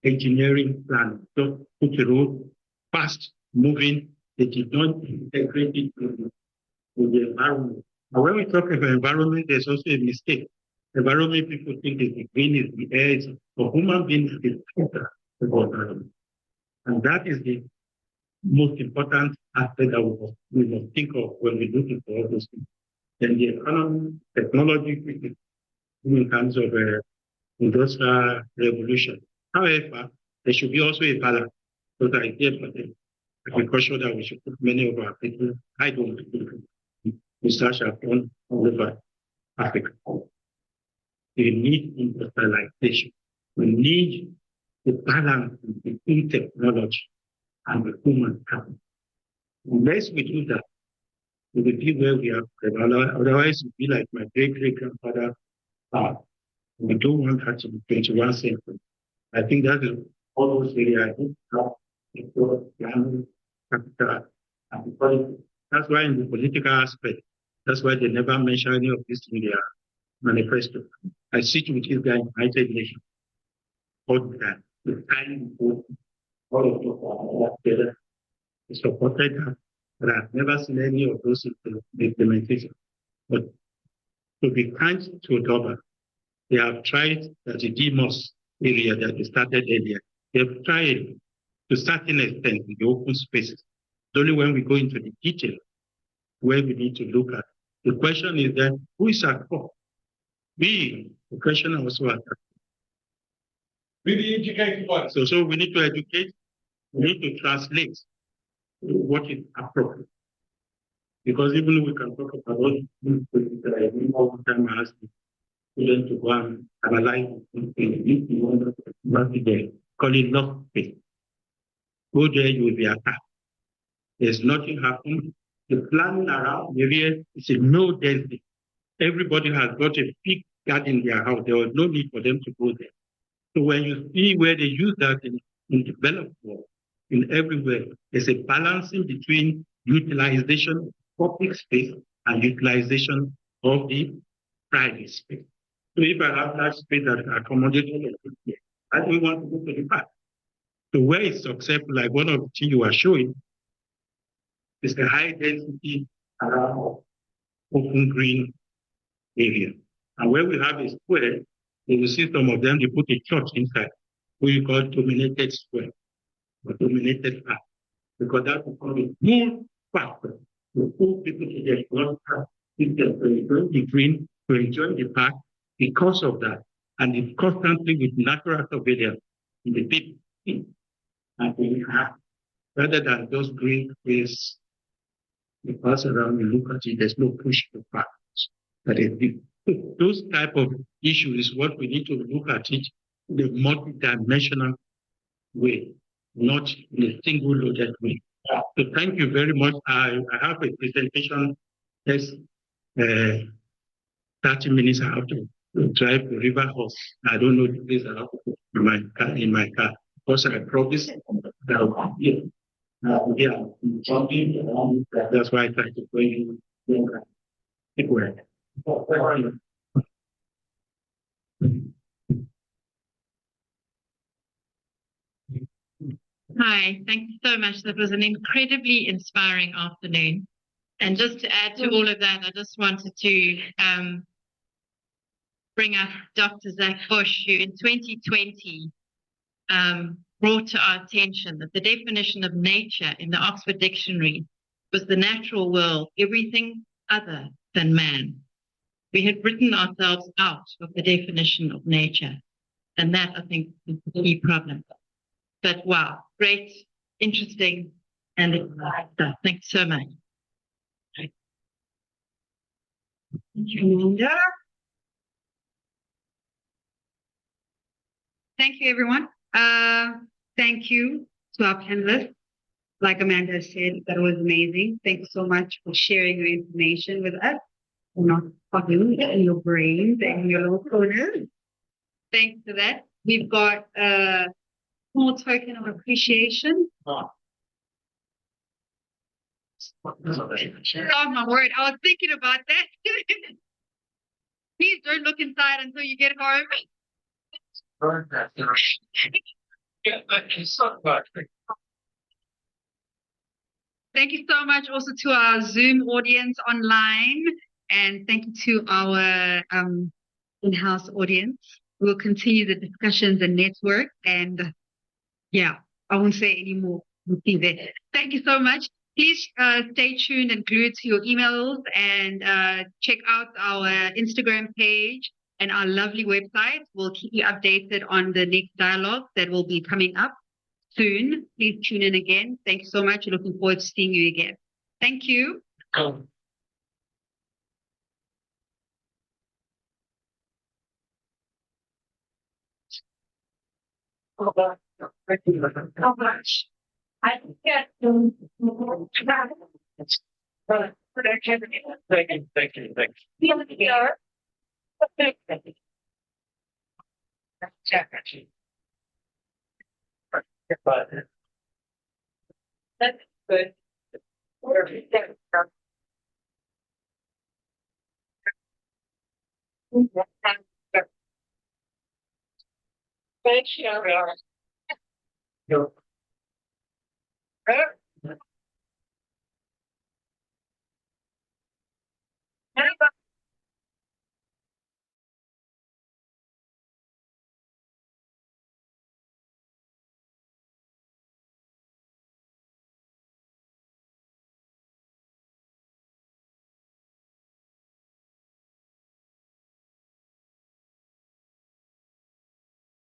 engineering plan, just put the road fast moving. They did not integrate it with the environment. But when we talk about environment, there's also a mistake. Environment people think is the green, is the air, for human beings is the environment. And that is the most important aspect that we must think of when we're looking for all those things. Then the economy, technology, in terms of industrial revolution. However, there should be also a balance. So the idea for the agriculture that we should put many of our people, I don't think research have done all over Africa. We need industrialization. We need the balance between technology and the human capital. Unless we do that, we will be where we are. Otherwise, we'll be like my great-great-grandfather. We don't want that to be 21st century. I think that is all those areas. I think capital, and politics. That's why in the political aspect, that's why they never mention any of this in their manifesto. I sit with this guy in United Nations all the time. The time all of us are together. He supported that, but I've never seen any of those implementation. But to be kind to Dover, they have tried that the demos area that they started earlier. They have tried to a certain extent in the open spaces. It's only when we go into the detail where we need to look at. The question is then, who is at fault? The question also at fault. We the educated ones. So we need to educate, we need to translate what is appropriate. Because even we can talk about all the all the time I ask students to go and analyze it, call it lock space. Go there, you will be attacked. There's nothing happening. The planning around the area is a no density. Everybody has got a big garden in their house. There was no need for them to go there. So when you see where they use that in developed world, in everywhere, there's a balancing between utilization of public space and utilization of the private space. So if I have that space that accommodates all of it, I don't want to go to the park. So where it's successful, like one of the things you are showing, is the high density around open green area. And where we have a square, you will see some of them, they put a church inside, we call dominated square or dominated park, because that will call a full park to pull people to their park, to enjoy the green, to enjoy the park because of that. And it's constantly with natural surveillance in the people. And we have, rather than those green space, you pass around, you look at it, there's no push to park. That is those type of issues is what we need to look at it in a multi-dimensional way, not in a single loaded way. So thank you very much. I have a presentation. Yes, 30 minutes I have to drive to River Horse. I don't know the place I have to put in my car. Because I promised that I will be here. Yeah, that's why I tried to bring you. It worked. Hi, thank you so much. That was an incredibly inspiring afternoon. And just to add to all of that, I just wanted to bring up Dr. Zach Bush, who in 2020 brought to our attention that the definition of nature in the Oxford Dictionary was the natural world, everything other than man. We had written ourselves out of the definition of nature. And that, I think, is the key problem. But wow, great, interesting, and exciting stuff. Thanks so much. Thank you, everyone. Thank you to our panelists. Like Amanda said, that was amazing. Thank you so much for sharing your information with us. Not fucking in your brains and your little corners. Thanks for that. We've got a small token of appreciation. Oh my word, I was thinking about that. Please don't look inside until you get home. Thank you so much also to our Zoom audience online, and thank you to our in-house audience. We'll continue the discussions and network, and yeah, I won't say any more. We'll see there. Thank you so much. Please stay tuned and glued to your emails, and check out our Instagram page and our lovely website. We'll keep you updated on the next dialogue that will be coming up soon. Please tune in again. Thank you so much. Looking forward to seeing you again. Thank you. Thank you so much. I get to thank you. That's good. Thank you.